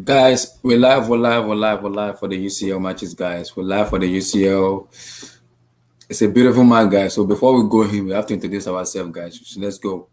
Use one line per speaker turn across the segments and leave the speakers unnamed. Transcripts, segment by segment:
Guys, we're live for the UCL matches, guys. We're live for the UCL. It's a beautiful match, guys. So before we go in, we have to introduce ourselves, guys. So let's go.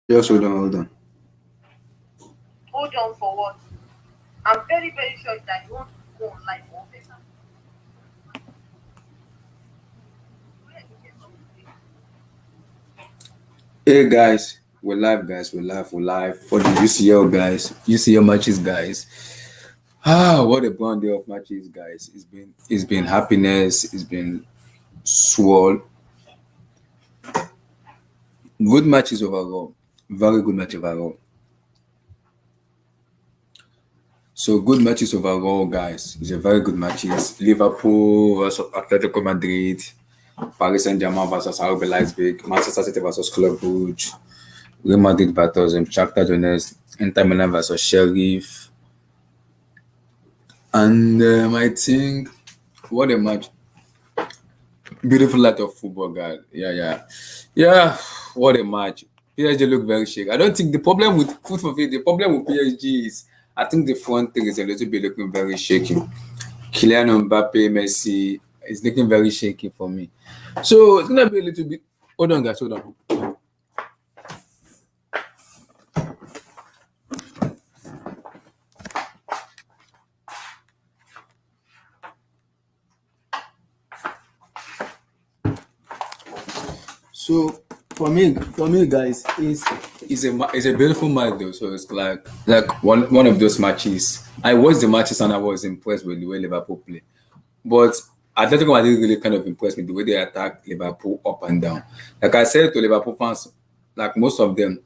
Just hold on.
Hold on for what? I'm very, very sure that you want to go online for better.
Hey, guys. We're live, guys. We're live for the UCL, guys. UCL matches, guys. What a brand day of matches, guys. It's been happiness. It's been swell. Good matches overall. Very good match overall. So good matches overall, guys. It's a very good matches. Liverpool versus Athletico Madrid, Paris Saint-Germain versus RB Leipzig, Manchester City versus Clubb Brugge, Real Madrid versus Shakhtar Donetsk, Inter Milan versus Sheriff, and I think what a match! Beautiful light of football, guys. Yeah. What a match! PSG look very shaky. I don't think the problem with foot for feet. The problem with PSG is I think the front thing is a little bit looking very shaky. Kylian Mbappe, Messi is looking very shaky for me. So it's gonna be a little bit. Hold on, guys. Hold on. So for me, guys, it's a beautiful match though. So it's like one of those matches. I watched the matches and I was impressed with the way Liverpool play. But Atletico Madrid really kind of impressed me the way they attack Liverpool up and down. Like I said to Liverpool fans, like most of them,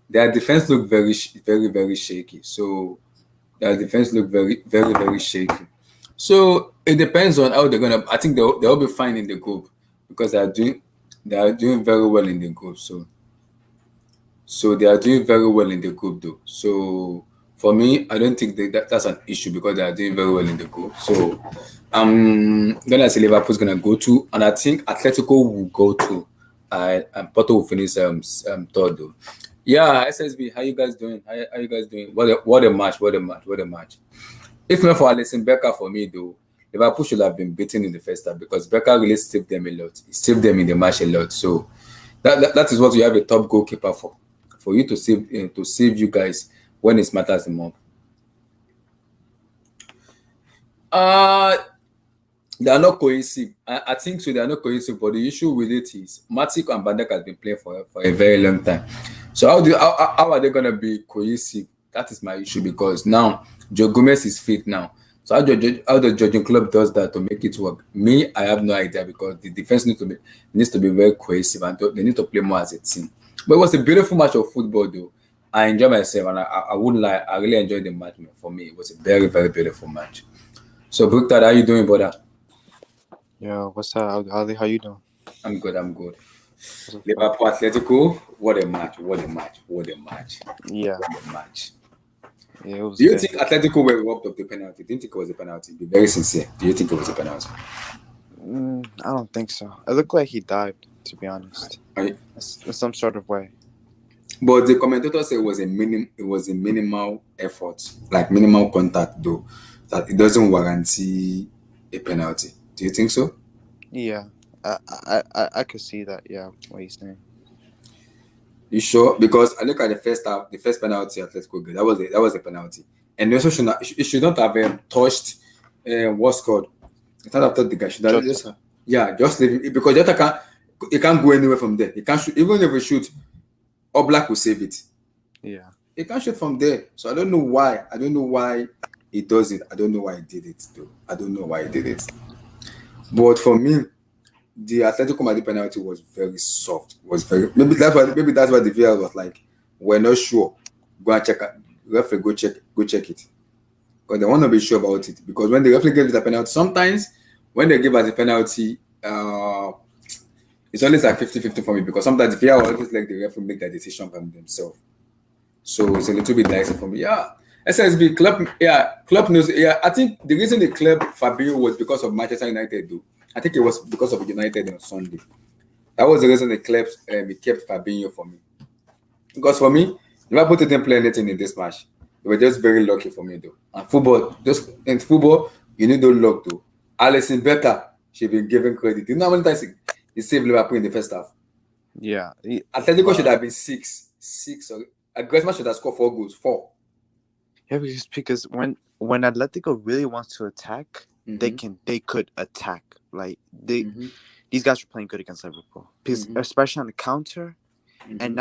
their defense looked very shaky. So their defense looked very shaky. So it depends on how they're gonna. I think they'll be fine in the group because they are doing very well in the group. So they are doing very well in the group though. So for me, I don't think that's an issue because they are doing very well in the group. So I'm gonna say Liverpool's gonna go to, and I think Atletico will go to, and Porto will finish third though. Yeah, SSB, how you guys doing? How you guys doing? What a match! What a match! If not for Alisson Becker for me though, Liverpool should have been beaten in the first half because Becker really saved them a lot. He saved them in the match a lot. So that is what you have a top goalkeeper for you to save you guys when it matters the most. Uh they are not cohesive. I think so. They are not cohesive, but the issue with it is Matic and Van Dijk has been playing for a very long time. So how are they gonna be cohesive? That is my issue because now Joe Gomez is fit now. So how the judging club does that to make it work? Me, I have no idea because the defense needs to be very cohesive and they need to play more as a team. But it was a beautiful match of football though. I enjoy myself and I wouldn't lie. I really enjoyed the match. Man. For me, it was a very beautiful match. So Victor, how you doing, brother?
Yo, what's up, Ali? How you doing?
I'm good.
What's up?
Liverpool Atletico. What a match! What a match! What a match!
Yeah,
What a match!
it was
Do you
good.
think Atletico were robbed of the penalty? Didn't think it was a penalty. Be very sincere. Do you think it was a penalty?
I don't think so. It looked like he dived, to be honest,
I,
in some sort of way.
but the commentator said it was a minimal effort, like minimal contact, though that it doesn't warranty a penalty. Do you think so?
Yeah, I could see that. Yeah, what he's saying.
You sure? Because I look at the first half, the first penalty Atletico get. That was a penalty, and also it should not have touched what's called. It not have touched the guy. Should have
Jota.
just just leave it because Jota can't go anywhere from there. He can't shoot even if he shoot. Oblak will save it.
Yeah.
He can't shoot from there. So I don't know why. I don't know why he does it. I don't know why he did it though. I don't know why he did it. But for me, the Atletico Madrid penalty was very soft. Was very maybe that's why the VAR was like, we're not sure. Go and check it. Referee, go check it. Because they want to be sure about it. Because when the referee gives the penalty, sometimes when they give us the penalty, it's always like 50-50 for me because sometimes the VAR always let the referee make that decision by themselves. So it's a little bit dicey for me. Yeah. SSB club, club news. Yeah, I think the reason the club Fabio was because of Manchester United, though. I think it was because of United on Sunday. That was the reason the club it kept Fabinho for me. Because for me, Liverpool didn't play anything in this match. They were just very lucky for me, though. And football, just in football, you need no luck, though. Alisson Becker, she been given credit. You know how many times he saved Liverpool in the first half?
Yeah.
Atletico should have been six. Or Griezmann should have scored 4 goals. 4.
Yeah, because when Atletico really wants to attack, they could attack. Like these guys were playing good against Liverpool. Because especially on the counter and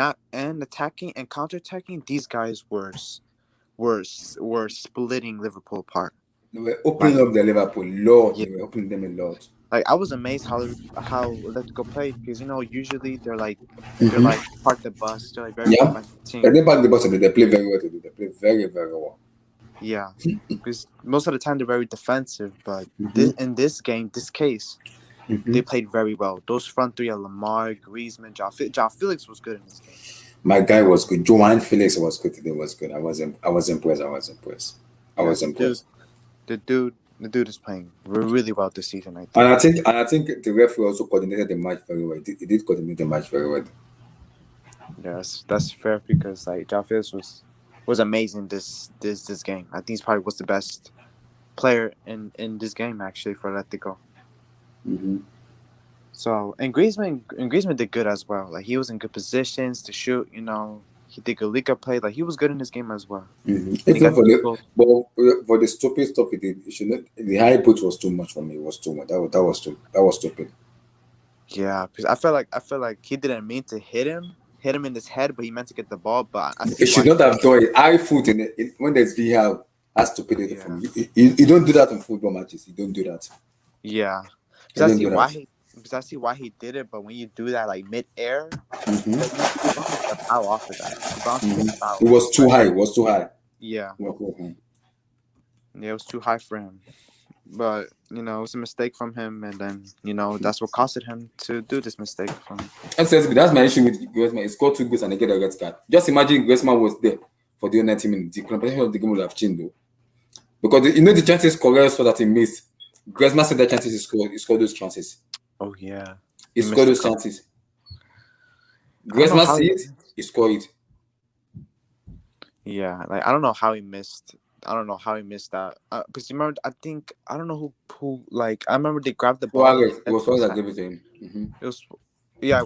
attacking and counter attacking, these guys were splitting Liverpool apart.
They were opening up the Liverpool lot. Yeah. They were opening them a lot.
Like I was amazed how Atletico played because usually they're like park the bus. They're like very defensive team.
They didn't park the bus. They play very well today. They play very, very well.
Yeah, because most of the time they're very defensive, but in this case, they played very well. Those front three are Lamar, Griezmann, João Felix was good in this game.
My guy was good. João Felix was good today. Was good. I was impressed. I was impressed.
The dude is playing really well this season. I think.
And I think the referee also coordinated the match very well. He did coordinate the match very well.
Yes, that's fair because like João Felix was amazing this game. I think he probably was the best player in this game actually for Atletico. So and Griezmann did good as well. Like he was in good positions to shoot. He did good Liga play. Like he was good in this game as well.
Except for the stupid stuff he did, the high put was too much for me. It was too much. That was stupid.
Yeah, because I feel like he didn't mean to hit him in his head, but he meant to get the ball. But
it should not have done it. High foot when there's VAR. That's stupidity for me. You don't do that in football matches. You don't do that.
Yeah, because I see why he did it. But when you do that like mid-air, you bounce the foul off of that.
It was too high. It was too high.
Yeah. Yeah, it was too high for him. But it was a mistake from him, and then that's what costed him to do this mistake from him.
That's my issue with Griezmann. He scored 2 goals and they get a red card. Just imagine Griezmann was there for the 90 minutes. The competition of the game would have changed though, because the chances Correa saw that he missed. Griezmann said that chances he scored those chances.
Oh yeah,
he scored those chances. Griezmann see it, he scored it.
Yeah, like I don't know how he missed that. Because remember, I don't know who. Like I remember they grabbed the ball.
It was Suarez that gave it to him.
It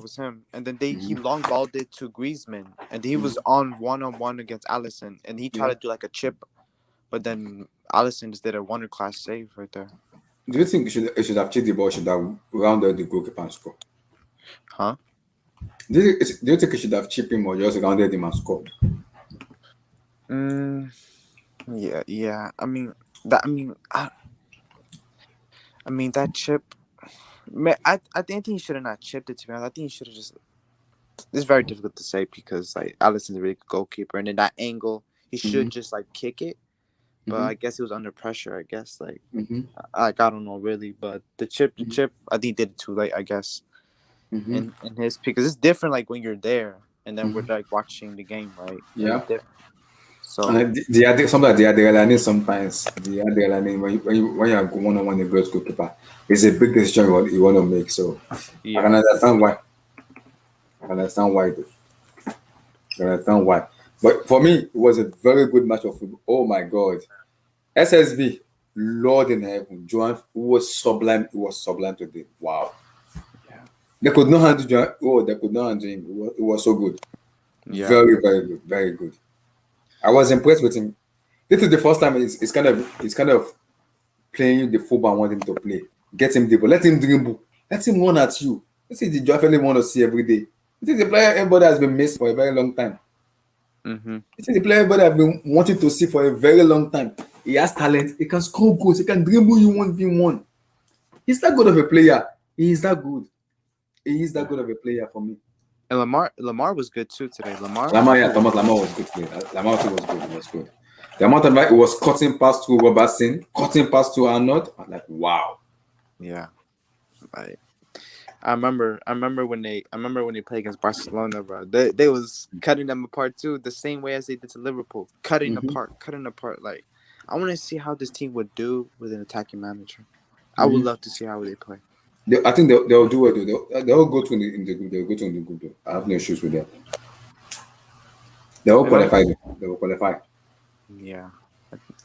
was him. And then he long balled it to Griezmann, and he was on one against Alisson, and he tried to do like a chip, but then Alisson just did a wonder class save right there.
Do you think it should have chipped the ball? Should have rounded the goalkeeper and score?
Huh?
Do you think it should have chipped him or just rounded him and scored?
Yeah. I mean that chip. I think he should have not chipped it. To be honest, I think he should have just. It's very difficult to say because like Alisson's a really good goalkeeper, and in that angle, he should just like kick it. But I guess he was under pressure. I guess like I don't know really, but the chip, I think he did it too late. I guess in his because it's different like when you're there and then we're like watching the game, right?
Yeah.
So
sometimes the adrenaline sometimes the adrenaline when you are going on a great goalkeeper, it's a big decision you want to make. So I can understand why. But for me, it was a very good match of football. Oh my God, SSB, Lord in heaven, João was sublime. It was sublime today. Wow. Yeah. They could not handle João. Oh, they could not handle him. It was so good.
Yeah.
Very, very good. Very good. I was impressed with him. This is the first time it's kind of playing the football I want him to play. Get him dribble. Let him dribble. Let him run at you. This is the joy I want to see every day. This is the player everybody has been missing for a very long time.
Mm-hmm.
This is the player everybody has been wanting to see for a very long time. He has talent. He can score goals. He can dribble you 1v1. He's that good of a player. He is that good. He is that good of a player for me.
And Lamar was good too today. Lamar.
Thomas Lamar was good today. Lamar too was good. He was good. The amount of it was cutting past to Robertson, cutting past to Arnold. I'm like, wow.
Yeah. I remember when they played against Barcelona, bro. They was cutting them apart too, the same way as they did to Liverpool. Cutting apart. Like, I want to see how this team would do with an attacking manager. I would love to see how they play.
I think they'll do it. They'll go to in the group. They'll go to in the group. Though. I have no issues with them. They will qualify. They will qualify.
Yeah.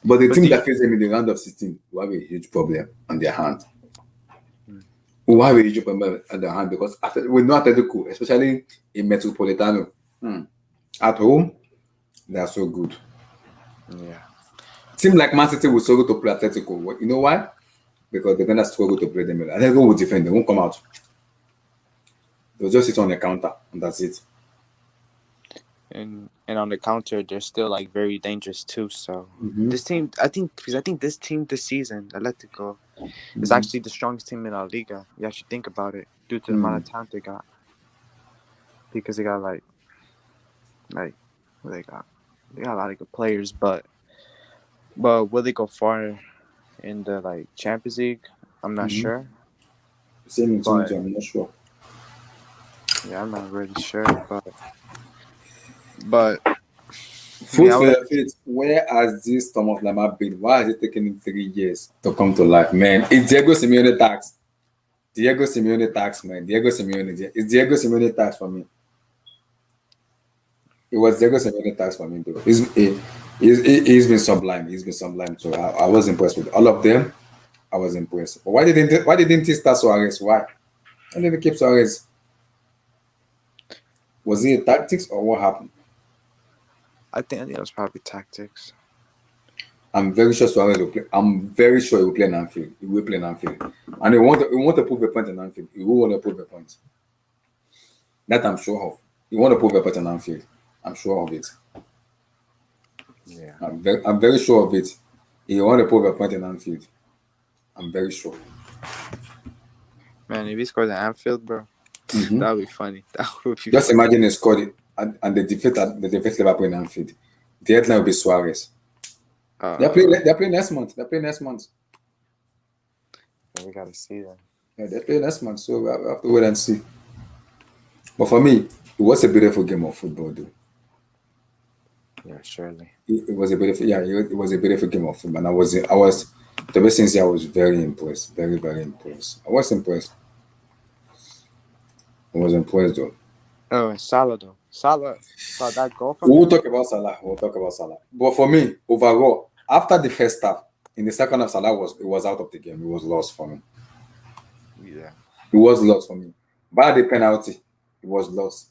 But the team that faces them in the round of 16 will have a huge problem on their hand. Will have a huge problem on their hand because we know Atletico, especially in Metropolitano, at home, they are so good.
Yeah.
Team like Mancity will struggle to play Atletico. You know why? Because they're gonna struggle to play them. Atletico will defend. They won't come out. They'll just sit on the counter, and that's it.
And on the counter, they're still like very dangerous too. So this team, I think this team this season, Atletico, is actually the strongest team in La Liga. You actually think about it, due to the amount of talent they got. Because they got like what they got a lot of good players, but will they go far in the like Champions League? I'm not sure.
Same in Tunisia, I'm not sure.
Yeah, I'm not really sure, but
Food for your feet. Where has this Thomas Lamar been? Why has it taken him 3 years to come to life, man? It's Diego Simeone tax. Diego Simeone tax, man. Diego Simeone. It's Diego Simeone tax for me. It was Diego Simeone tax for me, bro. He's been sublime. He's been sublime. So I was impressed with all of them. I was impressed. But why didn't he start Suarez? Why didn't he keep Suarez? Was it tactics or what happened?
I think it was probably tactics.
I'm very sure Suarez will play. I'm very sure he will play in Anfield. He will play in Anfield. And he want to prove a point in Anfield. He will want to prove a point. That I'm sure of. He want to prove a point in Anfield. I'm sure of it.
Yeah.
I'm very sure of it. He want to prove a point in Anfield. I'm very sure.
Man, if he scores at Anfield, bro, that would be funny. That would be
Just
funny.
imagine he scored it and they defeat Liverpool in Anfield. The headline will be Suarez. They're playing next month.
We gotta see them.
Yeah, they're playing next month, so we have to wait and see. But for me, it was a beautiful game of football, though.
Yeah, surely.
It was a beautiful game of football, and I was to be sincere, I was very impressed, very, very impressed. I was impressed, though.
Oh, and Salah though. Salah saw that goal from
We'll
him.
talk about Salah. But for me, overall, after the first half, in the second half, Salah was out of the game. It was lost for me.
Yeah.
It was lost for me. By the penalty, it was lost.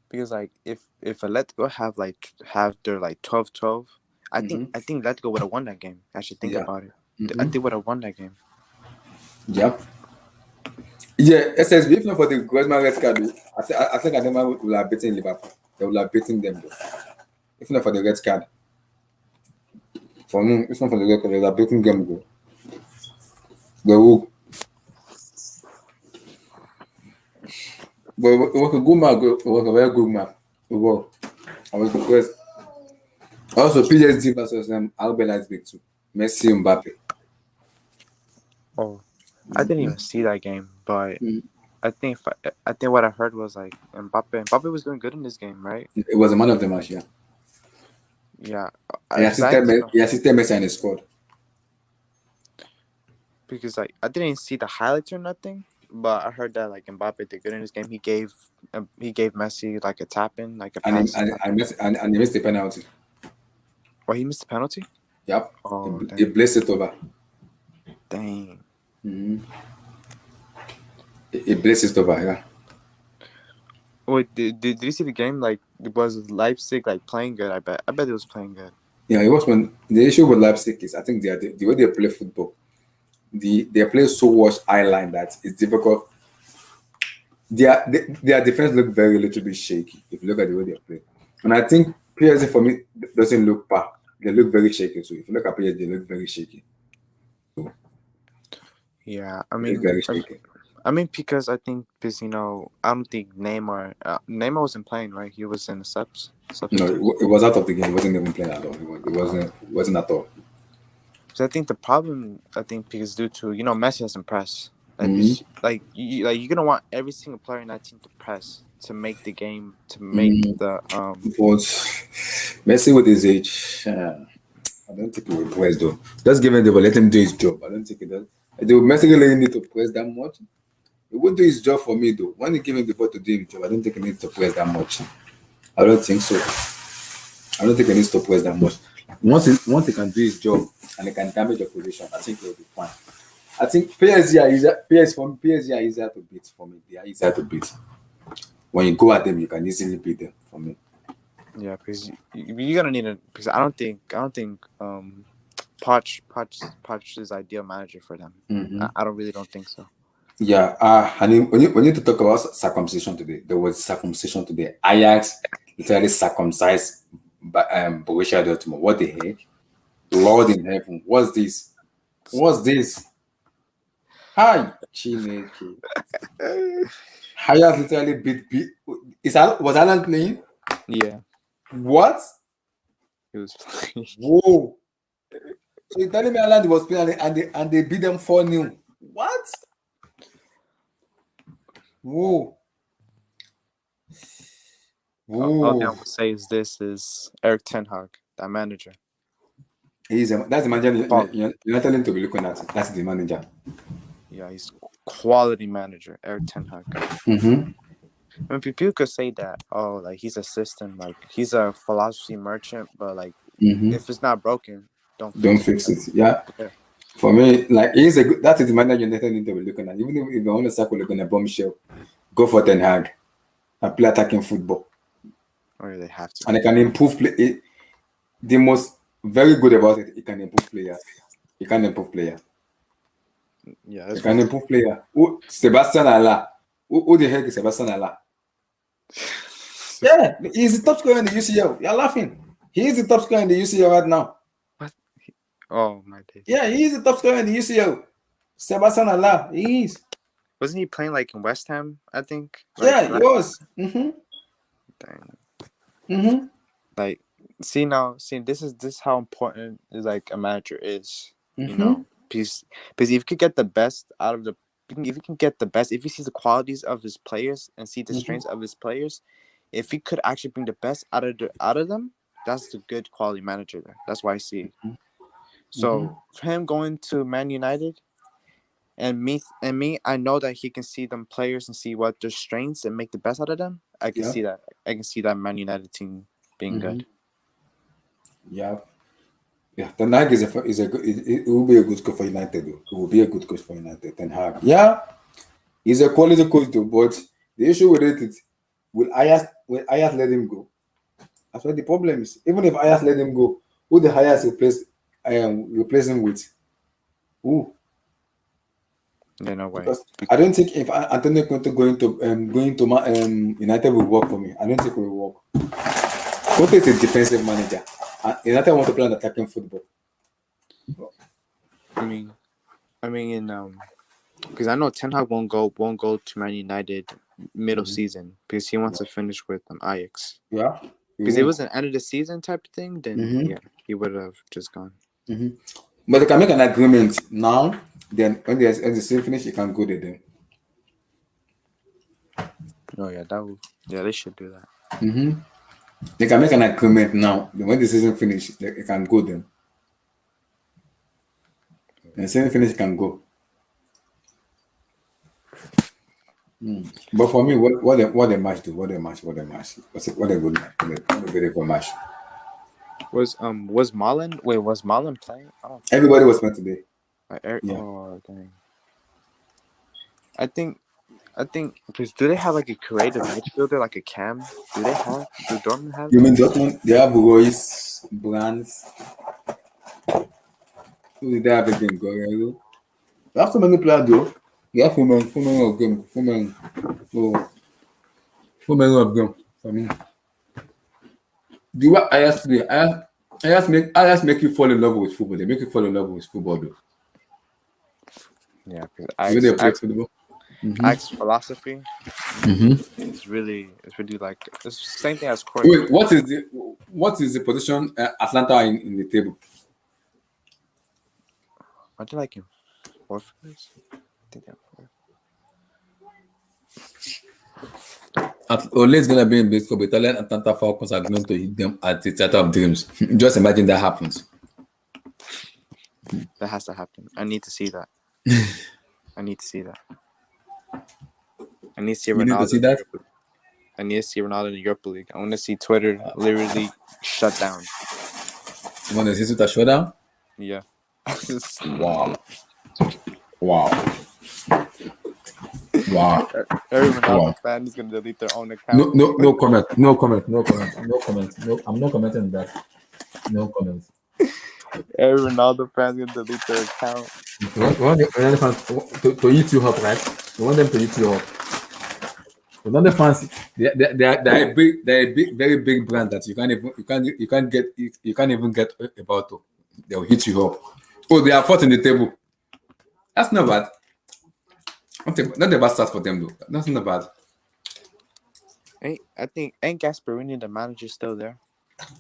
Because like if Atletico have their like 12-12, I think Atletico would have won that game. I should think about it. I think would have won that game.
Yeah. Yeah, SSB, if not for the Griezmann red card, I think Adema will have beaten Liverpool. They will have beaten them, though. If not for the red card. For me, if not for the red card, they will have beaten them, though. They will. But it was a good match. It was a very good match. It was. I was impressed. Also, PSG versus RB Leipzig too. Messi and Mbappe.
Oh, I didn't even see that game, but I think what I heard was like Mbappe was doing good in this game, right?
It was a man of the match, yeah.
Yeah.
He assisted Messi and he scored.
Because like I didn't see the highlights or nothing, but I heard that like Mbappe did good in this game. He gave Messi like a tap in, like a pass.
And he missed the penalty.
Oh, he missed the penalty?
Yep.
Oh,
he blazed it over.
Dang.
He blazed it over, yeah.
Wait, did you see the game? Like, was Leipzig like playing good? I bet it was playing good.
Yeah, it was when the issue with Leipzig is I think the way they play football, they play so much eye line that it's difficult. Their defense look very little bit shaky if you look at the way they play, and I think PSG for me doesn't look pa. They look very shaky. So if you look at PSG, they look very shaky. So
Yeah,
they look very shaky.
I mean because I think because I don't think Neymar wasn't playing, right? He was in the
No,
substitute.
it was out of the game. It wasn't even playing at all. It wasn't at all.
So I think the problem because due to Messi doesn't press. Like
Mm-hmm.
because, like you're gonna want every single player in that team to press to make the game to make
Mm-hmm.
the
But Messi with his age, I don't think he will press though. Just give him the ball, let him do his job. I don't think he does. Do Messi really need to press that much? He would do his job for me though. When he give him the ball to do his job, I don't think he needs to press that much. I don't think so. I don't think he needs to press that much. Once he can do his job and he can damage the position, I think he'll be fine. I think PSG are easier. PSG are easier to beat for me. They are easier to beat. When you go at them, you can easily beat them for me.
yeah because you're gonna need because I don't think Poch is ideal manager for them.
Mm-hmm.
I don't really don't think so.
Yeah, and we need to talk about circumcision today. There was circumcision today. Ajax literally circumcised Borussia Dortmund. What the heck? Lord in heaven, what's this? What's this? Hi, Chineke. Ajax literally beat. Was Alan playing?
Yeah,
What?
he was playing.
Whoa! So you're telling me Alan was playing and they beat them 4-0. What? Whoa!
All thing I
Whoa!
would say is this is Eric Ten Hag, that manager.
That's the manager
Quality.
you're not telling him to be looking at. That's the manager.
Yeah, he's quality manager, Eric Ten Hag.
Mm-hmm.
I mean, people could say that, oh, like he's a system, like he's a philosophy merchant, but like
Mm-hmm.
if it's not broken, don't
Don't
fix it.
fix it. Yeah.
Yeah.
For me, like he's a good. That is the manager you're not telling him to be looking at. Even if you want to circle looking at bombshell, go for Ten Hag and play attacking football,
Or they have to.
and it can improve play. The most very good about it, it can improve players. It can improve player.
Yeah,
It
that's
can
right.
improve player. Sebastian Allah. Who the heck is Sebastian Allah? Yeah, he's the top scorer in the UCL. You're laughing. He's the top scorer in the UCL right now.
What? Oh my days.
Yeah, he's the top scorer in the UCL. Sebastian Allah. He is.
Wasn't he playing like in West Ham? I think.
Yeah, he was. Mm-hmm.
Dang.
Mm-hmm.
Like, this is how important is like a manager is.
Mm-hmm.
Because if you could get the best out of if you can get the best, if he sees the qualities of his players and see the strengths of his players, if he could actually bring the best out of them, that's the good quality manager there. That's why I see. So for him going to Man United, and me, I know that he can see them players and see what their strengths and make the best out of them. I can see that. I can see that Man United team being good.
Yeah. Yeah, Ten Hag is a good. It will be a good coach for United. Though. It will be a good coach for United. Ten Hag. Yeah, he's a quality coach though. But the issue with it is, will Ajax let him go? That's what the problem is. Even if Ajax let him go, who the Ajax replace him with? Who?
Yeah, no way.
Because I don't think if Antonio Conte going to United will work for me. I don't think it will work. Conte is a defensive manager. United want to play an attacking football.
I mean, because I know Ten Hag won't go to Man United middle season because he wants to finish with Ajax.
Yeah.
Because it was an end of the season type of thing, then yeah, he would have just gone.
But they can make an agreement now. Then when the season finish, you can go there. Then.
Oh yeah, they should do that.
They can make an agreement now. Then when the season finish, they can go then. When the season finish, you can go. But for me, what the match do? What the match? What a good match? What a very good match.
Was Marlon? Wait, was Marlon playing? Oh,
Everybody was playing today.
Eric.
Yeah.
Oh dang. I think I think because do they have like a creative midfielder like a Cam? Do Dortmund have
You
that?
mean Dortmund? They have Royce, Brands. Who did they have again? Guerrero. They have so many players though. You have so many of them. Oh, so many of them. For me, the way I just make you fall in love with football. They make you fall in love with football though.
Yeah, because
The way they play football.
Axe philosophy
Mm-hmm.
it's really like it's the same thing as Corey.
Wait, what is the position Atlanta in the table?
I do like him. Fourth place? I think they're fourth.
Ole is gonna be in Bisco, but Italian Atlanta Falcons are going to hit them at the theater of dreams. Just imagine that happens.
That has to happen. I need to see that. I need to see that. I need to see
You need to
Ronaldo.
see that.
I need to see Ronaldo in the Europa League. I want to see Twitter literally shut down.
You want to see Suta showdown?
Yeah.
Wow. Wow. Wow.
Every Ronaldo
Wow.
fan is gonna delete their own account.
No comment. No, I'm not commenting on that. No comment.
Every Ronaldo fan is gonna delete their account.
You want the Ronaldo fans to eat you up, right? You want them to eat you up. Ronaldo fans, they're a big, very big brand that you can't even get about to. They'll hit you up. Oh, they are fourth in the table. That's not bad. Not a bad start for them though. That's not bad.
I think ain't Gasperini the manager still there?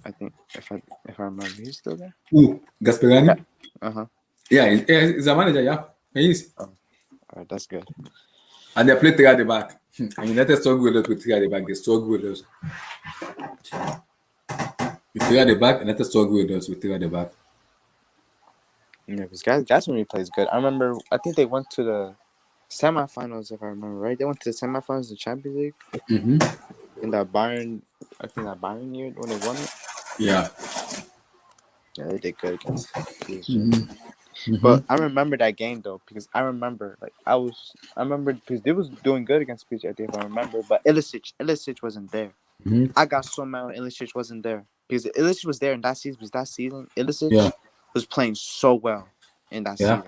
I think if I remember, he's still there.
Ooh, Gasperani?
Uh-huh.
Yeah, he's a manager, yeah. He is.
All right, that's good.
And they play three at the back. And United struggle with us with three at the back. They struggle with us. With three at the back, United struggle with us with three at the back.
Yeah, because Gasperini plays good. I remember. I think they went to the semifinals, if I remember right. They went to the semifinals of the Champions League in that Bayern. I think that Bayern year when they won it.
Yeah.
Yeah, they did good against PSG. But I remember that game though because I remember because they was doing good against PSG. I think if I remember, but Ilicic wasn't there. I got so mad when Ilicic wasn't there because Ilicic was there in that season. Because that season, Ilicic was playing so well in that season.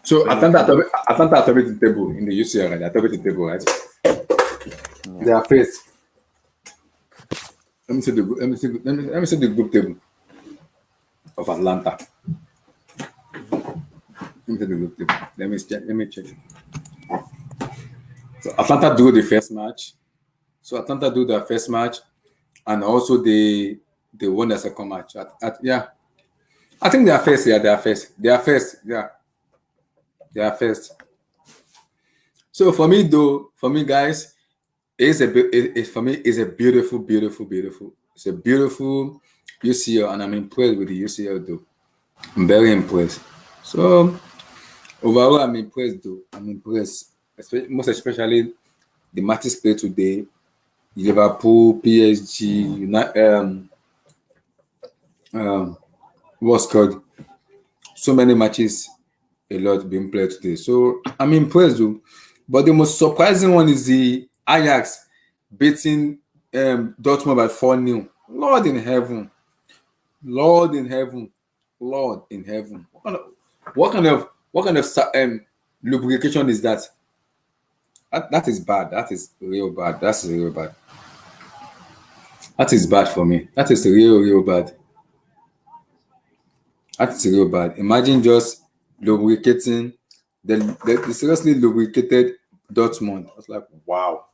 So Atlanta are top of the table in the UCL, right? They're top of the table, right? Yeah. They are first. Let me see the group table of Atlanta. Let me see the group table. Let me check. So Atlanta do the first match. Atlanta do their first match, and also they won the second match. I think they are first. Yeah, they are first. Yeah, they are first. So for me, guys, it's a beautiful. It's a beautiful UCL, and I'm impressed with the UCL though. I'm very impressed. So overall, I'm impressed though. I'm impressed, most especially the matches played today. Liverpool, PSG, what's called so many matches, a lot being played today. So I'm impressed though. But the most surprising one is the Ajax beating Dortmund by 4-0. Lord in heaven. What kind of lubrication is that? That is bad. That is real bad. That's real bad. That is bad for me. That is real bad. That's real bad. Imagine just lubricating the seriously lubricated Dortmund. I was like, wow.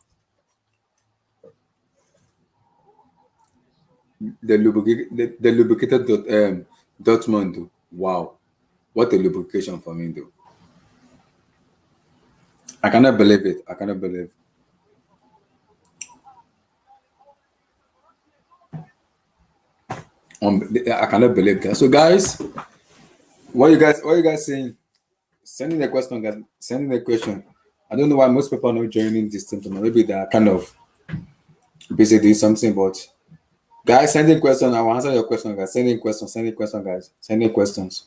The lubricated Dortmund. Wow. What a lubrication for me, though. I cannot believe it. I cannot believe. I cannot believe that. So, guys, what you guys saying? Sending the question, guys. Sending the question. I don't know why most people are not joining this team. Maybe they are kind of busy doing something, but guys, sending questions. I will answer your question, guys. Sending questions, guys. Sending questions.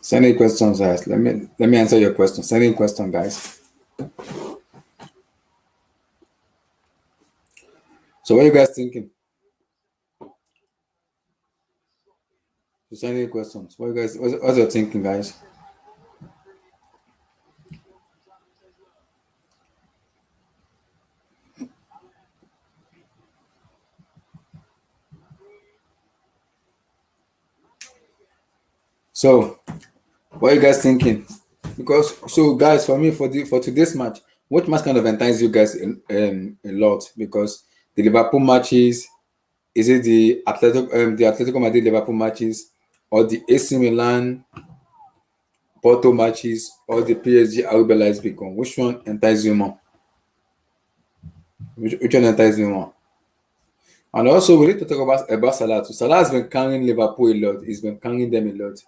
Send any questions, guys. Let me answer your question. Send any question, guys. So what are you guys thinking? So send any questions. What you guys? What's your thinking, guys? So what are you guys thinking? Because so guys, for me for today's match, what match kind of entices you guys a lot? Because the Liverpool matches, is it the Atletico Madrid Liverpool matches, or the AC Milan Porto matches, or the PSG RB Leipzig one? Which one entices you more? Which one entices you more? And also we need to talk about Salah too. Salah has been carrying Liverpool a lot. He's been carrying them a lot.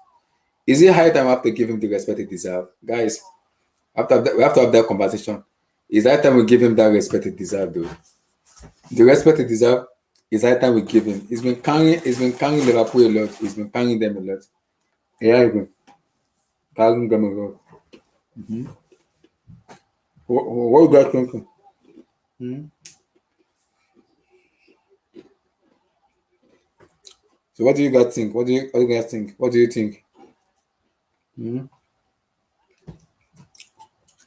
Is it high time I have to give him the respect he deserves? Guys, we have to have that conversation. Is that time we give him that respect he deserves, though? The respect he deserves is that time we give him. He's been carrying Liverpool a lot. He's been carrying them a lot. Yeah, he's been carrying them a lot. What you guys thinking? Hmm? So what do you guys think? What do you guys think? What do you think? Hmm?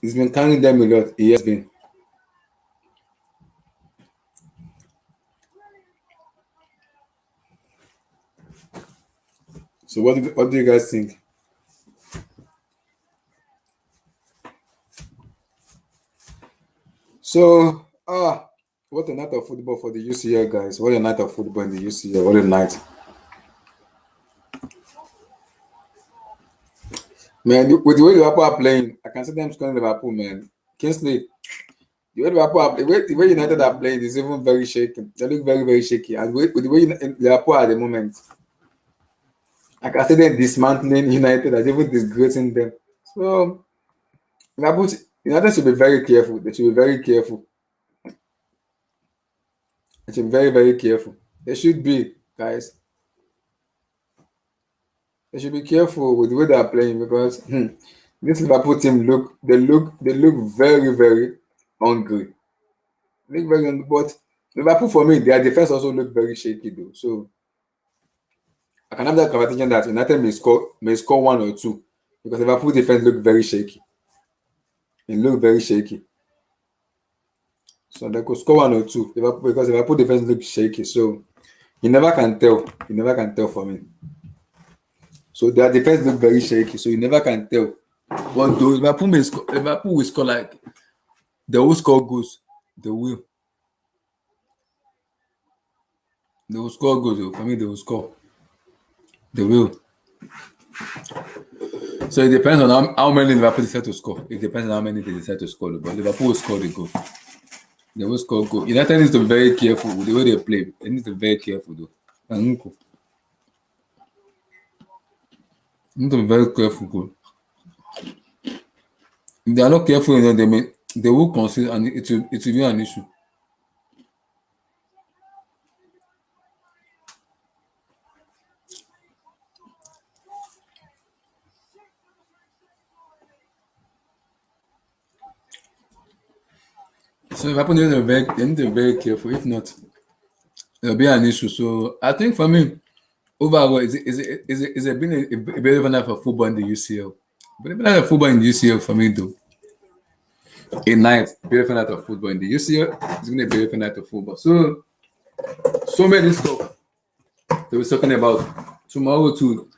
He's been carrying them a lot. He has been. So what do you guys think? So what a night of football for the UCL guys. What a night of football in the UCL. What a night. Man, with the way Liverpool are playing, I can see them scoring Liverpool, man. Kingsley, the way Liverpool are, the way United are playing is even very shaky. They look very, very shaky. And with the way Liverpool are at the moment, I can see them dismantling United and even disgracing them. So Liverpool, United should be very careful. They should be very careful. They should be very, very careful. They should be, guys. They should be careful with the way they are playing because this Liverpool team look very, very hungry. Look very hungry. But Liverpool for me, their defense also look very shaky though. So I can have that conversation that United may score one or two because Liverpool defense look very shaky. It look very shaky. So they could score one or two because Liverpool defense look shaky. So you never can tell. You never can tell for me. So their defense look very shaky. So you never can tell. But those Liverpool will score like they will score goals. They will. They will score goals. Oh. For me, they will score. They will. So it depends on how many Liverpool decide to score. It depends on how many they decide to score. But Liverpool will score the goal. They will score goal. United needs to be very careful with the way they play. They need to be very careful though. They need to be very careful. Goal. If they are not careful enough, they will concede and it will be an issue. So Liverpool need to be very careful. If not, it'll be an issue. So I think for me, overall, is it been a better night for football in the UCL? But night of football in the UCL for me though. Beautiful night of football in the UCL. It's been a beautiful night of football. So many stuff they were talking about tomorrow too.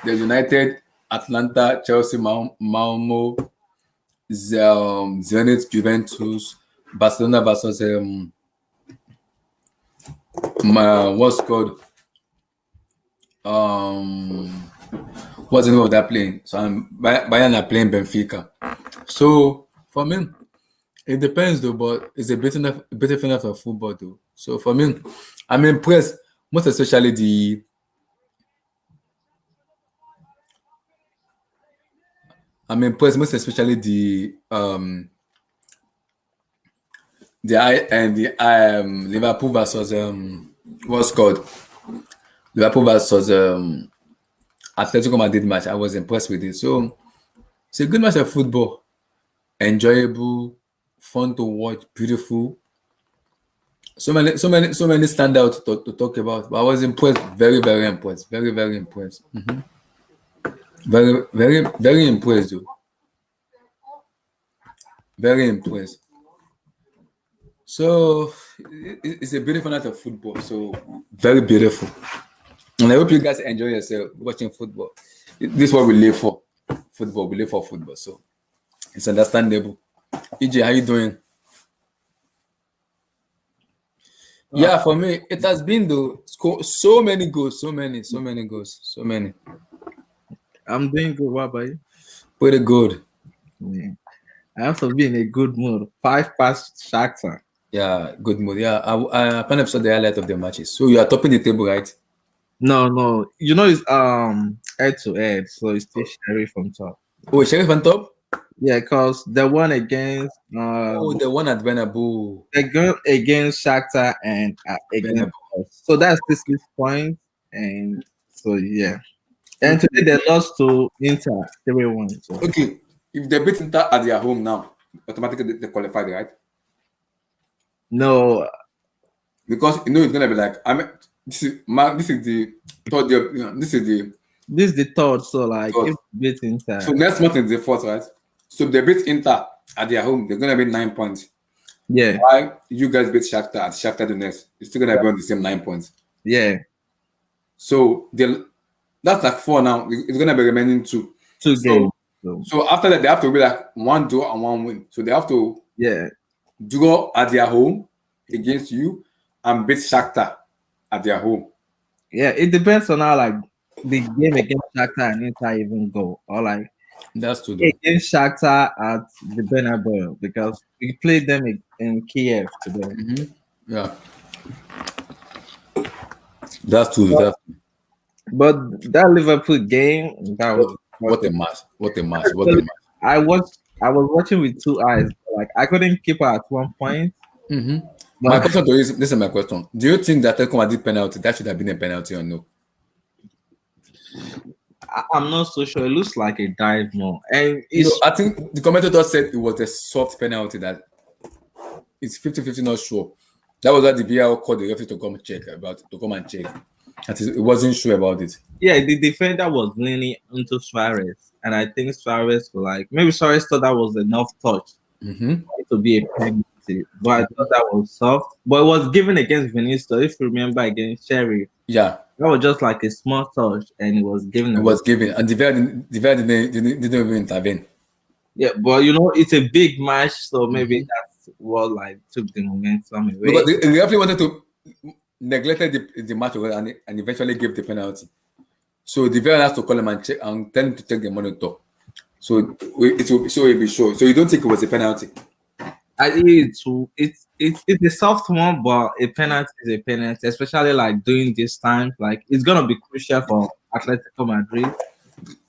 There's United, Atlanta, Chelsea, Malmo, Zenit, Juventus, Barcelona versus what's called um what's the name of that playing? So Bayern are playing Benfica. So for me, it depends though, but it's a better enough of football though. So for me, I'm impressed, most especially the Liverpool versus what's called Liverpool versus Atletico Madrid match. I was impressed with it. So it's a good match of football. Enjoyable, fun to watch, beautiful. So many standouts to talk about. But I was impressed, very, very impressed, very, very impressed. Very, very, very impressed, though. Very impressed. So it's a beautiful night of football. So very beautiful. And I hope you guys enjoy yourself watching football. This is what we live for. Football. We live for football. So it's understandable. EJ, how you doing? Yeah, for me, it has been though. So many goals, so many goals, so many.
I'm doing good. What about you?
Pretty good.
Yeah. I have to be in a good mood. 5 past Shkatar.
Yeah, good mood. Yeah, I kind of saw the highlight of the matches. So you are topping the table, right?
No. You know it's head to head, so it's still Sheriff on top.
Oh, Sheriff on top?
Yeah, because the one against
Oh, the one at Bernabeu.
they go against Shakhtar and against
Bernabeu.
us. So that's the 6 points, and so yeah. And today they lost to Inter 3-1. So
Okay, if they beat Inter at their home now, automatically they qualified, right?
no,
Because you know it's gonna be like this is the third year. This is the
this is the third. So like
third.
if they beat Inter,
So next month is the fourth, right? So if they beat Inter at their home, they're gonna be 9 points.
yeah,
Why you guys beat Shakhtar at Shakhtar the next? You're still gonna be on the same 9 points.
yeah,
So that's like 4 now. It's gonna be remaining 2.
2 games. So,
So after that, they have to be like 1 draw and 1 win. So they have to
yeah,
draw at their home against you and beat Shakhtar at their home.
yeah. It depends on how like the game against Shakhtar and Inter even go, or like
That's to do.
against Shakhtar at the Bernabeu because we played them in Kiev today.
Yeah. That's true. That's
But that Liverpool game, that was
what a match. What a match. What a match.
I was watching with 2 eyes. Like I couldn't keep her at one point.
My
But
question to you is this is my question. Do you think that Atletico Madrid penalty that should have been a penalty or no?
I'm not so sure. It looks like a dive more, and
You know,
it's
I think the commentator said it was a soft penalty that it's 50-50 not sure. That was what the VAR called the referee to come and check. That is, it wasn't sure about it.
yeah. The defender was leaning into Suarez, and I think Suarez was like maybe Suarez thought that was enough touch for it to be a penalty, but I thought that was soft. But it was given against Vinicius, if you remember, against Cherry.
Yeah,
That was just like a small touch, and it was given.
it was given, and the VAR didn't even intervene.
Yeah, but you know, it's a big match, so maybe that's what like took the momentum away.
Because the referee wanted to neglected the match and eventually gave the penalty. So the VAR has to call him and check and tell him to check the monitor. So it will be sure. So you don't think it was a penalty?
I think it's a soft one, but a penalty is a penalty, especially like during this time. Like it's gonna be crucial for Atletico Madrid.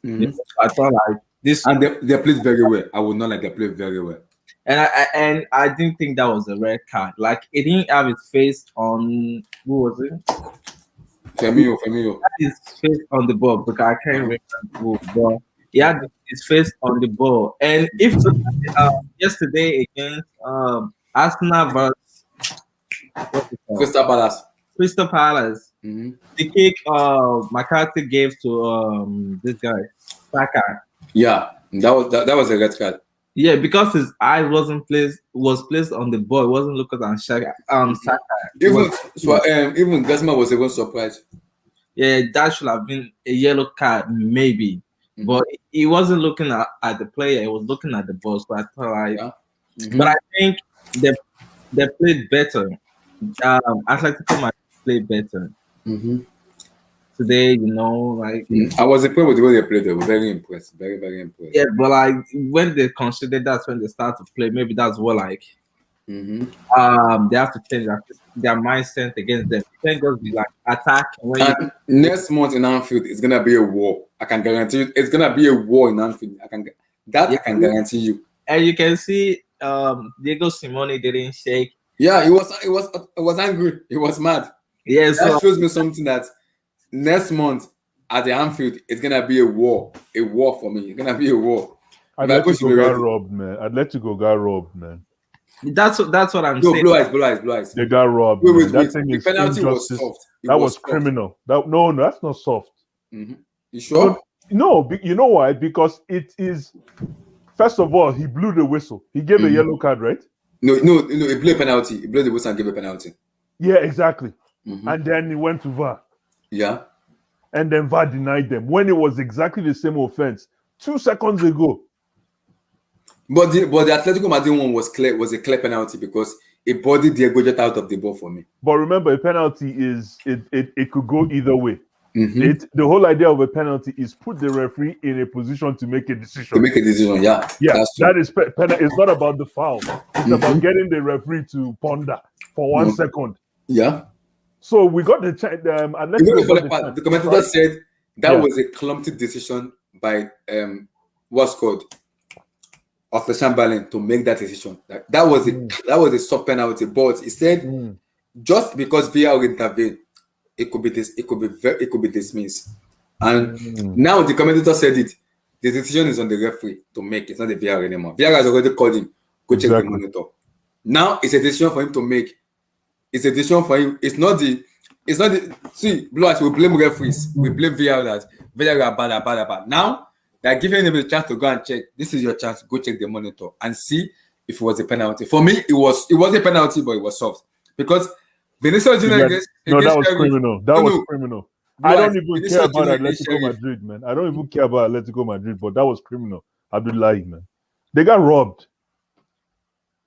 You know, I thought like this,
And they played very well. I would not like they played very well.
and I didn't think that was a red card. Like it didn't have its face on who was it?
Firmino.
His face on the ball because I can't remember who, but he had his face on the ball. And if yesterday against Arsenal versus what's it called? Crystal Palace, the kick McCarthy gave to this guy Saka.
Yeah, that was a red card.
Yeah, because his eye was placed on the ball. It wasn't looking at Saka.
Even Griezmann was even surprised.
Yeah, that should have been a yellow card, maybe. But he wasn't looking at the player, he was looking at the ball. So I thought like but I think they played better. Atletico Madrid played better. Today, you know, like
I was impressed with the way they played. They were very impressed. Very, very impressed.
yeah, but like when they consider that's when they start to play, maybe that's what like they have to change their mindset against them. You can't just be like attack.
And next month in Anfield, it's gonna be a war. I can guarantee you, it's gonna be a war in Anfield. I can guarantee you.
And you can see Diego Simone didn't shake.
Yeah, he was angry. He was mad.
Yeah,
That
so
shows me something that next month at the Anfield, it's gonna be a war for me. It's gonna be a war. Liverpool should be
Atletico got
ready.
robbed, man. Atletico got robbed, man.
That's what I'm
No,
saying.
blue eyes.
They got robbed.
Wait,
man.
wait,
That
wait.
thing
The
is
penalty was
injustice.
soft. It
That was
soft.
criminal. No, that's not soft.
You sure?
No, you know why? Because it is. First of all, he blew the whistle. He gave a yellow card, right?
No, he blew a penalty. He blew the whistle and gave a penalty.
Yeah, exactly. And then he went to VAR.
Yeah.
And then VAR denied them when it was exactly the same offense 2 seconds ago.
But the Atletico Madrid one was a clear penalty because it bodied Diego Jota out of the ball for me.
But remember, a penalty is it could go either way. The whole idea of a penalty is put the referee in a position to make a decision.
Yeah.
That is it's not about the foul. It's about getting the referee to ponder for 1 second.
Yeah.
So we got the
the commentator said that was a clumsy decision by what's called of the Chamberlain to make that decision. That was a soft penalty, but he said just because VAR intervened, it could be dismissed. And now the commentator said it. The decision is on the referee to make. It's not the VAR anymore. VAR has already called him. Go check the monitor. Now it's a decision for him to make. It's a decision for him. It's not the. See, Blue Eyes, we blame referees. We blame VAR that VAR are bad. Now they're giving him a chance to go and check. This is your chance. Go check the monitor and see if it was a penalty. For me, it was a penalty, but it was soft because Vinicius Junior
that was criminal. That was criminal. I don't even care about Atletico Madrid, man. I don't even care about Atletico Madrid, but that was criminal. Abdullahi, man. They got robbed.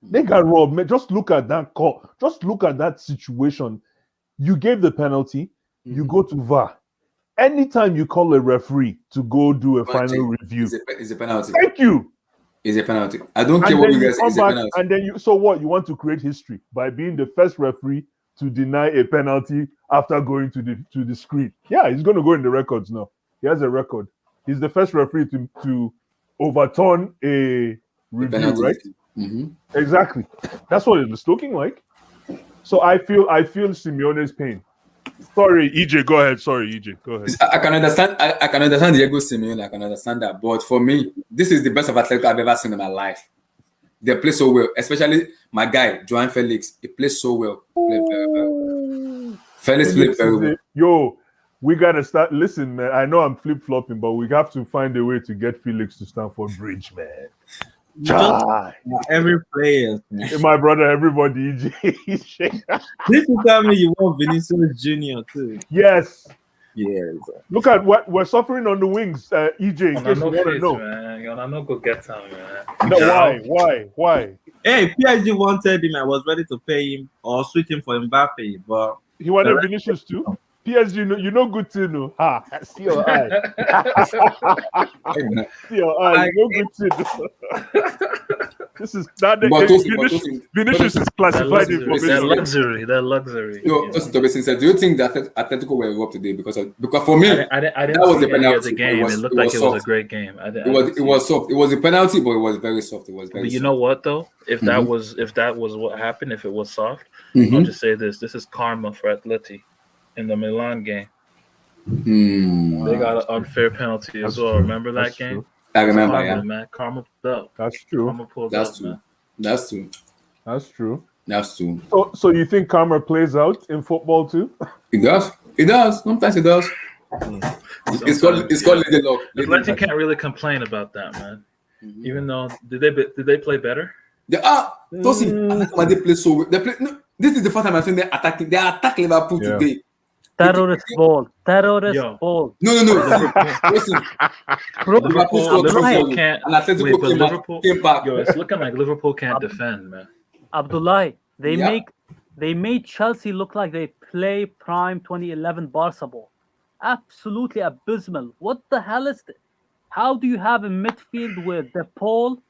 Man. Just look at that call. Just look at that situation. You gave the penalty. You go to VAR. Anytime you call a referee to go do a final review,
it's a penalty.
Thank you.
It's a penalty. I don't care what you guys say. It's a penalty.
And then so what? You want to create history by being the first referee to deny a penalty after going to the screen. Yeah, he's going to go in the records now. He has a record. He's the first referee to overturn a review, right? Exactly. That's what it was looking like. So I feel Simeone's pain. Sorry, EJ, go ahead.
I can understand Diego Simeone. I can understand that. But for me, this is the best of Atletico I've ever seen in my life. They play so well, especially my guy, Joao Felix. He plays so well. Played very well. Felix played very well.
Yo, we got to start. Listen, man, I know I'm flip-flopping, but we have to find a way to get Felix to Stamford Bridge, man.
Every player.
My brother, everybody, EJ.
This will tell me you want Vinicius Junior too.
Yes.
Yes.
Look at what we're suffering on the wings, EJ. In case you want to know,
man. You're not go get him, man.
No, why?
Hey, PSG wanted him. I was ready to pay him or switch him for Mbappe, but
he wanted Vinicius too. PSG, you know good to know. See your eye. See your eye. You know good to know. This is not the Vinicius is classified information.
That luxury.
Yo, just to be sincere, do you think that Atletico were robbed today? Because for me,
I didn't
that was
see
the penalty.
the game. It looked like it was a great game.
It was soft. It was a penalty, but it was very soft. It was very.
But you know what though? If that was what happened, if it was soft, I'll just say this: this is karma for Atleti in the Milan game. They got an unfair penalty as well. Remember that game?
True.
I remember,
Karma, man. Karma pulled up.
That's true.
Karma pulled
That's
up,
true.
man.
That's true.
That's true.
That's true.
So you think karma plays out in football too?
It does. It does. Sometimes it does. It's called Lady Luck.
Atleti can't really complain about that, man. Even though did they play better?
They play so well. This is the first time I've seen them attacking. They attack Liverpool today.
Terrorist ball.
No. Listen.
Liverpool can't.
And Atletico came back.
Yo, it's looking like Liverpool can't defend, man.
Abdullahi, they made Chelsea look like they play prime 2011 Barca ball. Absolutely abysmal. What the hell is this? How do you have a midfield with De Paul,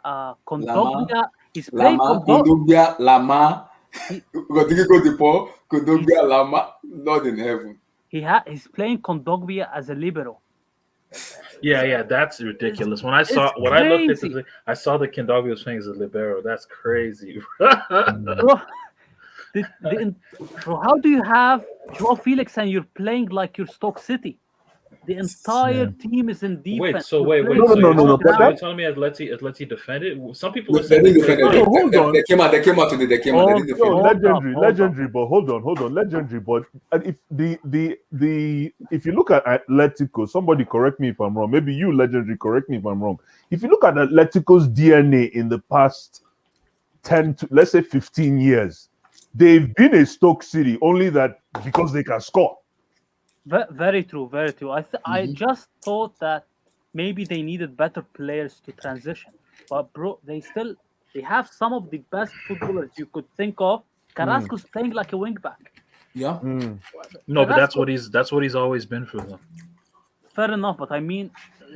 Kondogbia? He's playing
Kondogbia, Lama, Rodrigo De Paul, Kondogbia, Lama. Lord in heaven.
He's playing Kondogbia as a libero.
Yeah, that's ridiculous. When I looked at I saw the Kondogbia was playing as a libero. That's crazy.
Bro, how do you have Joao Felix and you're playing like you're Stoke City? The entire team is in defense.
Wait, so
The
wait.
players
No,
So
no,
you're
no, no,
telling,
but
so
that-
you're telling me Atleti defended? Some people are
They
saying
didn't
they played
defend it.
well.
No, hold on.
They came out today. They came out. They didn't
Yo,
defend it.
legendary. But hold on, legendary. But if the if you look at Atletico, somebody correct me if I'm wrong. Maybe you, legendary, correct me if I'm wrong. If you look at Atletico's DNA in the past 10 to let's say 15 years, they've been a Stoke City only that because they can score.
Very true, very true. I just thought that maybe they needed better players to transition, but bro, they have some of the best footballers you could think of. Carrasco's playing like a wing back.
Yeah.
No, but that's
Carrasco-
what he's always been for them.
Fair enough, but I mean,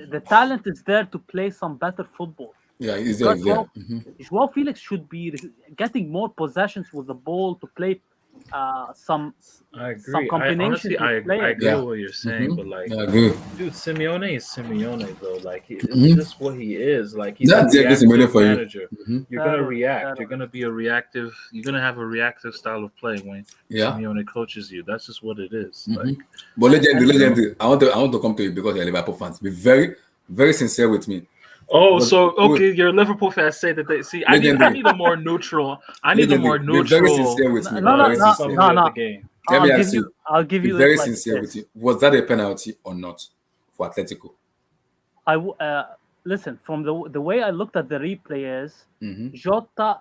the talent is there to play some better football.
Yeah, he's there.
Because
Yeah.
Joao Felix should be getting more possessions with the ball to play some
I
some
agree.
combinations.
I
with players.
agree
Yeah.
with what you're saying, but like,
Yeah, I agree.
dude, Simeone is Simeone though. Like, it's just what he is. Like, he's
That's
a
Diego Simeone
reactive
for you.
manager. You're gonna
Fair,
react.
fair.
You're gonna be a reactive. You're gonna have a reactive style of play when
Yeah.
Simeone coaches you. That's just what it is. Like,
But legendary. I want to come to you because you're Liverpool fans. Be very, very sincere with me.
oh,
But-
so okay, your Liverpool fans say that they see. I need a more neutral. I need a more
Legendary. Be very
neutral
sincere with me.
No,
Very
no,
sincere.
summary
no.
of the game.
Let me
I'll
ask
give
you.
you. I'll give
Be
you.
very
it like
sincere
this.
with you. Was that a penalty or not for Atletico?
Listen, from the way I looked at the replay is
Mhm.
Jota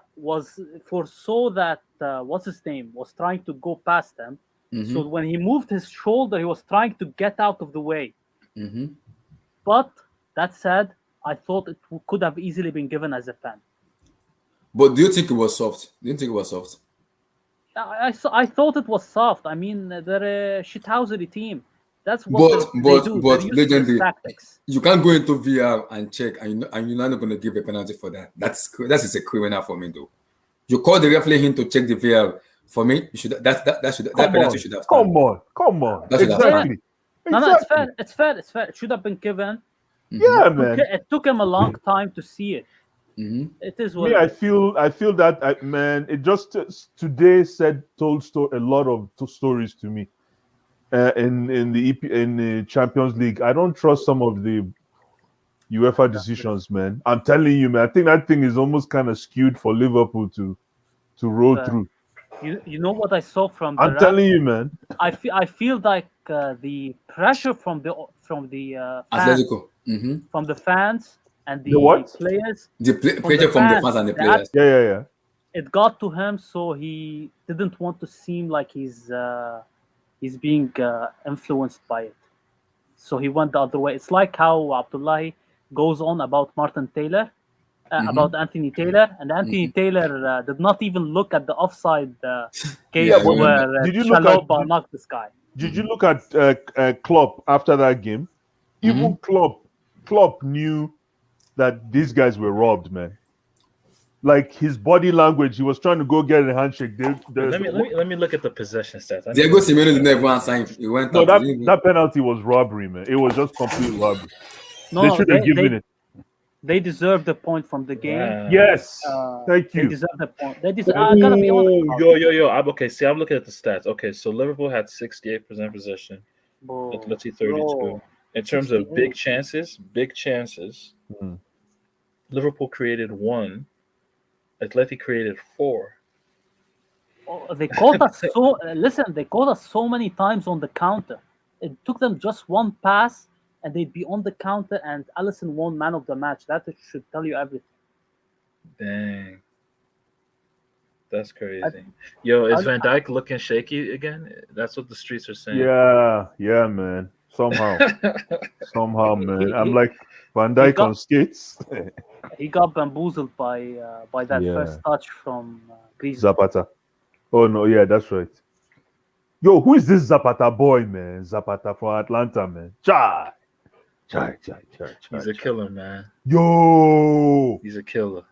foresaw that what's his name was trying to go past him.
Mm-hmm.
So when he moved his shoulder, he was trying to get out of the way.
Mm-hmm.
But that said, I thought it could have easily been given as a pen.
But do you think it was soft? Do you think it was soft?
I thought it was soft. I mean, they're a shithousery team. That's what they do.
But
They're used to
legendary,
these tactics.
you can't go into VR and check, and you're not going to give a penalty for that. That is a criminal for me, though. You call the referee in to check the VR. For me, you should that penalty should have
Come
stand.
on.
That's what
Exactly.
No, it's fair. It's fair. It's fair. It should have been given.
Yeah, man.
It took him a long time to see it.
Mm-hmm.
It is what
Me, I feel that man. It just today told a lot of stories to me. In the Champions League, I don't trust some of the UEFA decisions, man. I'm telling you, man. I think that thing is almost kind of skewed for Liverpool to roll through.
You know what I saw from the
I'm telling you, man.
I feel like the pressure from the fans,
Atletico. Mm-hmm.
from the fans and the
The what?
players.
The pressure from the fans and the players.
Yeah.
It got to him, so he didn't want to seem like he's being influenced by it. So he went the other way. It's like how Abdullahi goes on about Martin Taylor, about Anthony Taylor, and Anthony Taylor did not even look at the offside case
Yeah, but
where
did you look at-
Chalobah knocked this guy.
Did you look at Klopp after that game? Even Klopp knew that these guys were robbed, man. Like his body language, he was trying to go get a handshake.
Let me look at the possession stats.
Diego Simeone didn't even answer him. He went
No,
up.
that penalty was robbery, man. It was just complete robbery.
No,
They should have given it.
They deserve the point from the game.
Yes, thank
They
you.
deserve the point. I gotta be honest. about it.
Yo. I'm looking at the stats. Okay, so Liverpool had 68% possession.
Bro,
Atleti 32.
bro.
In terms of big chances, Liverpool created 1. Atleti created 4.
Oh, they caught us so. Listen, they caught us so many times on the counter. It took them just one pass, and they'd be on the counter, and Alisson won man of the match. That should tell you everything.
Dang. That's crazy. Yo, is Van Dijk looking shaky again? That's what the streets are saying.
Yeah, man. Somehow, man. I'm like Van Dijk on skates.
He got bamboozled by that first touch from Greece.
Zapata. Oh no, yeah, that's right. Yo, who is this Zapata boy, man? Zapata from Atlanta, man. Chai.
He's a killer, man.
Yo,
He's a killer.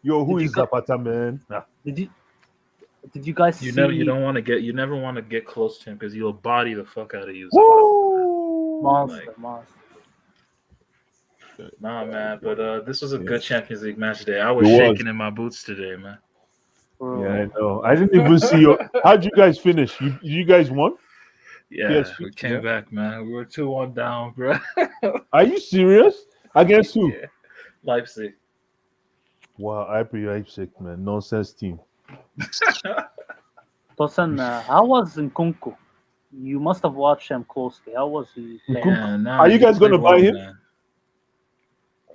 yo, who is Zapata, man?
Did you guys see?
You never want to get close to him because he'll body the fuck out of you.
Woo!
Monster.
Nah, man, but this was a good Champions League match day. I was
It was.
shaking in my boots today, man.
Yeah, I know. I didn't even see your. How'd you guys finish? You guys won?
Yeah,
PSG,
we came
yeah.
back, man. We were 2-1 down, bro.
Are you serious? Against who?
Yeah. Leipzig.
Wow, I be Leipzig, man. Nonsense team.
Tosin, how was Nkunku? You must have watched him closely. How was he playing?
Nkunku.
Yeah, nah,
Are you
he
guys
played
gonna buy
well,
him?
man.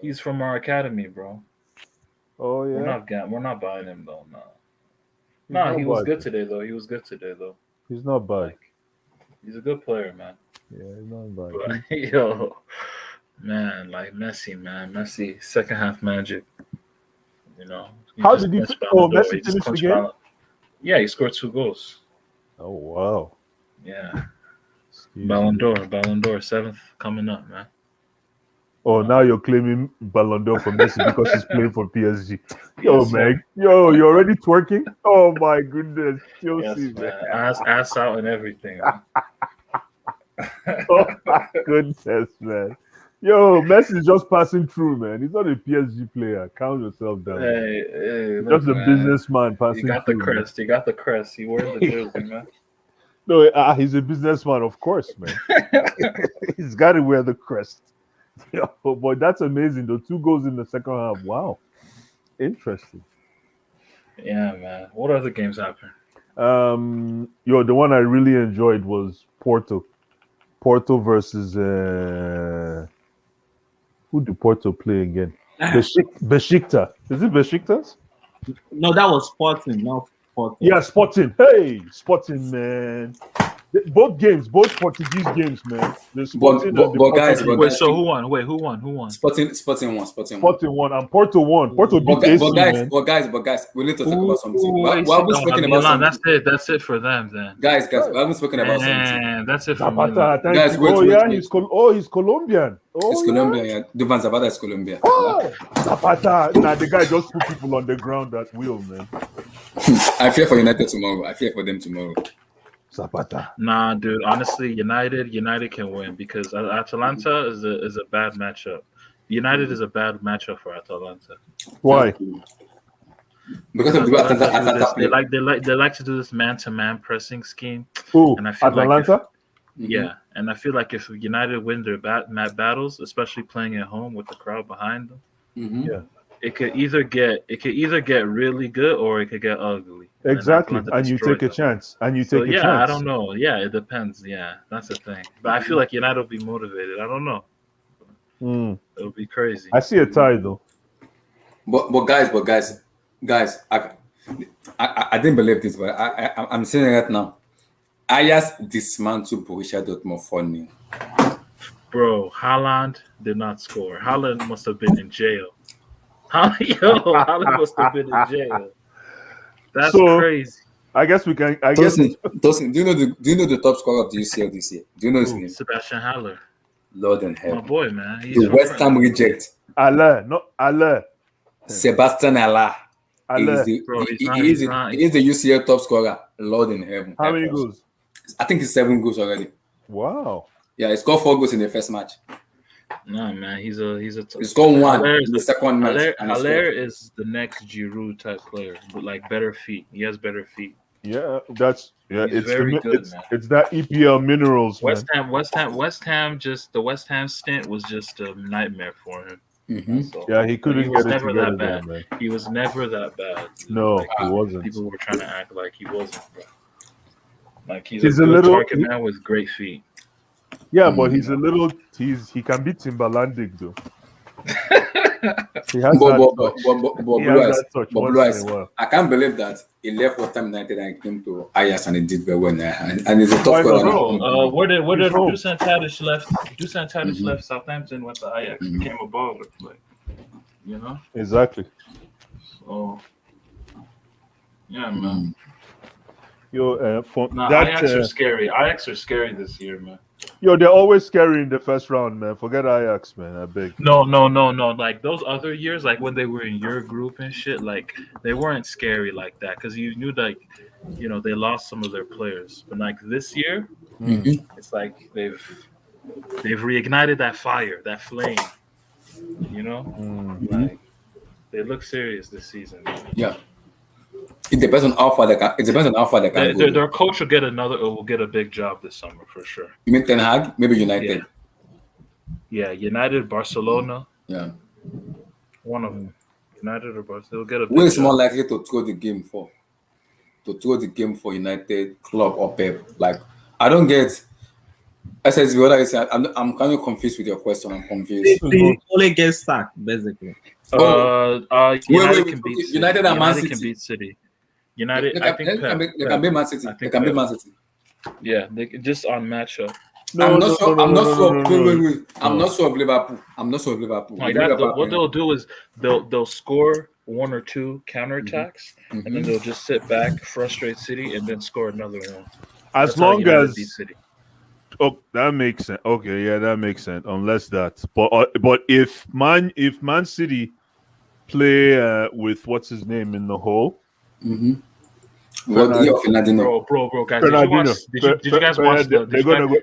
He's from our academy, bro.
Oh yeah.
We're not buying him though. No.
He's
Nah,
not
he was
bad.
good today though. He was good today though.
He's not bad.
Like he's a good player, man.
Yeah, he's not bad.
But yo, man, like Messi, man, Messi, second half magic. You know, he
How
just
did he?
clinched
Oh,
Ballon d'Or.
Messi
He just
finished the
clinched
game.
Ballon. Yeah, he scored 2 goals.
Oh wow.
Yeah,
Excuse
Ballon
me.
d'Or, 7th coming up, man.
Oh, now you're claiming Ballon d'Or for Messi because he's playing for PSG. Yo,
Yes, sir.
man. Yo, you're already twerking? Oh my goodness. Chelsea,
Yes,
man.
man. Ass out and everything. Man.
Oh my goodness, man. Yo, Messi's just passing through, man. He's not a PSG player. Calm yourself down. Man.
Hey,
He's
look,
just a
man.
businessman
He
passing
got the
through.
crest. He got the crest. He wore the jersey, man.
No, he's a businessman, of course, man. He's got to wear the crest. Yo, but that's amazing. The 2 goals in the second half. Wow. Interesting.
Yeah, man. What other games happened?
The one I really enjoyed was Porto. Porto versus who do Porto play again? Besiktas. Is it Besiktas?
No, that was Sporting, not Porto.
Yeah, Sporting. Hey, Sporting, man. Both games, both Portuguese games, man. The Sporting and the
guys,
Portuguese.
Wait, so who won? Wait, who won?
Sporting won.
Sporting won and Porto won. Porto beat AC, man.
But guys, we need to talk about something.
Wait,
Why are we speaking about
Milan,
something?
that's it for them then.
Guys, we haven't spoken about something.
Man, that's it for
Zapata,
Milan.
thank
Guys,
you.
wait,
Oh
wait,
yeah,
wait.
he's Colombian. Oh,
It's
yeah?
Colombia, yeah. Duvan Zapata is Colombia.
Oh, Zapata. Nah, the guy just put people on the ground at will, man.
I fear for United tomorrow. I fear for them tomorrow.
Zapata.
Nah, dude. Honestly, United can win because Atalanta is a bad matchup. United is a bad matchup for Atalanta.
Why?
Because of the way Atalanta
They
play.
like to do this man-to-man pressing scheme.
Who?
And I feel
Atalanta?
Yeah, and I feel like if United win their battles, especially playing at home with the crowd behind them,
Yeah.
it could either get really good or it could get ugly.
Exactly.
Atalanta
And you
destroy
take a
them.
chance. And you
So
take a
yeah,
chance.
I don't know. Yeah, it depends. Yeah, that's the thing. But I feel like United will be motivated. I don't know. It'll be crazy.
I see a tie though.
But guys, I didn't believe this, but I'm saying it right now. Ajax dismantled Borussia Dortmund 4-0.
Bro, Haaland did not score. Haaland must have been in jail. Haaland must have been in jail. That's crazy.
I guess we can. I guess.
Tosin, do you know the top scorer of the UCL this year? Do you know his name?
Sebastian Haller.
Lord in
My
heaven.
boy, man. He's
The
from
West Ham
France.
reject.
Allah, not Allah.
Sebastian Allah.
Allah.
He
Bro,
is the UCL top scorer. Lord in heaven.
How many goals?
I think it's 7 goals already.
Wow.
Yeah, he scored 4 goals in the first match.
No, man, he's a.
He scored 1 in the second match.
Haller is the next Giroud type player, but like better feet. He has better feet.
Yeah,
He's
it's
very good,
it's,
man.
it's that EPL minerals, man.
West Ham stint was just a nightmare for him.
Mm-hmm.
Yeah, he couldn't
he was
get it
never
together,
that bad.
man.
He was never that bad.
No,
Like,
he wasn't.
People were trying to act like he wasn't. Bro. Like he's
He's
a
a
good
little-
target man with great feet.
Yeah, but he's a little. He can beat Timberlandic though. He has that touch.
Blue Eyes, I can't believe that he left West Ham United and came to Ajax and he did very well. And he's a top
Why not?
scorer.
Where did
He's home.
Dusan Tadic left? Dusan Tadic left Southampton, went to Ajax, became a baller. Like, you know.
Exactly.
So yeah, man.
Yo,
Ajax are scary. Ajax are scary this year, man.
Yo, they're always scary in the first round, man. Forget Ajax, man. I beg.
No. Like those other years, like when they were in your group and shit, like they weren't scary like that because you knew, like, you know, they lost some of their players. But like this year, it's like they've reignited that fire, that flame. You know, like they look serious this season.
Yeah. It depends on how far they can. It depends on how far they can go.
Their coach will get a big job this summer for sure.
You mean Ten Hag? Maybe United.
Yeah, United, Barcelona.
Yeah.
One of them. United or Barcelona. They'll get a big
Who is
job.
more likely to throw the game for? To throw the game for United, Club, or Pep? Like, I don't get. SSB, what I say, I'm kind of confused with your question. I'm confused.
They only get sacked, basically.
United can beat City.
United and Man
United
City.
can beat City. United,
They
I think Pep.
they can beat Man City.
I
They
think
can beat
Pep.
Man City.
Yeah, they just on matchup.
I'm not sure. I'm not sure. Wait. I'm
No.
not sure of Liverpool. I'm not sure of Liverpool.
Like
With
that,
Liverpool,
what they'll do is they'll score one or two counterattacks, and then they'll just sit back, frustrate City, and then score another one.
As
That's how
long
United
as
beat City.
that makes sense. Okay, yeah, that makes sense. Unless that, but if Man City play with what's his name in the hole,
Fernandinho.
Bro, guys,
Fernandinho.
did you guys watch the?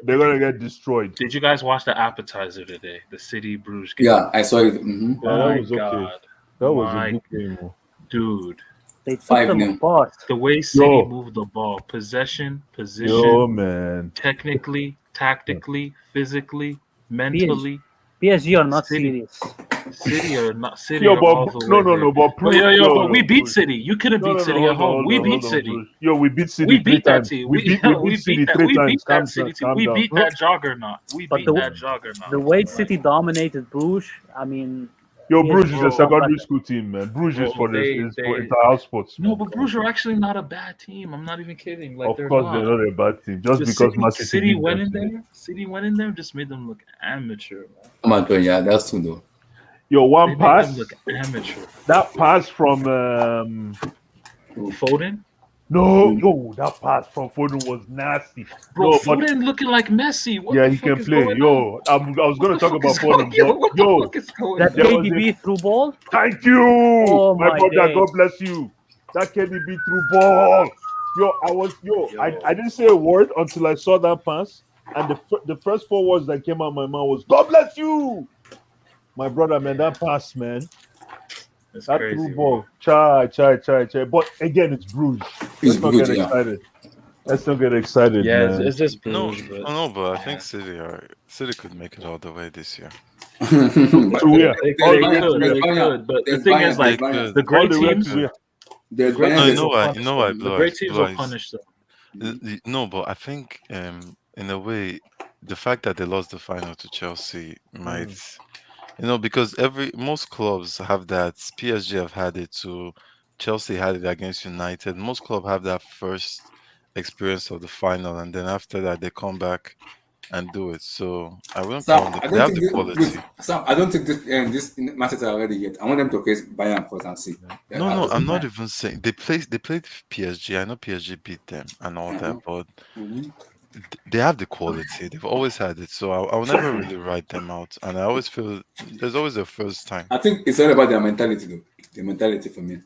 They're gonna get destroyed.
Did you guys watch the appetizer today? The City Bruges game.
Yeah, I saw it.
Yeah, that
My
was okay.
God,
That was
my
a good game.
dude.
They took them
5-0.
apart.
The way City
Yo.
moved the ball, possession, position,
Yo, man.
technically, tactically, physically, mentally.
PSG are not
City.
serious.
City or not City
Yo,
are all
but
the
no,
way there.
but
But we beat
Bruce.
City. You couldn't beat City at home. We beat City.
Bruce. Yo, we beat City
We
three
beat that
times.
team.
We beat City three
we
times.
beat that City team. We beat
down.
that juggernaut. We
But
beat
the-
that juggernaut.
The way City dominated Bruges, I mean,
Yo,
Yes,
Bruges is
bro.
a secondary school team, man. Bruges is
Bro,
for
they-
inter-house sports.
No,
man.
but Bruges are actually not a bad team. I'm not even kidding. Like
Of
they're
course,
not.
they're not a bad team. Just
Just
because Man
City
beat
went
them
in
today.
there. City went in there, just made them look amateur. Man.
Come on, Tony. Yeah, that's true though.
Yo,
They
one
made
pass.
them look amateur.
That pass from
Foden,
that pass from Foden was nasty.
bro.
No, but
Foden looking like Messi. What
yeah,
the
he
fuck
can
is
play.
going on?
Yo, I was gonna
What the
talk
fuck
about
is going-
Foden,
Yo,
but
what the
yo,
fuck is going
that
on?
there was
KDB through ball.
thank you,
Oh,
my
my
brother.
days.
God bless you. That KDB through ball. Yo, I didn't say a word until I saw that pass, and the first 4 words that came out of my mouth was "God bless you." My brother, man, that pass, man.
It's
That
crazy.
through
bro.
ball. Chai. But again, it's Bruges. Let's not
Bruges,
get
yeah.
excited. Let's not get excited,
Yeah,
man.
it's just
No,
Bruges, but
but I think City could make it all the way this year.
But
To where?
they
All the
could,
way to
they
where?
could. But the
There's
thing
Bayern,
is, like,
there's Bayern.
the
All
great
the way
teams,
to where?
There's
the great
Bayern,
No,
teams
you know
will
why?
punish
You know why,
them. The great
Blois?
teams will
Blois.
punish them.
No, but I think in a way, the fact that they lost the final to Chelsea might, because most clubs have that. PSG have had it too. Chelsea had it against United. Most clubs have that first experience of the final, and then after that they come back and do it. So I wouldn't
Sam,
count them.
I
They
don't
have
think
the quality.
I don't think this matches are ready yet. I want them to face Bayern first and see. Then
No,
after
I'm
Bayern.
not even saying they played PSG. I know PSG beat them and all that, but
Mhm.
they have the quality. They've always had it. So I'll never really write them out. And I always feel there's always a first time.
I think it's all about their mentality, though. The mentality for me.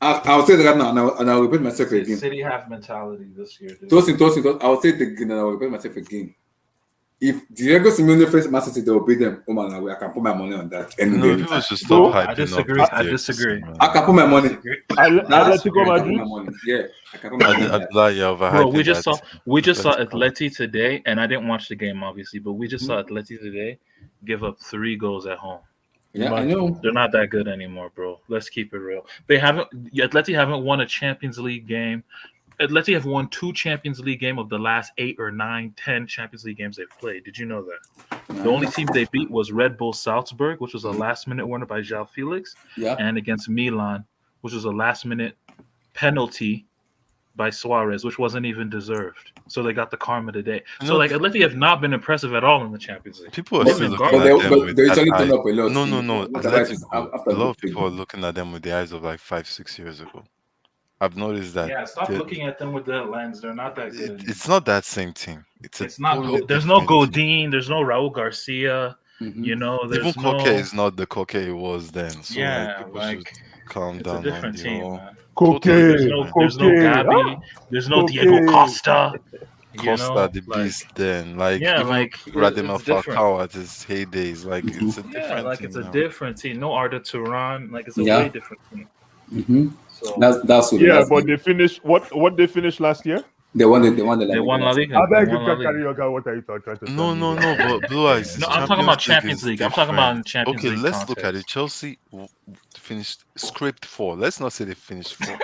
I'll say that right now, and I'll repeat myself again.
City have mentality this year, dude.
Tosin, I'll say it again, and I'll repeat myself again. If Diego Simeone face Man City, they will beat them. Oh man, I can put my money on that. And
No, people should stop hyping
I
up
disagree.
this
I
Diego
disagree.
Simeone.
I can put my money.
Atletico Madrid.
Yeah, I can put my money on that.
Abdullah, you're
Bro,
overhyping
we just saw
Atletico.
Atleti today, and I didn't watch the game obviously, but we just saw Atleti today give up 3 goals at home.
Yeah, I know.
They're not that good anymore, bro. Let's keep it real. Atleti haven't won a Champions League game. Atleti have won 2 Champions League games of the last 8 or 9, 10 Champions League games they've played. Did you know that? The only team they beat was Red Bull Salzburg, which was a last-minute winner by João Felix,
Yeah.
and against Milan, which was a last-minute penalty by Suarez, which wasn't even deserved. So they got the karma today. So like Atleti have not been impressive at all in the Champions League.
People are
They've
still
been
looking
garbage.
at them with
they
that
usually turn
eye.
up a lot.
No.
What the hype is
Atletico,
after
a lot of
the
people are looking at them with the eyes of like 5-6 years ago. I've noticed that.
Yeah, stop looking at them with that lens. They're not that good.
It's not that same team.
It's not.
totally
There's no
different team.
Godin. There's no Raul Garcia. You know,
Even
there's
Koke
no.
is not the Koke it was then. So
Yeah,
people
like
should calm
it's a
down
different
on
team,
the
man.
Koke.
There's no Gabi. There's no
Koke.
Diego Costa. You
Costa
know,
the
like
Beast then. Like
yeah,
even
like
Radamel
it's different.
Falcao at his heydays. Like it's a
Yeah,
different
like it's
team
a
now.
different team. No Arda Turan, like it's a way
Yeah.
different team.
Mm-hmm.
So
That's what
Yeah,
that's
but
the
they finished what they finished last year.
they won the La
they
Liga
won La
last year.
Liga.
I
They
beg you,
won La
can
Liga.
carry your guy. What are you trying to tell
No,
me
no,
here?
no. But Blue Eyes,
No,
his
I'm talking about
Champions League
Champions
is
League. I'm talking about in
different.
Champions
Okay,
League
let's look at it.
context.
Chelsea finished scraped four. Let's not say they finished four.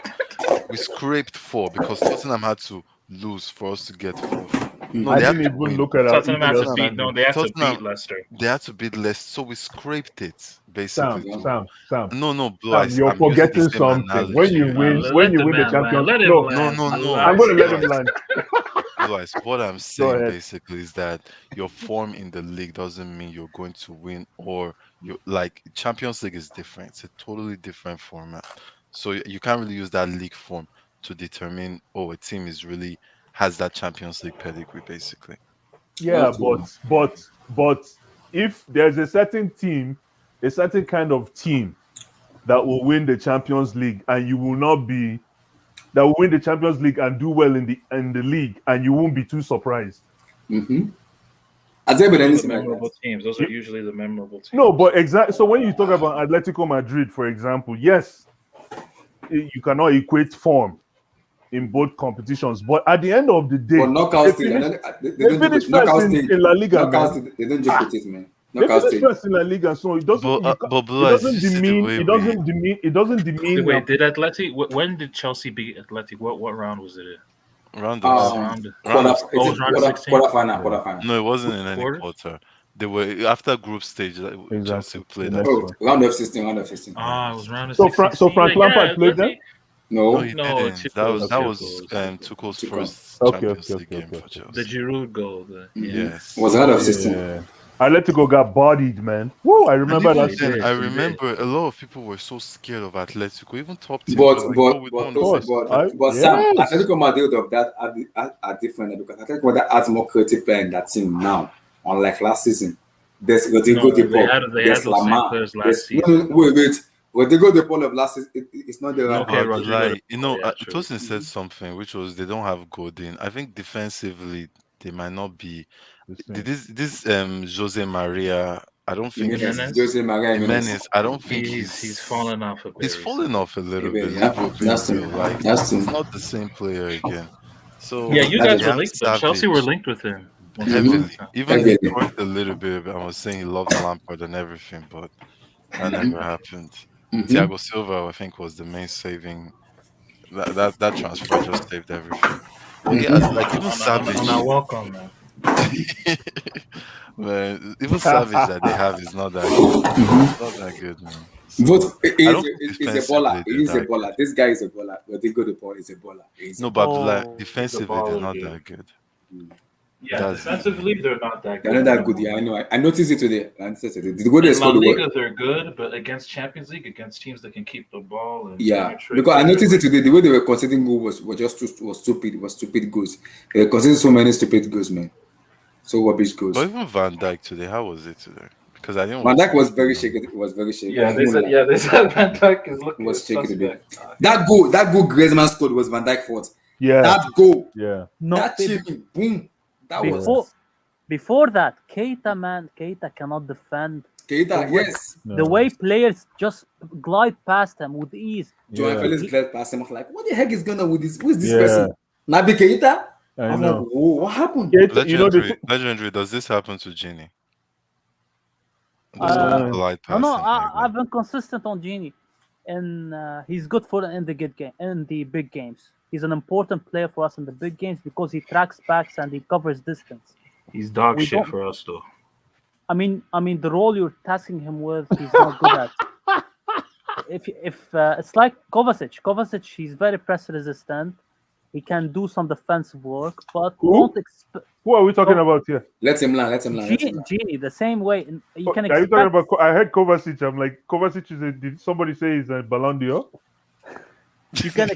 We scraped four because Tottenham had to lose for us to get fourth. No,
I
they had
didn't
to
even
win.
look at our
Tottenham had
EPL
to
Tottenham.
beat. No,
standings.
they had to
Tottenham
beat Leicester.
they had to beat less, so we scraped it basically
Sam,
Yeah.
too.
Sam, Sam,
No, no, Blue
Sam,
Eyes.
you're
I'm using the
forgetting
same
something. When
analogy.
you win, when
Let
you
the
win the
man land.
champions,
Let him
no,
No,
land.
no, no.
I'm going
Relax,
to let
Blue
him
Eyes.
land.
Blue Eyes. What I'm
Go
saying
ahead.
basically is that your form in the league doesn't mean you're going to win, or you like Champions League is different. It's a totally different format. So you can't really use that league form to determine, oh, a team is really has that Champions League pedigree basically.
Yeah,
That's
but
true.
but but if there's a certain team, a certain kind of team that will win the Champions League, and you will not be that will win the Champions League and do well in the league, and you won't be too surprised.
Mm-hmm. Has there been
those are the
anything like that?
memorable teams. Those are
You,
usually the memorable
no,
teams.
but exactly. So when you talk about Atletico Madrid, for example, yes, you cannot equate form in both competitions, but at the end of the
But
day,
knockout
they
stage,
finished
they
they
don't joke
finished
with
first
knockout stage.
in La Liga,
Knockout
man.
stage, they don't joke with it, man.
They
Knockout
finished
stage.
first in La Liga, so it doesn't
But
it
Blue Eyes, did
doesn't
you see the
demean
way we
it doesn't demean
Wait, did Atleti? When did Chelsea beat Atleti? What round was it in?
round of
What
Um,
round?
round
quarter
of
is
Oh, it
it
was round of
16?
sixteen.
quarter final.
No, it wasn't in any
Quarters.
quarter. They were after group stage. Chelsea
exactly the
played
next
Atleti.
Oh,
one.
round of 16.
Ah, it was round of
So
16.
So
See,
Frank
like, yeah,
Lampard played
Atleti.
them.
No,
No,
he
No, two
didn't. That was
goals,
that
Okay,
two
was
goals.
Tuchel's
took on.
first
okay,
Champions
okay,
League
okay,
game
okay,
for
okay.
The
Chelsea.
Giroud goal.
Mm-hmm.
Yes.
Was round of
Oh
16.
yeah, Atletico got bodied, man. Woo! I
And
remember
even
that
They
then,
shit.
did.
I
They did.
remember a lot of people were so scared of Atletico. Even top teams
But
were like, "No,
but
we don't
but
want to
Of
face
course,
but
Atletico."
Sam,
yes,
Atletico Madrid of that are different because Atletico Madrid has more creative player in that team now, unlike last season. There's Rodrigo de
No,
Paul,
they had
there's
those same
Lamar,
players last
there's
season.
wait. Rodrigo de Paul of last season, it's not the
No,
right
Okay,
but
Rodrigo.
Rodrigo.
like
Yeah, true.
Tosin said something which was they don't have Godin. I think defensively they might not be.
the
Did
same.
this Jose Maria? I don't think
Jimenez,
he's
Jose Maria Jimenez.
Jimenez. I don't think
He's fallen off a
he's
bit
fallen
recently.
off a little
Maybe,
bit.
yeah,
If we're being
that's true.
real, like
That's
he's
true.
not the same player again.
Yeah,
So
you
That
guys
they
is
were
have
linked. Chelsea were
Savage
linked with him once upon
mm-hmm.
a
heavily.
time.
Even he
Heavily.
talked a little bit. I was saying he loves Lampard and everything, but that never happened.
Mm-hmm.
Thiago Silva, I think, was the main saving. That transfer just saved everything. But yeah,
Mm-hmm.
like even
On our
Savage,
welcome, man.
man, even Savage that they have is not that good. It's not that good, man.
But
So I
he's,
don't think
he's a baller.
defensively they're
He's a
that good.
baller. This guy is a baller. Rodrigo de Paul is a baller. He's a
No, but
baller.
like
Oh,
He's a
defensively they're
baller,
not
dude.
that good.
Yeah,
That's the thing.
defensively they're not that
They're
good
not that good.
anymore.
Yeah, I know. I noticed it today. I noticed it. The goal they
In La
scored was
Liga they're good, but against Champions League, against teams that can keep the ball and
yeah.
penetrate,
Because I
they're
noticed it
like
today. The way they were conceding goal was just was stupid. It was stupid goals. They were conceding so many stupid goals, man. So rubbish
But
goals.
even Van Dijk today, how was it today? Because I didn't
Van
watch
Dijk
the
was
game.
very shaky. It was very shaky.
yeah,
I won't lie.
they said Van Dijk is
It
looking
was shaky today.
suspect.
That goal Griezmann scored was Van Dijk fault.
Yeah,
That goal,
yeah,
no!
that chipping, boom. That was
Before before that, Keita cannot defend.
Keita.
The way,
Yes,
the way players just glide past him with ease.
Joan
yeah,
Felix
He,
glad past him. I was like, what the heck is going on with this? Who is this
yeah.
person? Naby Keita?
I
I'm like,
know.
whoa, what happened?
Keita, you know
Legendary. Does this happen to Genie? Those
uh,
glide
no,
passing like
I've
that.
been consistent on Genie, and he's good for in the good game in the big games. He's an important player for us in the big games because he tracks backs and he covers distance.
He's dog
We
shit
don't.
for us though.
I mean, the role you're tasking him with, he's not good at. If it's like Kovacic, he's very press resistant. He can do some defensive work, but
Who?
don't expect
who are we talking about here?
Let him learn. Let him learn. Let him learn.
Genie the same way. You can
Are you talking
expect.
about? I heard Kovacic. I'm like, Kovacic is a. Did somebody say he's a Ballon d'Or?
You can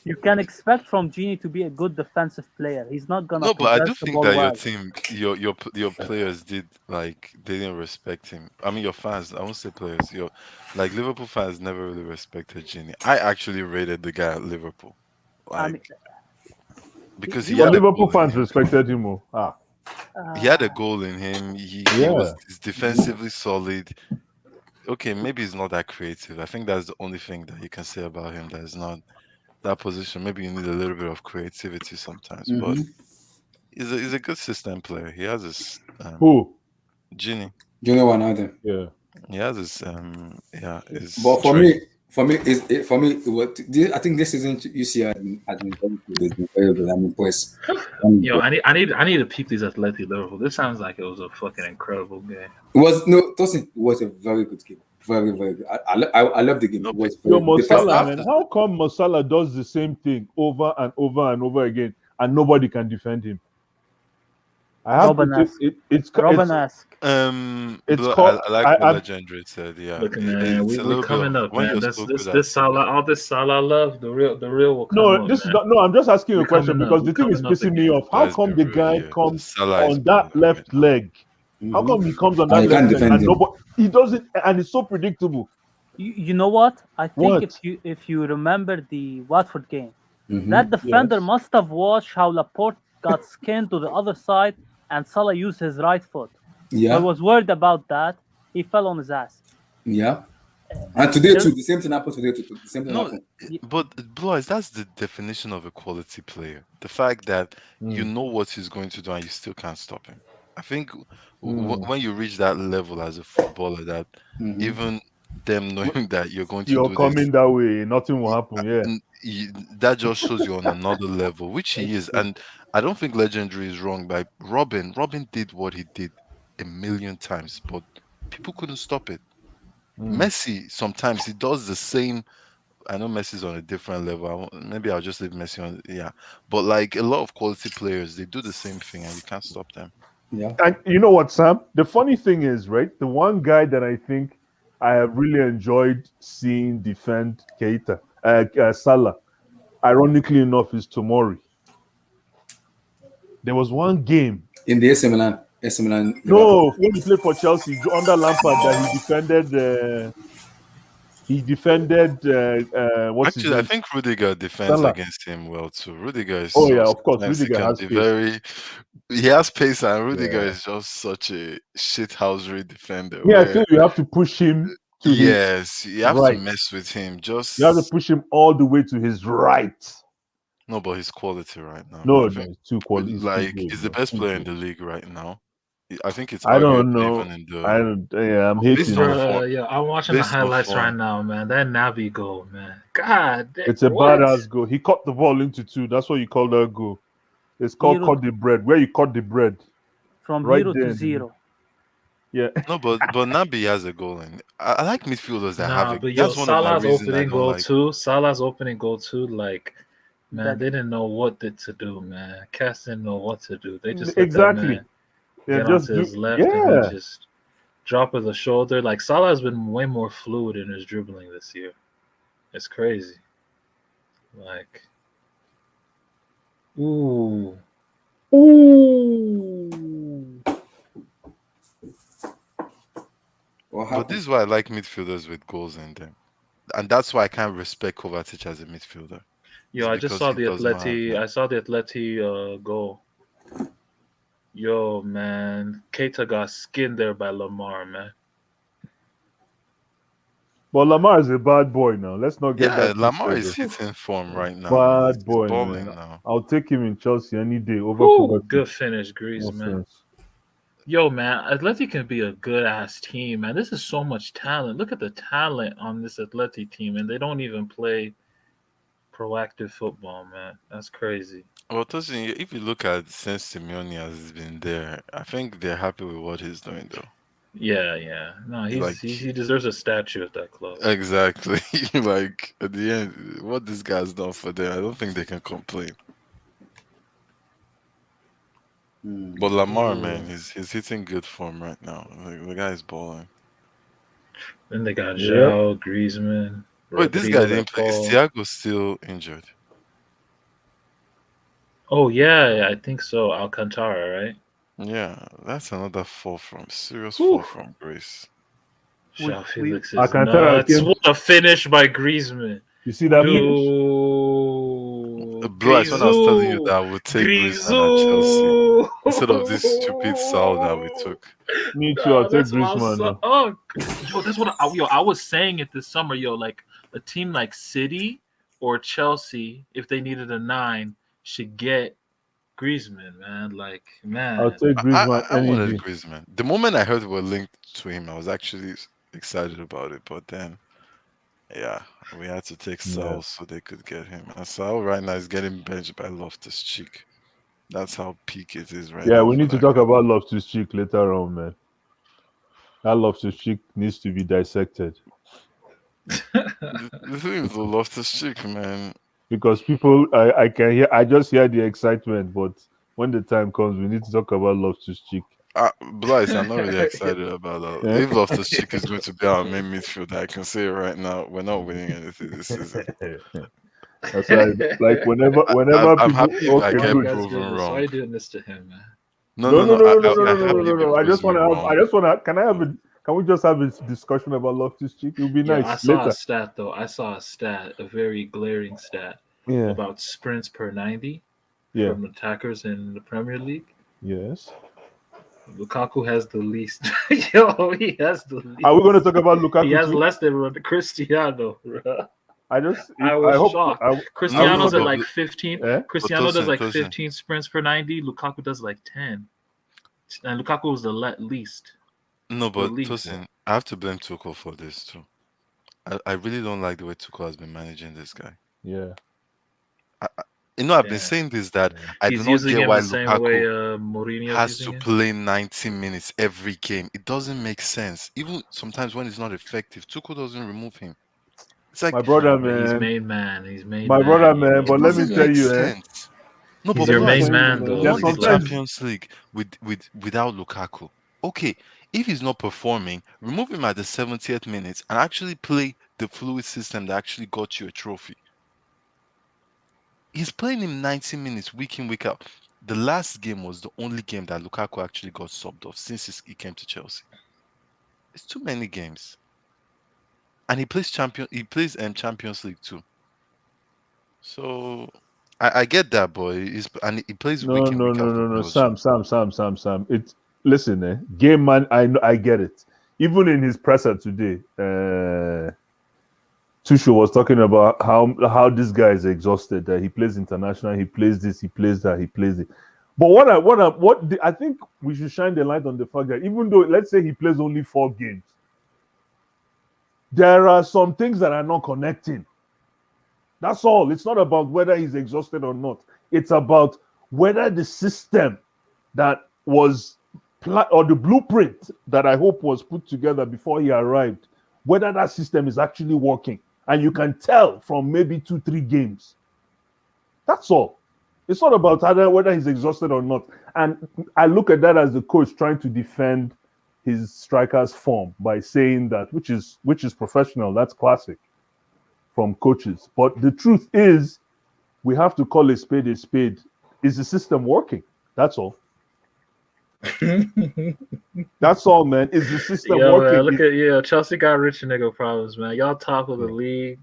you can expect from Genie to be a good defensive player. He's not gonna
No, but I do
possess the
think
ball
that your
well.
team, your players did like they didn't respect him. I mean, your fans. I won't say players. Your like Liverpool fans never really respected Genie. I actually rated the guy at Liverpool.
I mean,
Like because
he
he
But
had
was
a
Liverpool
goal in
fans
him.
respected him.
He had a
uh,
goal in him. He
Yeah.
was he's defensively solid. Okay, maybe he's not that creative. I think that's the only thing that you can say about him that is not that position. Maybe you need a little bit of creativity sometimes, but he's a good system player. He has his
Who?
Genie.
Junior Wijnaldum.
Yeah.
He has his his
But
strength.
I think this season UCI has been very good. It's been very good. I'm impressed.
Yo, I need to peep these Athletic Liverpool. This sounds like it was a fucking incredible game.
It was no, Tosin, it was a very good game. Very, very good. I love the game.
No,
It was
Yo,
very good. The first
Mosala,
half,
man. How come Mosala does the same thing over and over and over again and nobody can defend him? I have to
Robin-esque.
say it's
Robin-esque.
it's
but
called
I like what Legendary said. Yeah,
Look, man,
it's a
we
little bit
coming
of
up,
when
man.
you're
This
so
this
good at
this Salah, all this Salah love, the real will come
no,
up,
this is
man.
not no, I'm just asking you
We
a question
coming up.
because
We
the thing is
coming up
pissing me
again.
off. How
Salah's
come
been
the
real
guy
here.
comes
Salah is
on that
balling right
left
now.
leg? How come he comes on
and
that
you can't
left leg
defend
and
him.
nobody he doesn't and it's so predictable?
You know what? I think
What?
if you remember the Watford game,
Mhm.
that defender
Yes.
must have watched how Laporte got skinned to the other side and Salah used his right foot. So I
Yeah,
was worried about that. He fell on his ass.
yeah. And today
There-
too, the same thing happened today too. The same thing
No,
happened.
but Blois, that's the definition of a quality player. The fact that you
Mm.
know what he's going to do and you still can't stop him. I think
Mm.
when you reach that level as a footballer, that even them knowing that you're going to
You're
do this,
coming that way, nothing will happen. Yeah.
n- that just shows you're on another level, which he
That's
is.
true.
And I don't think Legendary is wrong by Robin. Robin did what he did a million times, but people couldn't stop it.
Mm.
Messi sometimes he does the same. I know Messi's on a different level. Maybe I'll just leave Messi on. Yeah, but like a lot of quality players, they do the same thing, and you can't stop them.
Yeah.
And you know what, Sam? The funny thing is, right? The one guy that I think I have really enjoyed seeing defend Salah, ironically enough, is Tomori. There was one game.
In the AC Milan, Liverpool.
No, when he played for Chelsea under Lampard, that he defended. What's his
Actually, I
name?
think Rudiger defends
Salah.
against him well too. Rudiger is
Oh
so
yeah, of course.
sometimes he
Rudiger
can
has
be
pace.
very. He has pace, and Rudiger
Yeah.
is just such a shithousery defender.
Yeah, I
Where
feel you have to push him to his
yes, you have to
right.
mess with him.
You have to
Just
push him all the way to his right.
no, but his quality right now.
No,
I
no,
think
it's too quality. It's too
like
good,
he's the
bro.
best
Too
player in
good.
the league right now. I think it's
I don't
arguably
know.
even in
I
the
don't. Yeah, I'm
based
hating.
on
On,
form.
Yeah, I'm watching the
Based on
highlights right
form.
now, man. That Navi goal, man. God,
it's a
what?
badass goal. He cut the ball into two. That's what you call that goal. It's called
Hero
cut the bread. Where you cut the bread,
from
right
hero
there.
to zero.
Yeah.
No, but Nabi has a goal in. I like midfielders that have
Nah,
it.
but yo,
That's one of my
Salah's
reasons I
opening
don't
goal
like.
too. Salah's opening goal too. Like, man, they
Deadly.
didn't know what to do, man. Cass didn't know what to do. They just let that
Exactly.
man
Yeah,
get
just
onto
do.
his left and he
Yeah.
just drop of the shoulder. Like Salah's been way more fluid in his dribbling this year. It's crazy. Like, ooh,
Ooh.
What
But
happened?
this is why I like midfielders with goals in them, and that's why I can't respect Kovacic as a midfielder.
yo,
It's
I just
because
saw
he
the
does not have
Atleti.
that.
I saw the Atleti goal. Yo, man, Keita got skinned there by Lamar, man.
But Lamar is a bad boy now. Let's not get
Yeah,
that
Lamar
twisted.
is hitting form right now, man.
Bad
He's
boy,
balling
man.
now.
I'll take him in Chelsea any day over
Whew,
Kovacic.
good finish,
No
Griezmann.
sense.
Yo, man, Atleti can be a good ass team, man. This is so much talent. Look at the talent on this Atleti team, and they don't even play proactive football, man. That's crazy.
Well, Tosin, if you look at since Simeone has been there, I think they're happy with what he's doing, though.
Yeah. No,
Like
he deserves a statue at that club.
exactly, like at the end, what this guy's done for them, I don't think they can complain. But Lamar, man, he's hitting good form right now. Like, the guy's balling.
Then they got
Yeah.
Zhao, Griezmann,
Wait, this guy
Rodrigo de
didn't play. Is
Paul.
Thiago still injured?
Oh yeah, I think so. Alcantara, right?
Yeah, that's another serious
Whew.
fall from grace.
Zhao
we-
Felix is
Alcantara
nuts.
came-
What a finish by Griezmann.
You see that finish?
Dude.
Blue Eyes, when I was telling you that
Grisou.
I would take Griezmann at Chelsea
Grisou.
instead of this stupid Sal that we took.
Me too. I'll
Nah,
take
that's my
Griezmann
son.
now.
Oh, yo, that's what I was saying it this summer, yo. Like a team like City or Chelsea, if they needed a 9, should get Griezmann, man. Like,
I'll
man.
take Griezmann
I
any
wanted
day.
Griezmann. The moment I heard we were linked to him, I was actually excited about it. But then, yeah, we had to take
Yeah.
Sal so they could get him. And Sal right now is getting benched by Loftus Cheek. That's how peak it is right
Yeah,
now
we
for
need to
that
talk
guy.
about Loftus Cheek later on, man. That Loftus Cheek needs to be dissected
The thing is, the Loftus Cheek, man.
because people, I can hear, I just hear the excitement, but when the time comes, we need to talk about Loftus Cheek.
Blight, I'm not really excited about that.
Yeah?
If Loftus Cheek is going to be our main midfielder, I can say it right now, we're not winning anything this season.
That's why, like, whenever
I'm
people,
happy if I
okay,
Why you
get
good.
guys doing
proven
this? Why
wrong.
you doing this to him, man?
No,
No,
no,
no,
no.
no, no, no, no,
I'm
no, no,
happy
no,
if
no,
he
no.
proves me
I
wrong.
just want to. Can I have a? Can we just have a discussion about Loftus Cheek? It would be
Yeah, I
nice
saw a
later.
stat though. I saw a stat, a very glaring stat
Yeah.
about sprints per 90
Yeah.
from attackers in the Premier League.
Yes.
Lukaku has the least. Yo, he has the least.
Are we going to talk about Lukaku
He has
too?
less than Cristiano. Bro.
I just,
I
I
was
hope.
shocked.
I
Cristiano's
no,
at
but-
like 15.
Eh?
Cristiano does
Tosin,
like
Tosin.
15 sprints per 90. Lukaku does like 10. And Lukaku was the least.
No, but
least.
Tosin, I have to blame Tuchel for this too. I really don't like the way Tuchel has been managing this guy.
Yeah.
I've been
Yeah.
saying this that I
He's
do not
using
get
him
why
the same way
Lukaku
Mourinho's
has
using
to
him.
play 90 minutes every game. It doesn't make sense. Even sometimes when it's not effective, Tuchel doesn't remove him. It's like
My brother,
But he's
man.
main man. He's main
My
man.
brother,
you
man.
know.
But
it
let me
doesn't
tell
make
you,
sense. No,
He's
but
your
let me
Blythe,
tell
main
you,
man, though.
we
there's
won the
He's like,
sometimes.
Champions League without Lukaku. Okay, if he's not performing, remove him at the 70th minute and actually play the fluid system that actually got you a trophy. He's playing him 90 minutes week in, week out. The last game was the only game that Lukaku actually got subbed off since he came to Chelsea. It's too many games. And he plays Champions League too. So I get that, boy. He plays
No,
week in,
no,
week
no,
out for
no, no.
Belgium.
Sam. It's listen, game man. I get it. Even in his presser today, Tuchel was talking about how this guy is exhausted. That he plays international, he plays this, he plays that, he plays it. But I think we should shine the light on the fact that even though, let's say, he plays only 4 games, there are some things that are not connecting. That's all. It's not about whether he's exhausted or not. It's about whether the system that was or the blueprint that I hope was put together before he arrived, whether that system is actually working. And you can tell from maybe 2-3 games. That's all. It's not about whether he's exhausted or not. And I look at that as the coach trying to defend his striker's form by saying that, which is professional. That's classic from coaches. But the truth is, we have to call a spade a spade. Is the system working? That's all. That's all, man. Is the system working?
Man, look at Chelsea got rich nigga problems, man. Y'all top of the league.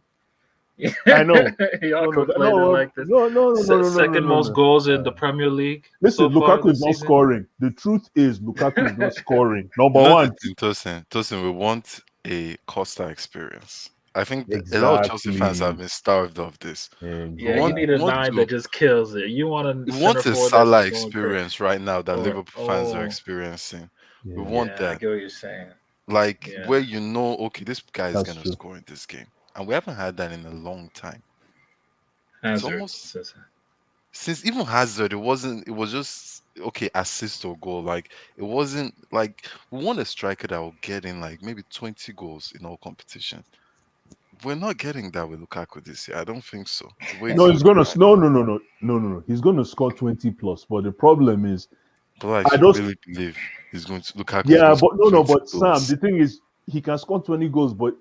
I know.
Y'all complaining like this.
No.
Second most goals in the Premier League.
Listen,
so far
Lukaku is
this
not
season.
scoring. The truth is, Lukaku is not scoring. Number
You know
one.
the thing, Tosin, we want a Costa experience. I think a lot of Chelsea fans have been starved of this.
Yeah, you need a 9 that just kills it. You want a
We want a
center forward
Salah
that's just going
experience right now that
Or-
Liverpool fans are
oh.
experiencing. We
Yeah.
want
I
that.
get what you're saying.
Like
Yeah.
where you know, okay, this guy is
That's
gonna
true.
score in this game. And we haven't had that in a long time. It's
Hazard.
almost since even Hazard, it was just okay, assist or goal. Like it wasn't like we want a striker that will get in like maybe 20 goals in all competitions. We're not getting that with Lukaku this year. I don't think so. The way
No,
it's
he's gonna
looking
no. He's gonna score 20 plus. But the problem is,
but like,
I
you
don't-
really believe he's going to Lukaku?
yeah,
is going
but
to
no.
score 20
But Sam,
goals?
the thing is, he can score 20 goals. But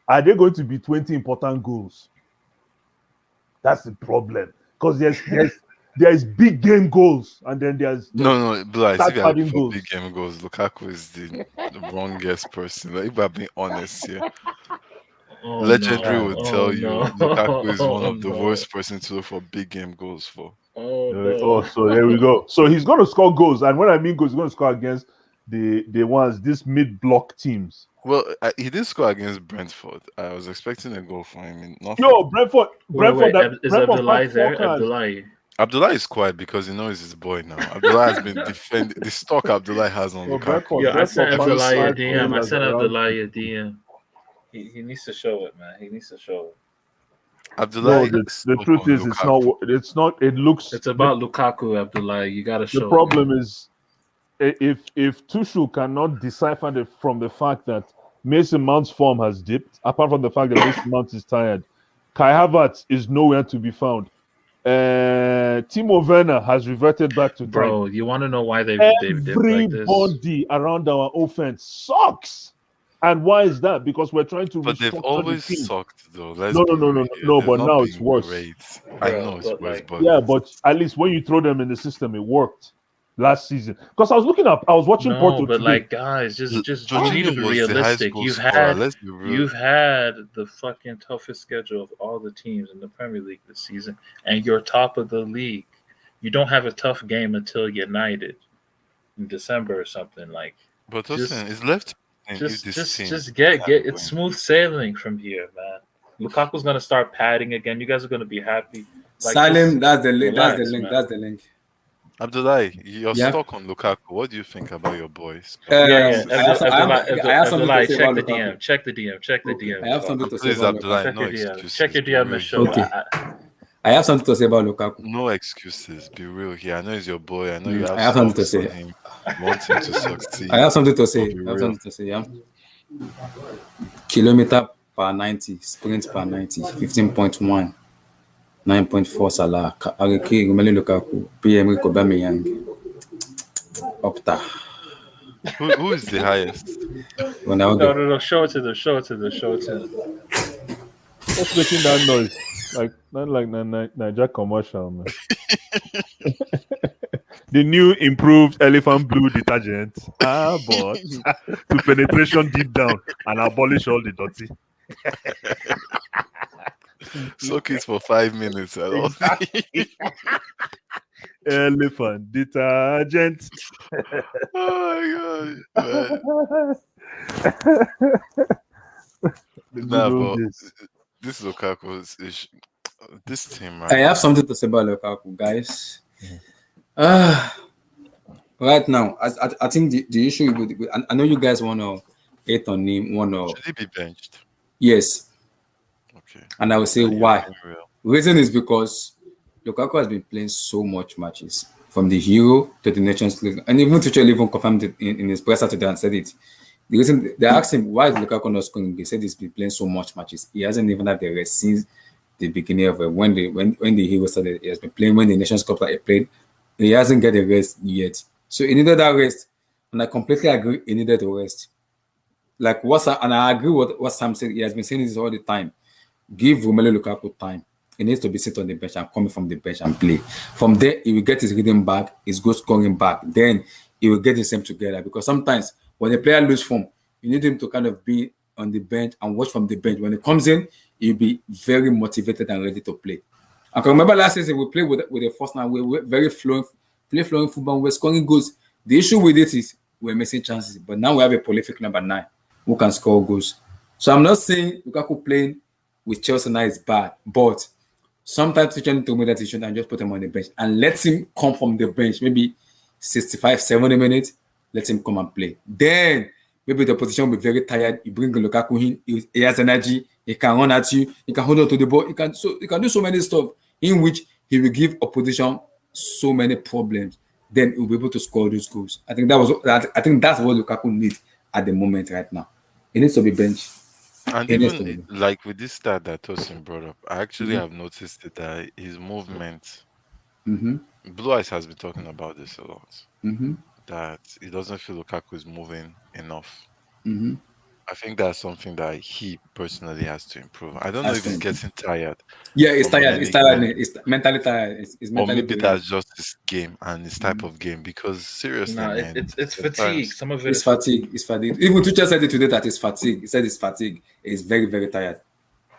are they going to be 20 important goals? That's the problem. Because there's big game goals, and then there's
No, but like,
start
if you're looking
adding
for
goals.
big game goals, Lukaku is the wrongest person. Like, if we're being honest here,
Oh
Legendary
no!
would
Oh
tell
no!
you Lukaku is one
Oh
of the
no!
worst person to look for big game goals for.
Oh
Oh,
no!
so there we go. So he's going to score goals, and when I mean goals, he's going to score against the ones these mid-block teams.
Well, he did score against Brentford. I was expecting a goal for him. Nothing.
Yo, Brentford, Brentford,
Wait.
that
Is
Brentford
Abdullahi
packed four
there?
cars.
Abdullahi.
Abdullah is quiet because he knows his boy now. Abdullah has been defending the stock Abdullah has on
So
Lukaku.
Brentford,
Yo, I
Brentford
sent
Have you
packed
Abdullahi a
seen?
five
DM. I
trailers
sent
around
Abdullahi
him.
a DM. He needs to show it, man. He needs to show it.
Abdullah
Bro,
is
the
stuck
truth
on
is, it's not.
Lukaku.
It's not. It looks.
It's about Lukaku, Abdullahi. You got to
The
show it,
problem
man.
is if Tuchel cannot decipher from the fact that Mason Mount's form has dipped, apart from the fact that Mason Mount is tired, Kai Havertz is nowhere to be found. Timo Werner has reverted back to time.
Bro, you want to know why they've dipped like this?
Everybody around our offense sucks. And why is that? Because we're trying to
But they've
restructure
always
the team.
sucked though. Let's
No,
be
no, no,
real
no,
here.
no.
They've
But
not
now it's
been
worse.
great. I
Bro,
know it's
but
worse,
like,
but
Yeah, but at least when you throw them in the system, it worked last season. Because I was watching
no,
Porto
but
today.
like, guys, just you need to
Jorginho
be
was the highest
realistic.
goal scorer. Let's be real.
You've had the fucking toughest schedule of all the teams in the Premier League this season, and you're top of the league. You don't have a tough game until United in December or something. Like,
But
just
listen, it's left and if this team
get
can
it's
win.
smooth sailing from here, man. Lukaku's gonna start padding again. You guys are gonna be happy. Like,
Salim,
just
that's the link. That's the
relax,
link.
man.
That's the link.
Abdullahi, you're
Yeah.
stuck on Lukaku. What do you think about your boys?
Yeah,
I have something to
Abdullahi,
say
check
about
the
Lukaku.
DM. Check the DM. Check the
Okay, I
DM.
have something to say
Please,
about
Abdullahi,
Lukaku.
Check
no
your DM.
excuses.
Check your
Be
DM
real
and show.
here.
Okay, I have something to say about Lukaku.
No excuses. Be real here. I know he's your boy. I know you have
I have something to
stocks on
say.
him. You want him to
I
succeed.
have something to
But
say.
be
I have
real.
something to say. Yeah. Kilometer per 90, sprint per 90, 15.1, 9.4 Salah, Ariki, Romelu Lukaku, PM Aubameyang, Opta.
Who is the highest?
Ronaldo.
No. Show it to them. Show it to them. Show it to them.
What's making that noise? Like not like Niger commercial, man. The new improved elephant blue detergent. But to penetration deep down and abolish all the dirty.
Soak it for 5 minutes. I don't
Elephant detergent.
Oh my god.
The good
Nah,
old
but
days.
this Lukaku this team,
I
man.
have something to say about Lukaku, guys. Right now, I think the issue with I know you guys want to hate on him,
Should he be benched?
yes,
Okay.
and I will say
You're
why.
being real.
Reason is because Lukaku has been playing so much matches from the Euro to the Nations League, and even Tuchel even confirmed it in his presser today and said it. The reason they asked him why is Lukaku not scoring, they said he's been playing so much matches. He hasn't even had the rest since the beginning of it. When the Euro started, he has been playing. When the Nations Cup he played, he hasn't get the rest yet. So he needed that rest, and I completely agree. He needed the rest. Like and I agree with what Sam said. He has been saying this all the time. Give Romelu Lukaku time. He needs to be sitting on the bench and coming from the bench and play. From there, he will get his rhythm back, his goal scoring back. Then he will get his team together. Because sometimes when a player loses form, you need him to kind of be on the bench and watch from the bench. When he comes in, he'll be very motivated and ready to play. I can remember last season we played with the first line. We were very flowing football. We're scoring goals. The issue with it is we're missing chances. But now we have a prolific number 9 who can score goals. So I'm not saying Lukaku playing with Chelsea now is bad, but sometimes teaching to me that he shouldn't just put him on the bench and let him come from the bench, maybe 65, 70 minutes, let him come and play. Then maybe the opposition will be very tired. You bring Lukaku in, he has energy, he can run at you, he can hold on to the ball, he can do so many stuff in which he will give opposition so many problems. Then he'll be able to score those goals. I think that's what Lukaku needs at the moment right now. He needs to be benched.
And
He needs to
even
be.
like with this stat that Tosin brought up, I actually
Mhm.
have noticed it that his movement,
Mhm.
Blue Eyes has been talking about this a lot.
Mhm.
That he doesn't feel Lukaku is moving enough.
Mhm.
I think that's something that he personally has to improve. I don't know
That's
if he's
true.
getting tired
Yeah, it's
from
tired. It's
many
tired.
games,
It's mentally tired. It's
or
mentally
maybe
drained.
that's just his game and his type of game. Because seriously,
Nah,
man,
it's fatigue.
sometimes
Some of it
It's
is fatigue.
fatigue. It's fatigue. Even Tuchel said it today that it's fatigue. He said it's fatigue. It's very, very tired.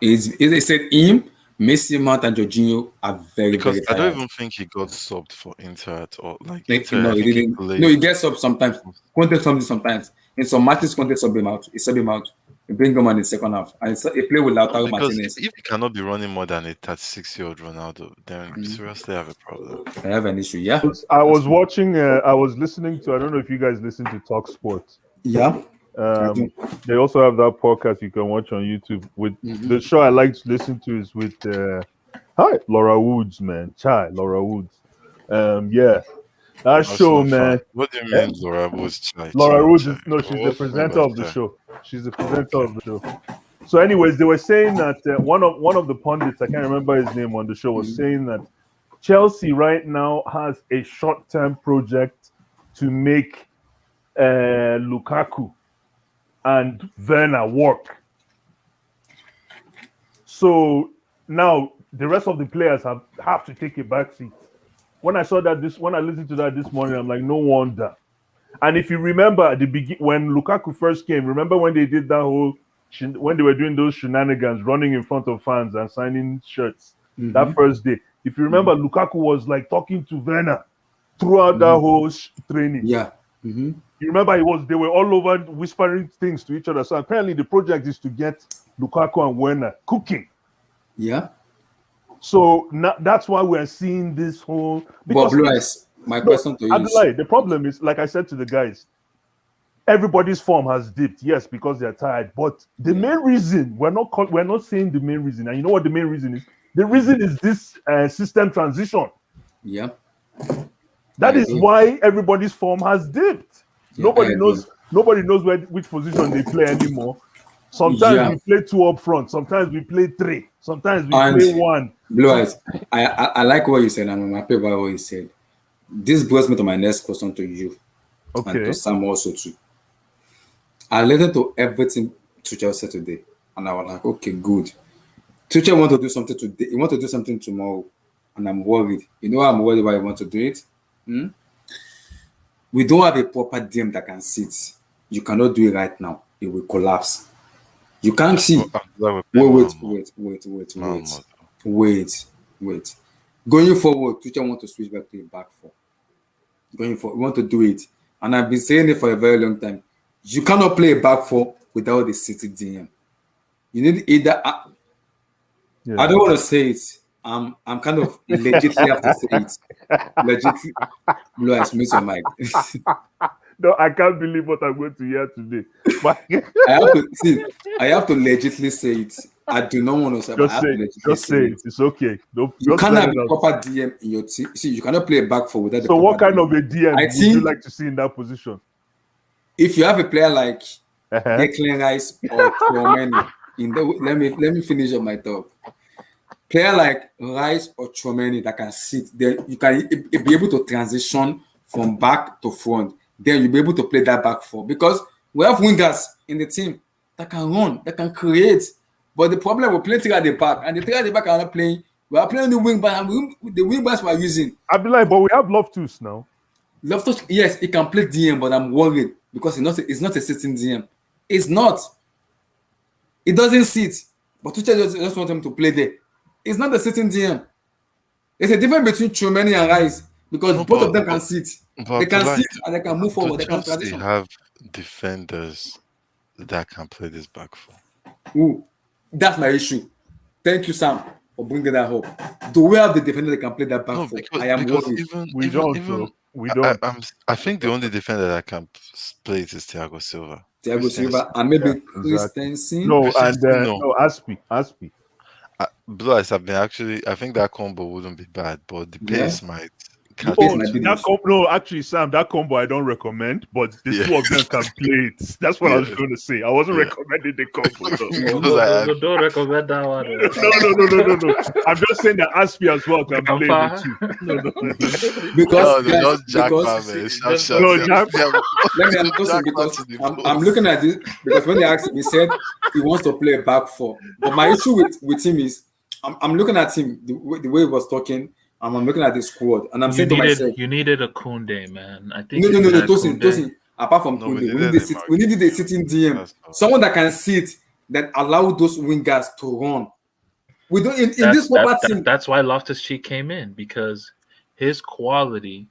He said him, Messi, Mount, and Jorginho are very,
because
very
I don't
tired.
even think he got subbed for Inter at all. Like
Like,
Inter,
no,
I
he
think he
didn't. No,
played.
he gets up sometimes. Conte comes in sometimes. In some matches, Conte sub him out. He sub him out. He bring him on in the second half. And he play with
No,
Lautaro
because
Martinez.
if he cannot be running more than a 36-year-old Ronaldo, then we seriously have a problem.
I have an issue. Yeah.
I was watching. I was listening to. I don't know if you guys listen to Talk Sports.
Yeah. I do.
They also have that podcast you can watch on YouTube. With the show I like to listen to is with hi Laura Woods, man. Chai Laura Woods. Yeah, that show,
Arsenal
man.
fan. What do you
Eh?
mean, Laura was chai
Laura
chai
Woods
chai?
is no, she's the
What do you mean
presenter
by
of the
chai?
show. She's the presenter
Okay.
of the show. So, anyways, they were saying that one of the pundits, I can't remember his name on the show, was saying that Chelsea right now has a short-term project to make Lukaku and Werner work. So now the rest of the players have to take a back seat. When I listened to that this morning, I'm like, no wonder. And if you remember at the when Lukaku first came, remember when they did that whole when they were doing those shenanigans, running in front of fans and signing shirts that first day. If you remember, Lukaku was like talking to Werner throughout that whole training.
Yeah.
You remember they were all over whispering things to each other. So apparently the project is to get Lukaku and Werner cooking.
Yeah.
So that's why we're seeing this whole.
But Blue Eyes, my question to you is,
Abdullah, the problem is, like I said to the guys, everybody's form has dipped. Yes, because they're tired. But the main reason we're not saying the main reason, and you know what the main reason is? The reason is this system transition.
yeah,
That
I
is
agree.
why everybody's form has dipped.
Yeah, I agree.
Nobody knows which position they play anymore. Sometimes
Yeah.
we play two up front. Sometimes we play three. Sometimes we
And
play one.
Blue Eyes, I like what you said, and I'm happy about what you said. This brings me to my next question to you and to
Okay.
Sam also too. I listened to everything Tuchel said today, and I was like, okay, good. Tuchel want to do something today. He want to do something tomorrow, and I'm worried. You know, I'm worried why he want to do it. We don't have a proper DM that can sit. You cannot do it right now. It will collapse. You can't see. Wait. Going forward, Tuchel want to switch back to a back four. We want to do it, and I've been saying it for a very long time. You cannot play a back four without the City DM. You need either. I don't want to say it. I'm kind of legitly have to say it. Legitly, Blue Eyes, miss your mic.
No, I can't believe what I'm going to hear today. But
I have to legitly say it. I do not want to say, but I have to legitly
just say it. It's okay.
You cannot have a proper DM in your team. See, you cannot play a back four without.
So, what kind of a DM
would
you like to see in that position?
If you have a player like Declan Rice or Chouameni, let me finish up my thought. Player like Rice or Chouameni that can sit there, you can be able to transition from back to front. Then you'll be able to play that back four because we have wingers in the team that can run, that can create. But the problem we play three at the back, and the three at the back are not playing. We are playing the wing back, and the wing backs we are using.
Abdullah, but we have Loftus now.
Loftus, yes, he can play DM, but I'm worried because it's not a sitting DM. It's not. It doesn't sit. But Tuchel just want him to play there. It's not a sitting DM. There's a difference between Chouameni and Rice because both of them can sit. They can sit and they can move forward. They can transition.
They have defenders that can play this back four.
Ooh,
that's my issue. Thank you, Sam, for bringing that up. Do we have the defender that can play that back four? I am worried.
We don't.
I think the only defender that can play it is Thiago Silva.
Thiago Silva and maybe Christensen.
No, Aspi.
Blue Eyes have been I think that combo wouldn't be bad, but the pace might catch
Yes,
up
my
to
big
them.
issue.
No, actually, Sam, that combo I don't recommend, but the
Yeah.
two of them can play it. That's what I was
Yeah.
going to say. I wasn't
Yeah.
recommending the combo. No.
Because I
Don't recommend that one.
No. I'm just saying that Aspi as well can play the
Grandpa.
two. No.
Because
no,
guys,
just Jack
because
man.
Just-
No, Jack.
let me ask you, because I'm looking at this, because when they asked him, he said he wants to play a back four. But my issue with him is I'm looking at him the way he was talking, and I'm looking at the squad, and I'm saying to myself,
You needed a Kunde, man. I think
no,
if you had
Tosin,
Koundé-
apart from
No, we
Kunde,
needed a
we needed a sitting DM,
That's all.
someone that can sit, that allow those wingers to run. We don't in this
That's,
proper
that,
team.
that's why Loftus-Cheek came in, because his quality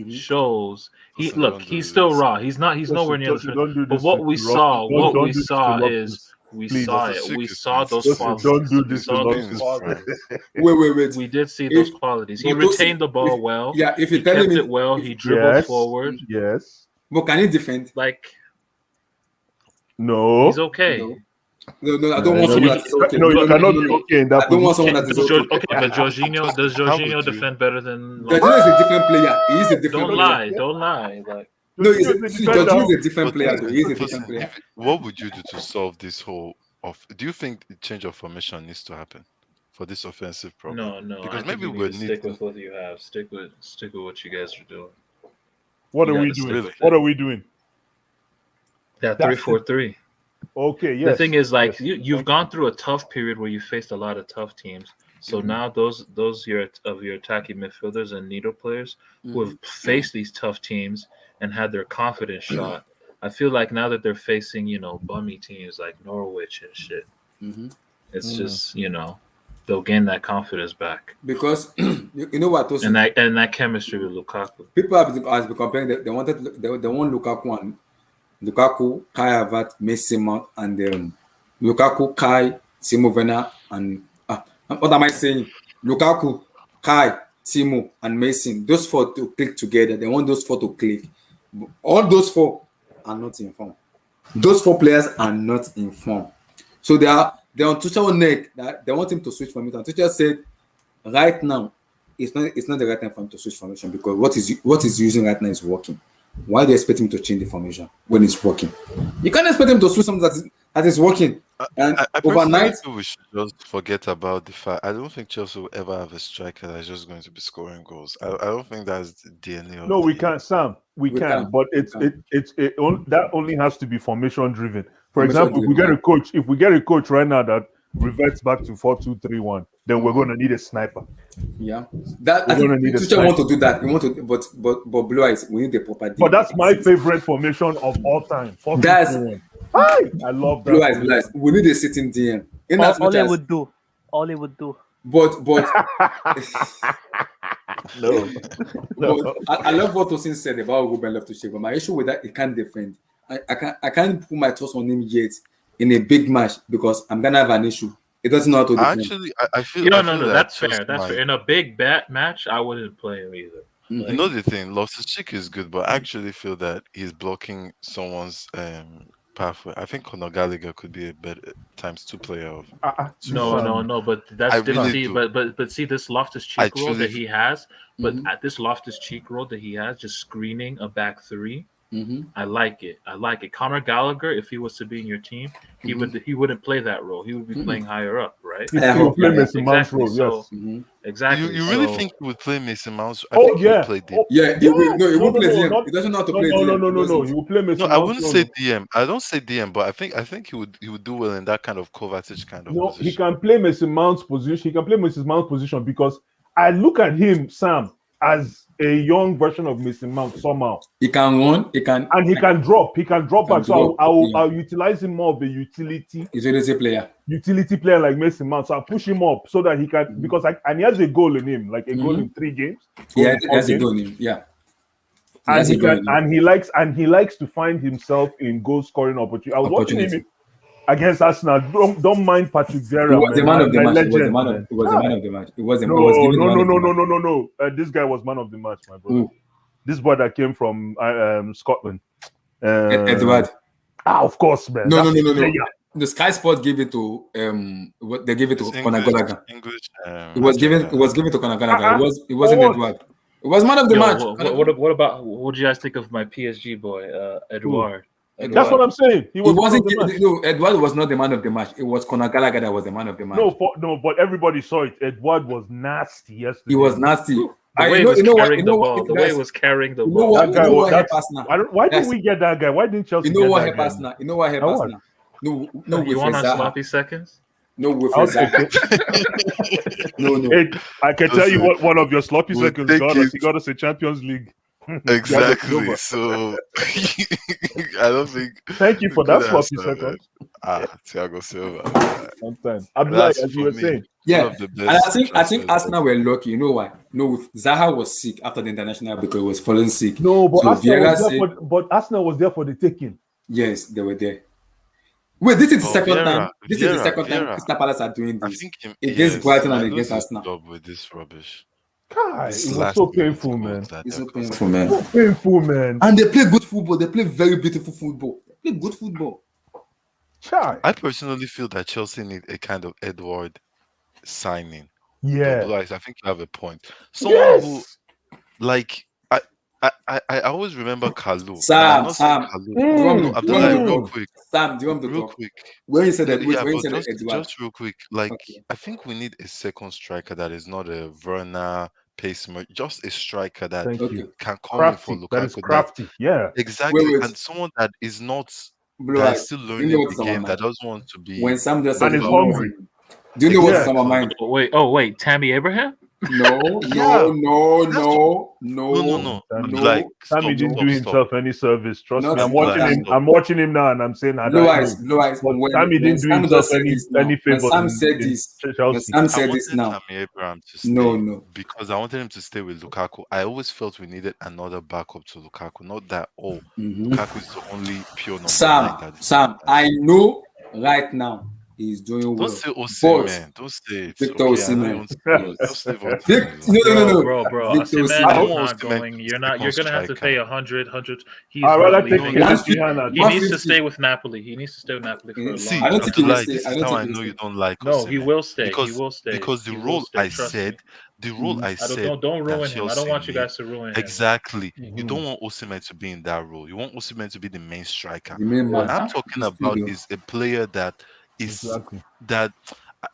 shows
Listen,
look,
don't do
he's
this.
still raw. He's nowhere near
Tosin,
the
don't do
but
this
what
to
we
Loftus.
saw,
Don't do this to Loftus.
we
Please.
saw it.
Loftus-Cheek
We
is
saw
fast.
those
Tosin,
qualities.
don't do
We
this to
saw those
Loftus.
qualities.
Wait.
We did see those
If-
qualities. He
but Tosin,
retained the ball
if-
well.
Yeah, if
He
you're telling
kept
me
it well. He dribbled forward.
Yes.
but can he defend?
Like
No.
he's okay.
No, I don't want someone that is okay.
No, you cannot be
No.
okay in that
I don't want
position.
someone that is
Does
okay.
but Jorginho does
How would
Jorginho
you-
defend better than
Jorginho is a different player. He is a different
Don't
player.
lie. Like
No,
Jorginho is a defender.
Jorginho is a different
But
player. Though. He is a
listen,
different player.
what would you do to solve this whole do you think the change of formation needs to happen for this offensive problem?
no.
Because
I think
maybe
you need
we'll
to
need
stick with what you have. Stick with what you guys are doing.
What
You
are we
gotta stick
doing?
with it.
What are we doing?
That
That's
3-4-3.
Okay, yes.
The thing is, like
yes.
you've gone through a tough period where you faced a lot of tough teams. So now those your attacking midfielders and needle players who have faced these tough teams and had their confidence shot. I feel like now that they're facing, bummy teams like Norwich and shit, it's just, they'll gain that confidence back.
Because you know what, Tosin?
And that chemistry with Lukaku.
People have been comparing that they want Lukaku, Kai Havertz, Messi, Mount, and Lukaku, Kai, Timo Werner, and what am I saying? Lukaku, Kai, Timo, and Mason. Those four to click together. They want those four to click. All those four are not in form. Those four players are not in form. So they're on Tuchel's neck. That they want him to switch formation. Tuchel said, right now, it's not the right time for him to switch formation because what he's using right now is working. Why do you expect him to change the formation when it's working? You can't expect him to switch something that is working. And
I
overnight,
think we should just forget about the fact. I don't think Chelsea will ever have a striker that's just going to be scoring goals. I don't think that's the DNA of
No, we
the-
can't, Sam. We can,
can.
but that only has to be formation driven. For example, if we get a coach right now that reverts back to 4-2-3-1, then we're going to need a sniper.
yeah, that I
We're
think
gonna need a
Tuchel want to do that. We want to, but Blue Eyes, we need the proper.
But that's my favorite formation of all time. 4-2-3-1.
Guys,
I love that.
Blue Eyes. We need a sitting DM. In as
All
much
he
as,
would do. All he would do.
but
No.
But I love what Tosin said about Ruben Loftus-Cheek, but my issue with that, he can't defend. I can't put my thoughts on him yet in a big match because I'm gonna have an issue. It doesn't know how to defend.
Actually, I feel.
No,
I feel that
that's fair.
Chelsea
That's
might-
fair. In a big bat match, I wouldn't play him either.
You know the thing, Loftus-Cheek is good, but I actually feel that he's blocking someone's pathway. I think Conor Gallagher could be a better ×2 player of.
No, but that's
I
different.
really
See,
do.
but see this
I
Loftus-Cheek role
truly
that
do.
he has, but at this Loftus-Cheek role that he has, just screening a back three. I like it. Conor Gallagher, if he was to be in your team, he wouldn't play that role. He would be playing higher up, right?
He will play Mason Mount's
Exactly.
role,
So,
yes.
exactly.
You really
So-
think he would play Mason Mount? I
Oh,
think he would
yeah.
play deep.
Oh,
Yeah, he will play
no,
DM.
not-
He doesn't know how to
No,
play
no,
DM.
no, no, no, no.
He
He will play Mason
No, I
Mount's
wouldn't
role.
say DM. I don't say DM, but I think he would do well in that kind of Kovacic kind of
No,
position.
he can play Mason Mount's position. He can play Mason Mount's position because I look at him, Sam, as a young version of Mason Mount somehow,
can run. He can.
and he can drop. He can drop back. So
drop,
I'll utilize him more of a
He's always a player.
utility player like Mason Mount. So I'll push him up so that he can because and he has a goal in him, like a goal in 3 games.
Yeah,
goal in 4
that's a
games.
goal in him. Yeah.
And he likes to find himself in goal scoring opportunity. I was watching him against Arsenal. Don't mind Patrick Vieira.
He was the man of the
my
match. He was the
legend,
man
man.
of the match. It was the
No,
man of the match.
no. This guy was man of the match, my brother.
Who?
This boy that came from Scotland.
Edward.
Of course, man.
No.
That's a player.
The Sky Sport gave it to they gave it to
It's
Conor Gallagher.
English.
It was given to Conor Gallagher. It wasn't
what?
Edward. It was man of the
Yo,
match.
what about what do you guys think of my PSG boy, Edouard?
That's what I'm saying. He
It
was man
wasn't.
of the match.
No, Eduardo was not the man of the match. It was Conor Gallagher that was the man of the match.
No, but everybody saw it. Edward was nasty yesterday.
He was nasty.
The way he was carrying the ball. The way he was carrying the ball.
That guy was.
Arsenal.
Why didn't we get that guy? Why didn't Chelsea?
You know
get
what
that
helped
guy?
Arsenal? You know what helped Arsenal? No,
You want our
Zaha.
sloppy seconds?
No, with
I'll
Zaha.
take it.
No.
Hey, I can tell you
Listen,
what one of your sloppy
we'll
seconds
take
got us.
it.
He got us a Champions League.
Exactly. So I don't think.
Thank you for that sloppy second.
Thiago Silva.
Sometimes Abdullah,
That's
as you
for
were
me.
saying.
Yeah,
One of the
and I
best
think
transfers
Arsenal were lucky. You know why? No, Zaha was sick after the international because he was falling sick.
No, but
So
Arsenal was there for the taking.
Yes, they were there. Wait, this is the
Oh,
second
Vieira,
time. This is the second time
Vieira.
Crystal Palace are doing
I
this
think
against Brighton and
might
against
lose his
Arsenal.
job with this rubbish.
God,
This
it was
last
so
minute
painful,
goals
man.
that
It's
they're
so
conceding.
painful, man.
So painful, man.
And they play good football. They play very beautiful football. They play good football.
Chai.
I personally feel that Chelsea need a kind of Edward signing.
Yeah.
But I think you have a point. Someone who,
Yes.
like, I always remember Kalu.
Sam,
I'm not saying
Sam.
Kalu.
Do you want me
No,
to-
Abdullah, real quick,
Sam, do you want me to
real
talk?
quick.
When you said that,
Yeah,
when you
but
said that, Edward.
just real quick, like
Okay.
I think we need a second striker that is not a Werner pacemaker, just a striker that
Thank
Okay.
you.
can come in for
Crafty. That is
Lukaku.
crafty. Yeah.
Exactly,
Wait.
and someone that is not
Blue
that
eyes.
is still
Do
learning
you know what's
the
on my
game, that
mind?
doesn't want to be
When Sam just said
And
it's
is
on my
hungry.
mind. Do you know what's
Yeah.
on my mind?
Wait, Tammy Abraham?
No.
No.
Sammy,
Like
Sammy didn't do
stop.
himself any service. Trust
Not
me. I'm
stop.
watching him.
Stop.
I'm watching him now, and I'm saying,
Blue eyes.
But
When
Sammy didn't do
Sam
himself
just said this now,
any
when
favor
Sam
in
said this, when
Chelsea.
Sam
I
said this
wanted
now,
Tammy Abraham to stay
no.
because I wanted him to stay with Lukaku. I always felt we needed another backup to Lukaku. Not that Lukaku is the only pure number 9 that is
Sam, I know right now he's doing well.
Don't say
But
Osimhen. Don't say it.
Victor
Okay, I know you
Osimhen.
want to say it. Just leave Osimhen
Vic,
alone.
no.
Bro.
Victor
Osimhen
I
Osimhen.
don't
is
want
not
Osimhen
going.
to
You're
be
gonna have to
striker.
pay 100. He's
I'd rather
not
take
leaving.
a
One
risky
fifty-
hand.
He
one
needs to
fifty.
stay with Napoli. He needs to stay with Napoli for a long
See,
I don't think he will
Abdullah,
stay.
this
I
is
don't
how
think
I
he will
know you
stay.
don't like
No, he
Osimhen.
will stay.
Because
He will stay.
because the
He will
role
stay.
I
Trust
said,
me.
the role I said
Don't
that
ruin him. I don't
Chelsea
want you
need.
guys to ruin him.
Exactly. You
Mhm.
don't want Osimhen to be in that role. You want Osimhen to be the main striker.
The main
What
man.
I'm talking
He's
about
still
is a player that is
Exactly.
that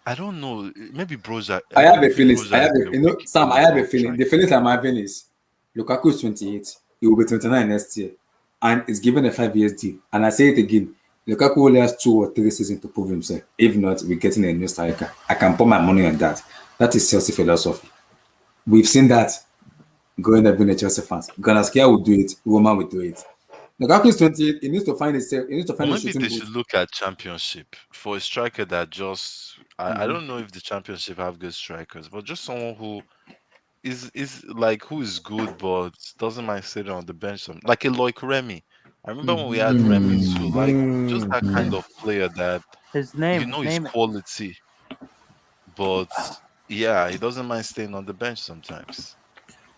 I don't know. Maybe Broja.
I have a
maybe
feeling.
Broja is a weak
Sam. I
level
have a
of
feeling.
striker.
The feeling I'm having is Lukaku is 28. He will be 29 next year, and is given a 5 years deal. And I say it again: Lukaku only has 2 or 3 seasons to prove himself. If not, we're getting a new striker. I can put my money on that. That is Chelsea philosophy. We've seen that growing up being a Chelsea fans. Ganaskia will do it. Roman will do it. Lukaku is 28. He needs to find himself. He needs to
Or
find a
maybe
shooting
they
booth.
should look at championship for a striker that just I
Mhm.
don't know if the championship have good strikers, but just someone who is like who is good but doesn't mind sitting on the bench like a like Remy. I remember when we had Remy too, like just that kind of player that
His
you
name.
know his quality, but yeah, he doesn't mind staying on the bench sometimes.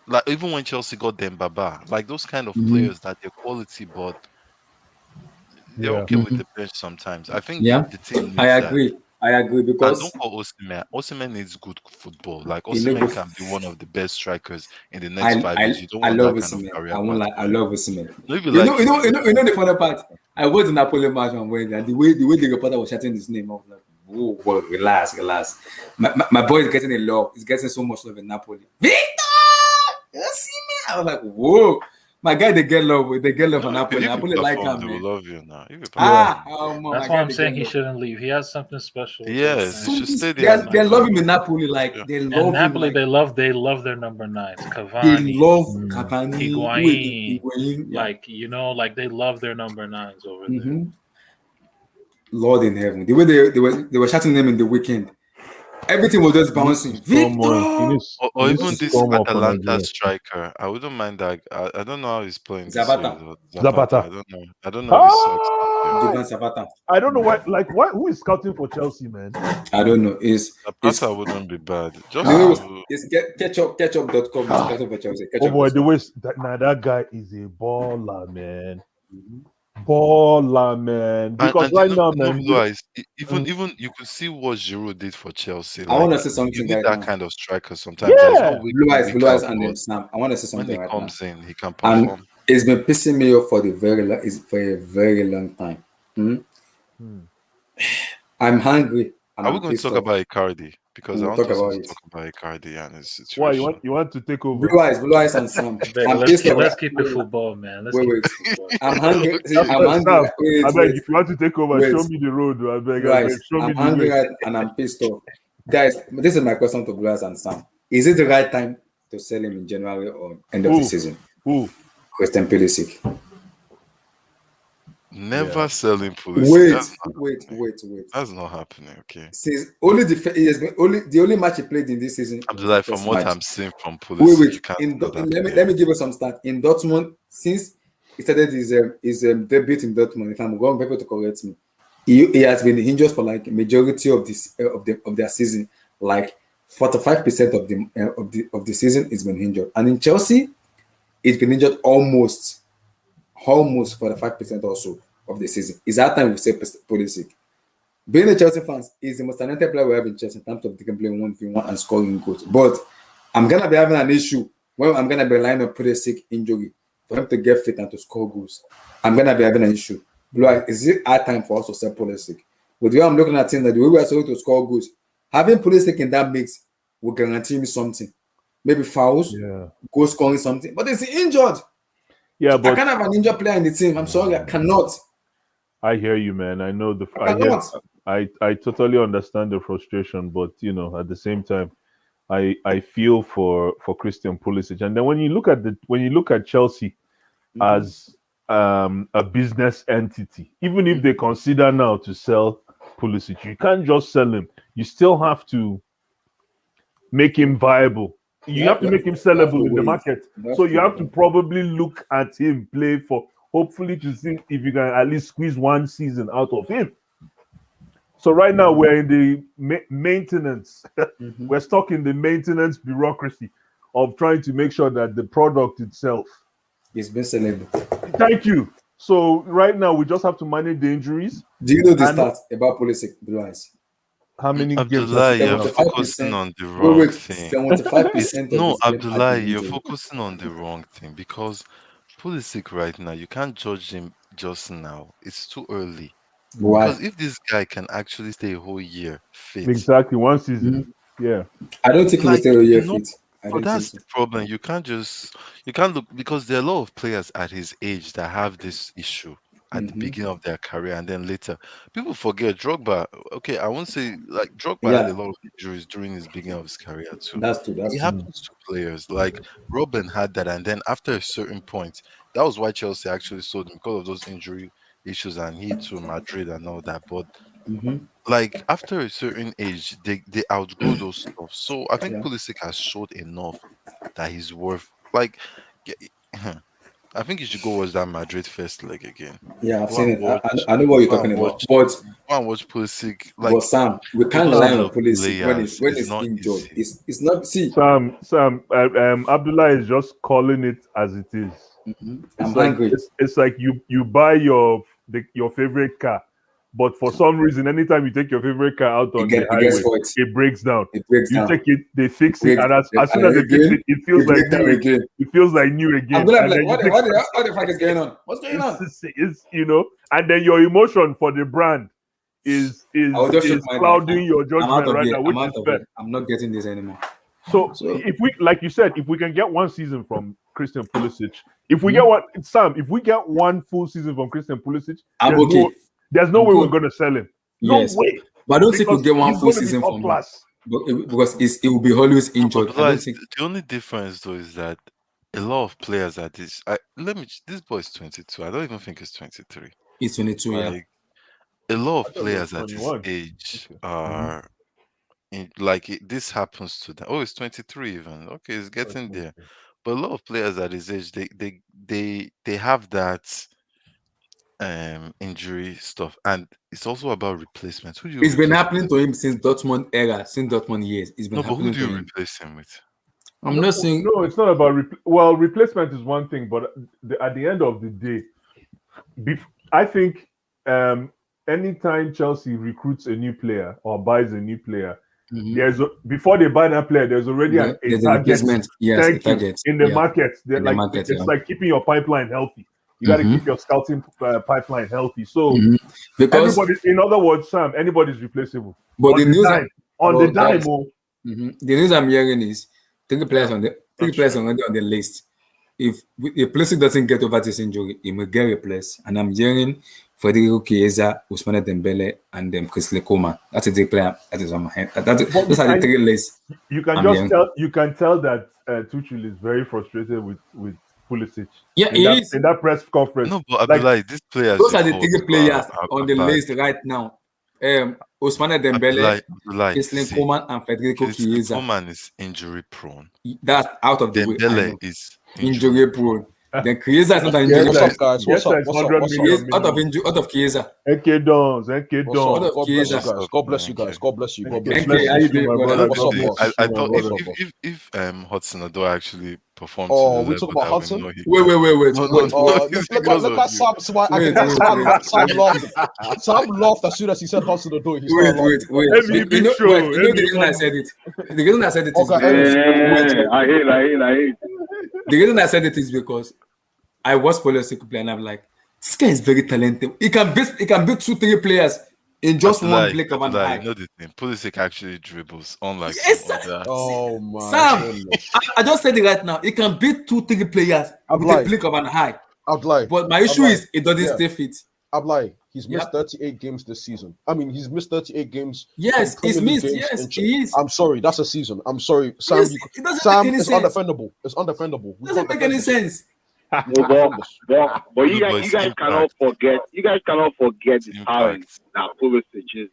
Like even when Chelsea got Baba, like those kind of players that they're quality, but they're
Yeah.
okay with the bench sometimes. I think
Yeah,
the team
I
needs that.
agree.
And
Because
don't call Osimhen. Osimhen needs good football. Like
he look
Osimhen
good.
can be one of the best strikers in the next 5 years. You don't
I
want
love
that kind of
Osimhen.
career
I won't
path
lie. I
for him.
love Osimhen.
No, if you like him,
You know the funny part. I was in Napoli match on Wednesday, and the way the reporter was shouting his name, I was like, "Whoa, relax." My boy is getting a love. He's getting so much love in Napoli. Victor, Osimhen. I was like, "Whoa, my guy, they get love. They get love
no,
for
if
Napoli.
you
Napoli like
perform,
him,
they will
man.
love you now. If you perform,
My
That's
guy,
why I'm
they
saying
get
he
love.
shouldn't leave. He has something special. with
yes,
those
he should
nines.
stay there.
They love him in Napoli. Like
Yeah.
they
And
love him.
Napoli,
Like
they love their number 9s.
they
Cavani,
love Cavani.
Higuain.
Higuain. Yeah.
Like they love their number 9s over there.
Mhm. Lord in heaven. The way they were shouting them in the weekend. Everything was just bouncing. Victor!
Or even this
storm up on
Atalanta
Nigeria.
striker. I wouldn't mind that. I don't know how he's playing this year.
Zapata.
Though.
Zapata.
I don't know if he sucks.
Juvan Zapata.
I don't know why. Like, who is scouting for Chelsea, man?
I don't know. It's
Zapata wouldn't be bad. Just
no,
to-
it's ketchup.com. It's ketchup.
Oh boy, the way that guy is a baller, man. baller, man. Because
And
right now,
you know,
man,
Blue Eyes,
mm,
even you could see what Giroud did for Chelsea.
I want
Like
to say
you
something
need
right
that
now.
kind of striker sometimes. There's no
yeah,
week in, week
Blue eyes,
out,
and
but
then Sam. I want to say
when
something
he
right now.
comes in, he can
And
perform.
it's been pissing me off for for a very long time. Hmm?
hmm.
I'm hungry and
Are we
I'm
going to
pissed
talk
off.
about Icardi? Because I
We'll
want
talk
us
about
to
it.
talk about Icardi and his
Why
situation.
you want to take over?
Blue eyes, and Sam.
Beg,
I'm pissed off.
let's keep it
Wait,
football, man. Let's
wait,
keep
wait.
it football.
I'm hungry. See,
Okay.
I'm hungry.
Sam, I beg,
Wait,
if you want to take over,
wait.
show me the road.
Blue
I beg,
eyes.
show me
I'm
the
hungry
way.
right, and I'm pissed off. Guys, this is my question to Blue eyes and Sam. Is it the right time to sell him in January or end of the
Who?
season?
Who?
Christian Pulisic.
Yeah.
Never selling Pulisic.
Wait,
That's not
wait,
happening.
wait, wait.
That's not happening. Okay.
Since only he has been only the only match he played in this season was the
Abdullah, from
first
what
match.
I'm seeing from
Wait.
Pulisic, you can't
In
sell that
let
player.
me give you some stats. In Dortmund, since he started his debut in Dortmund, if I'm wrong, people to correct me. He has been injured for like majority of this of their season. Like 45% of the season is been injured, and in Chelsea, it's been injured almost 45% also of the season. Is that time we say Pulisic? Being a Chelsea fan is the most talented player we have in Chelsea in terms of they can play 1v1 and scoring goals. But I'm gonna be having an issue when I'm gonna be relying on Pulisic injury for him to get fit and to score goals. I'm gonna be having an issue. Like, is it our time for us to sell Pulisic? With the way I'm looking at him, that the way we are supposed to score goals, having Pulisic in that mix will guarantee me something. Maybe fouls,
Yeah.
goal scoring something. But he's injured.
Yeah,
I
but
can't have an injured player in the team. I'm sorry, I cannot.
I hear you, man. I know
I cannot.
I totally understand the frustration, but at the same time, I feel for Christian Pulisic. And then when you look at Chelsea as a business entity, even if they consider now to sell Pulisic, you can't just sell him. You still have to make him viable. You have to make him
You have to
sellable in the
wait.
market. So you have to probably look at him play for hopefully to see if you can at least squeeze one season out of him. So right now we're in the maintenance. We're stuck in the maintenance bureaucracy of trying to make sure that the product itself.
He's been sellable.
Thank you. So right now we just have to manage the injuries.
Do you know the
And
stats about Pulisic, Blue Eyes?
how many games has
Abdullah,
he
you're
played now?
focusing
75%.
on the
Wait,
wrong
wait.
thing.
75% of
No,
his game has
Abdullah,
been
you're
injured.
focusing on the wrong thing because Pulisic right now, you can't judge him just now. It's too early. Because
Why?
if this guy can actually stay a whole year fit,
Exactly, one season.
Mhm.
Yeah.
I don't think he will
like
stay a
you
year
know,
fit. I
so
don't think
that's
so.
the problem. You can't look because there are a lot of players at his age that have this issue at the
Hmm.
beginning of their career and then later. People forget Drogba. Okay, I won't say like Drogba had a
Yeah,
lot of injuries during his beginning of his career too.
that's true.
It
That's true.
happens to players. Like Robin had that, and then after a certain point, that was why Chelsea actually sold him because of those injury issues, and he to Madrid and all that. But
Hmm.
like after a certain age, they outgrow those stuff. So I think
Yeah.
Pulisic has showed enough that he's worth like. ge- I think you should go watch that Madrid first leg again.
Yeah, I've
Go
seen
and
it.
watch.
I know what you're
Go and
talking about.
watch.
But
Go and watch Pulisic.
but
Like
Sam, we can't
those
rely
kind
on
of
Pulisic
players
when
is
he's
not
injured.
easy.
It's not. See,
Sam, Abdullah is just calling it as it is.
I'm
It's like
hungry.
it's like you buy your favorite car, but for some reason, anytime you take your favorite car out on the
It gets
highway,
hot.
it breaks down.
It breaks
You
down.
take it, they fix it,
Breaks
and as soon as
and
they fix
again.
it, it feels
It
like
breaks down
new.
again.
It feels like new
I'm
again,
gonna be
and
like,
then you take
what the fuck is going on? What's going on?
and then your emotion for the brand is
I
is
will just shoot
is
my life.
clouding your
I'm out
judgment
of
right
here.
now,
I'm
which
out
is
of
fair.
here. I'm not getting this anymore.
So
So
if we, like you said, if we can get one season from Christian Pulisic, if we
mhm,
get one, Sam, if we get one full season from Christian Pulisic,
I'm okay.
there's no
I'm
way we're
good.
going to sell him. No
Yes.
way,
But I don't think we'll
because
get one
he's
full
going to be
season
top
from him.
class.
Because it will be always
No, but
injured. I
Abdullah,
don't think
the only difference though is that a lot of players at this. This boy is 22. I don't even think he's 23.
it's 22, yeah.
Like a lot
I
of
thought it was
players at his
21.
age
Mhm.
are this happens to them. Oh, it's 23 even. Okay, it's getting there. But a lot of players at his age, they have that injury stuff, and it's also about replacement. Who do you
It's been
replace
happening
Pulisic?
to him since Dortmund era, since Dortmund years. It's been
No, but who
happening
do
to
you
him.
replace him with?
I'm not saying
No, it's not about well, replacement is one thing, but at the end of the day, I think anytime Chelsea recruits a new player or buys a new player, before they buy that player, there's already a
There's a
target.
replacement. Yes, a
Thank you.
target.
In the market, they're
In the
like
market,
it's like keeping your pipeline healthy. You got to keep your scouting pipeline healthy. So
because
everybody, in other words, Sam, anybody's replaceable.
but
On
the news
the dime,
the news I'm hearing is three players already on the list. If Pulisic doesn't get over this injury, he will get replaced. And I'm hearing Federico Chiesa, Ousmane Dembele, and Kingsley Coman. That's a big player. That is on my head. Those are the three lists.
You can just tell. You can tell that Tuchel is very frustrated with Pulisic.
Yeah,
in that press conference.
No, but Abdullah, these players.
Those are the three players on the list right now. Ousmane Dembele, Kingsley Coman, and Federico Chiesa.
Coman is injury prone.
That's out of the way.
Dembele is
injury prone. Then Chiesa is not an injury.
What's up, guys? What's up?
Out of Chiesa.
NK Dons.
God bless you guys. God bless you.
God bless you.
I thought if Hudson-Odoi actually performed.
Oh, we talk about Hudson.
Wait.
Look at Sam. Sam laughed. Sam laughed as soon as he said Hudson-Odoi.
Wait. You know the reason I said it. The reason I said it is
I hate.
The reason I said it is because I was Pulisic player and I'm like, this guy is very talented. He can beat 2-3 players in just one blink of an eye.
You know the thing, Pulisic actually dribbles, unlike
oh my
Sam, I just said it right now. He can beat 2-3 players with a blink of an eye. But my issue is it doesn't stay fit.
He's missed 38 games this season. I mean, he's missed 38 games.
Yes, he's missed. Yes, he is.
I'm sorry, that's a season. I'm sorry, Sam. Sam is undefendable. It's undefendable.
It doesn't make any sense.
But you guys cannot forget. You guys cannot forget the talent that Pulisic is.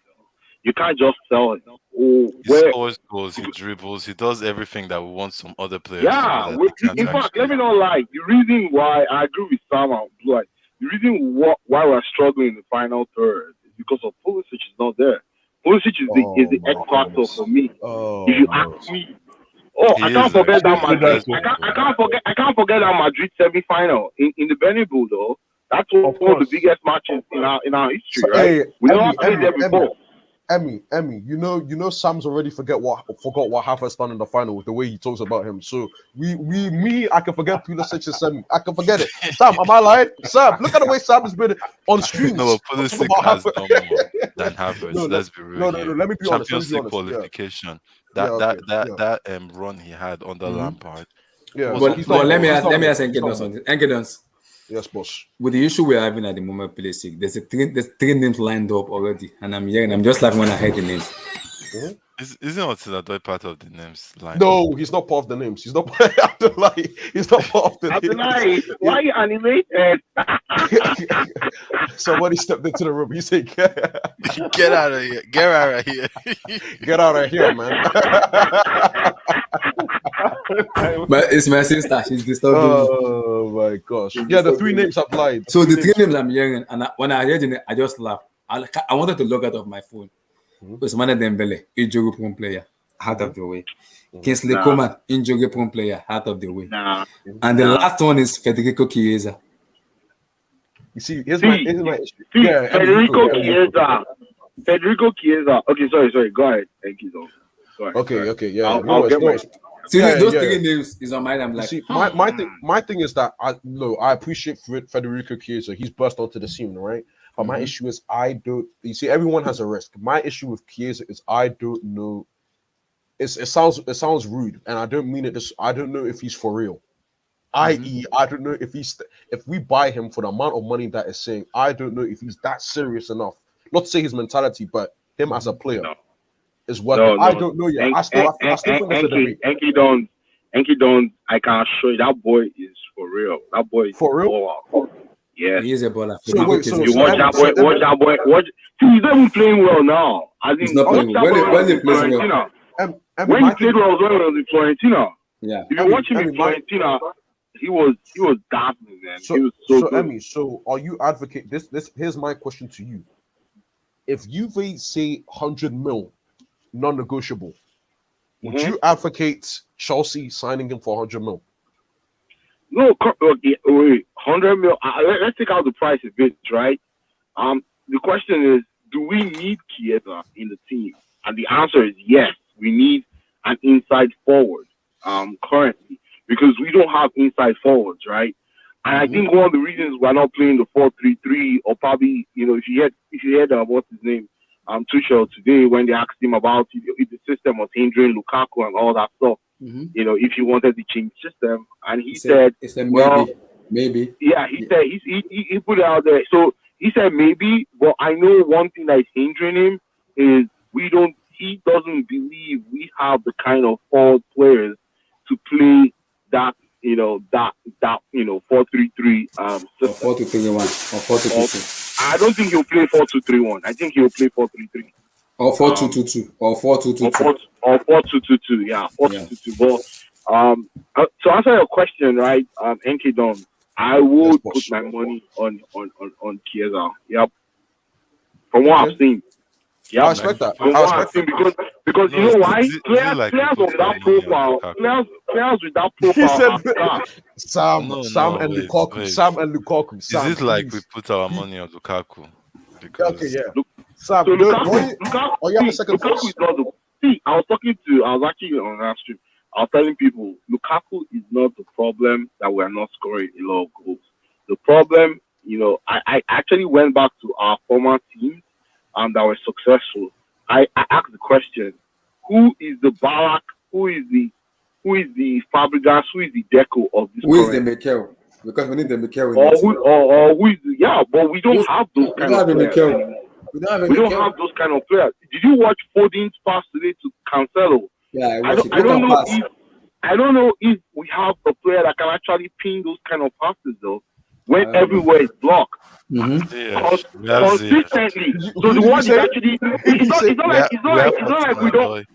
You can't just sell it.
He scores goals, he dribbles, he does everything that we want some other players.
Yeah, in fact, let me not lie. The reason why I agree with Sam and Blue, the reason why we're struggling in the final third is because of Pulisic is not there. Pulisic is the X factor for me. If you ask me. I can't forget that Madrid. I can't forget that Madrid semi-final in the Bernabeu though. That's one of the biggest matches in our history, right? We never played there before.
Emmy, you know, Sam's already forgot what Havertz done in the final with the way he talks about him. So I can forget Pulisic and Semi. I can forget it. Sam, am I lying? Sam, look at the way Sam has been on streams.
No, Pulisic has done more than Havertz. Let's be real.
No. Let me be honest.
Champions League qualification. That run he had under Lampard.
Yeah. But let me ask Enkidons.
Yes, boss.
With the issue we're having at the moment, Pulisic, there's three names lined up already, and I'm just laughing when I heard the names.
Mm-hmm. Isn't Hudson-Odoi part of the names line?
No, he's not part of the names. He's not part of the line. He's not part of the names.
Why are you animated?
Somebody stepped into the room. He said,
Get out of here. Get out of here.
Get out of here, man.
But it's my sister. She's disturbing.
Oh my gosh. Yeah, the three names applied.
So the three names I'm hearing, and when I heard it, I just laughed. I wanted to log out of my phone. Ousmane Dembele, injury-prone player, out of the way. Kingsley Coman, injury-prone player, out of the way. And the last one is Federico Chiesa.
You see, here's my issue.
Yeah, Federico Chiesa. Okay, sorry. Go ahead. Thank you, though.
Okay, yeah.
See, those three names is on mine. I'm like,
see, my thing is that I appreciate Federico Chiesa. He's burst onto the scene, right? But my issue is you see, everyone has a risk. My issue with Chiesa is I don't know. It sounds rude, and I don't mean it. I don't know if he's for real. I.e., I don't know if we buy him for the amount of money that is saying. I don't know if he's that serious enough. Not to say his mentality, but him as a player is what I don't know yet. I still think there's a debate.
Enki don't. I can assure you that boy is for real. That boy is
for real.
Yeah,
he is a baller.
So watch that boy. See, he's not even playing well now.
He's not playing well. When he plays well.
When he played well, when he was in Fiorentina.
Yeah.
If you watch him in Fiorentina, he was dazzling, man. He was so good.
Emmy, so are you advocate this? Here's my question to you. If Juve say 100 mil, non-negotiable, would you advocate Chelsea signing him for 100 mil?
No, okay, wait, 100 mil. Let's take out the price a bit, right? The question is, do we need Chiesa in the team? And the answer is yes. We need an inside forward currently because we don't have inside forwards, right? And I think one of the reasons we're not playing the 4-3-3, or probably, if you had what's his name, Tuchel today when they asked him about if the system was hindering Lukaku and all that stuff, if he wanted to change system, and he said
maybe.
Yeah, he said he put it out there. So he said maybe, but I know one thing that is hindering him is he doesn't believe we have the kind of forward players to play that 4-3-3 system.
Or 4-2-3-1 or 4-2-2-2.
I don't think he'll play 4-2-3-1. I think he'll play 4-3-3.
Or 4-2-2-2 or 4-2-2-2.
Or 4-2-2-2, yeah, 4-2-2-2. But to answer your question, right, NK Don, I would put my money on Chiesa. Yep. From what I've seen. Yeah,
I respect that.
Because you know why? Players with that profile, players with that profile.
Sam and Lukaku.
Is it like we put our money on Lukaku? Because
okay, yeah. Sam,
so
Lukaku, you have a second
Lukaku is not the. See, I was actually on that stream. I was telling people Lukaku is not the problem that we are not scoring a lot of goals. The problem, I actually went back to our former teams that were successful. I asked the question: who is the Barak? Who is the Fabregas? Who is the Deco of this?
Who is the Mikel? Because we need the Mikel.
Who is the, but we don't have those kind of players. We don't have those kind of players. Did you watch Foden's pass today to Cancelo?
Yeah,
I don't know if we have a player that can actually ping those kind of passes though, when everywhere is blocked. Consistently. So the one is actually it's not like we don't.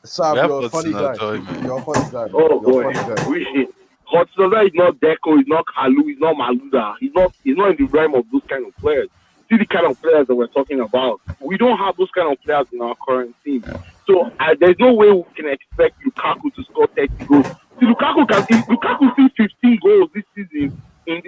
Sam, you're a funny guy. You're a funny guy.
Oh boy, Hudson is not Deco, he's not Kalu, he's not Maluda, he's not in the realm of those kind of players. See the kind of players that we're talking about. We don't have those kind of players in our current team. So there's no way we can expect Lukaku to score 30 goals. See, Lukaku see 15 goals this season in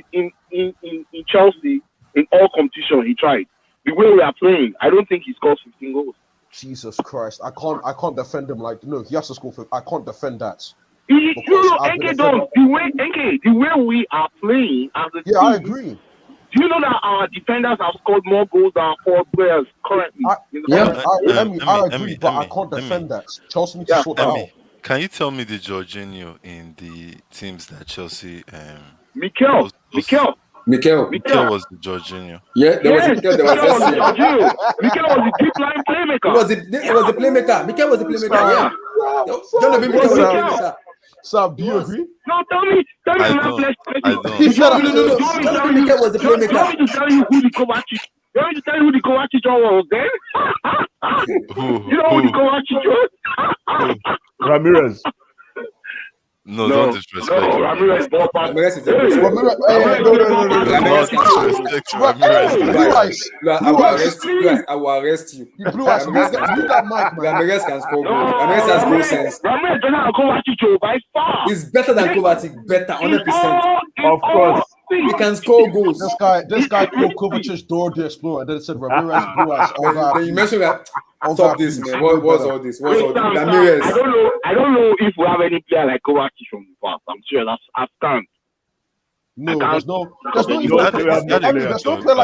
Chelsea in all competition he tried. The way we are playing, I don't think he scores 15 goals.
Jesus Christ, I can't defend him he has to score. I can't defend that.
The way we are playing as a team.
Yeah, I agree.
Do you know that our defenders have scored more goals than our forward players currently?
I agree, but I can't defend that. Chelsea need to sort that out.
Can you tell me the Jorginho in the teams that Chelsea?
Mikel
was the Jorginho.
Yeah, there was
Jorginho. Mikel was the deep line playmaker.
It was the playmaker. Mikel was the playmaker. Yeah. Mikel was the playmaker.
Sam, do you agree?
No, tell me.
I don't.
No. Mikel was the playmaker.
You want me to tell you who the Kovacic? You want me to tell you who the Kovacic was then? You know who the Kovacic was?
Ramirez.
No, don't disrespect.
No, Ramirez is ball pass.
Ramirez is
No.
I will arrest you.
Blue eyes, mute that mic, man.
Ramirez can score goals. Ramirez has goal sense.
Ramirez better than Kovacic by far.
He's better than Kovacic. Better, 100%.
Of course.
He can score goals.
This guy called Kovacic's door to explore, and then it said Ramirez, Blue eyes.
Then you mentioned that. Stop this, man. What's all this? Ramirez.
I don't know if we have any player like Kovacic from the past. I'm sure that's I stand.
No, there's no player like Jorginho. There's no player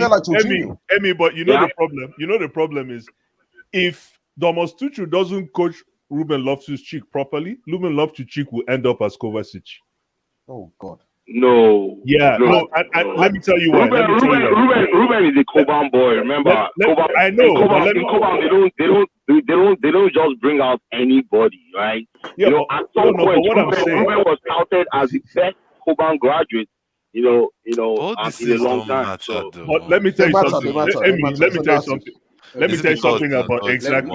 like Jorginho.
Emmy, but you know the problem. You know the problem is if Thomas Tuchel doesn't coach Ruben Loftus-Cheek properly, Ruben Loftus-Cheek will end up as Kovacic.
Oh God.
No. Yeah. No. Let me tell you why.
Ruben is a Coban boy. Remember?
I know.
In Coban, they don't just bring out anybody, right?
Yeah,
at some point, Ruben was touted as the best Coban graduate. In a long time.
But let me tell you something. Let me tell you something. Let me tell you something about Kovacic.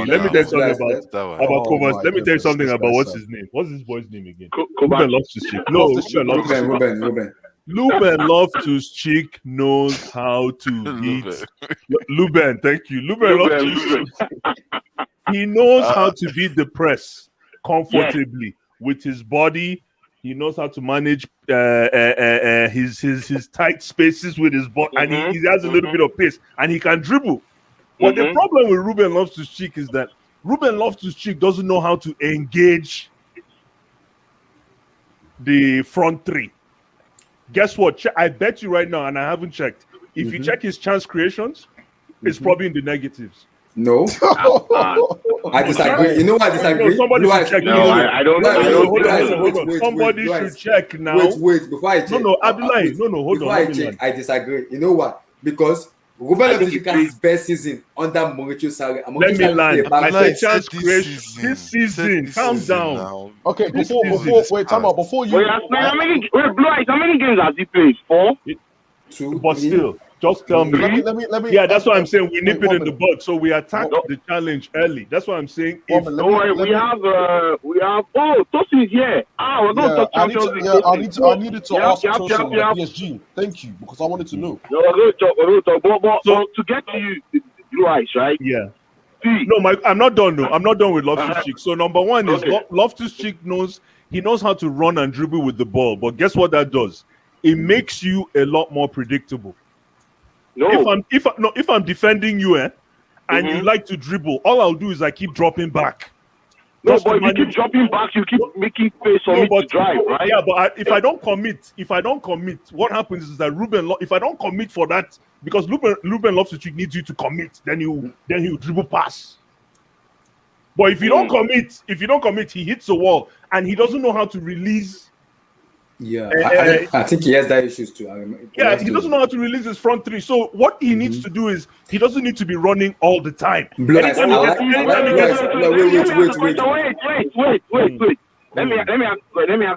Let me tell you something about what's his name. What's this boy's name again? Ruben Loftus-Cheek. No, Ruben. Ruben Loftus-Cheek knows how to beat. Ruben, thank you. Ruben Loftus-Cheek. He knows how to beat the press comfortably with his body He knows how to manage his tight spaces with his ball, and he has a little bit of pace, and he can dribble. But the problem with Ruben Loftus-Cheek is that Ruben Loftus-Cheek doesn't know how to engage the front three. Guess what? I bet you right now, and I haven't checked. If you check his chance creations, it's probably in the negatives.
No, I disagree. You know what I disagree?
No, somebody should check.
No, I don't.
Hold on. Somebody should check now.
Wait. Before I check.
No, Abdullahi. No, hold on.
Before I check, I disagree. You know what? Because Ruben Loftus-Cheek had his best season under Mauricio Sarri.
Let me land. I said chance creation this season. Calm down.
Okay, before time out. Before you.
How many games has he played? 4?
2.
But still, just tell me.
Let me.
Yeah, that's what I'm saying. We nip it in the bud, so we attack the challenge early. That's what I'm saying.
Don't worry, we have. Oh, Tosin is here. We're going to talk Champions League.
I needed to ask Tosin about PSG. Thank you, because I wanted to know.
No, we're going to talk. But to get to you, Blue Eyes, right?
Yeah. No, I'm not done. No, I'm not done with Loftus-Cheek. So number one is Loftus-Cheek knows how to run and dribble with the ball. But guess what that does? It makes you a lot more predictable.
No.
If I'm defending you, and you like to dribble, all I'll do is I keep dropping back.
No, but if you keep dropping back, you keep making space for me to drive, right?
Yeah, but if I don't commit, what happens is that if I don't commit for that, because Ruben Loftus-Cheek needs you to commit, then he'll dribble pass. But if you don't commit, he hits the wall and he doesn't know how to release.
Yeah, I think he has that issues too.
He doesn't know how to release his front three. So what he needs to do is he doesn't need to be running all the time.
Wait. Let me ask a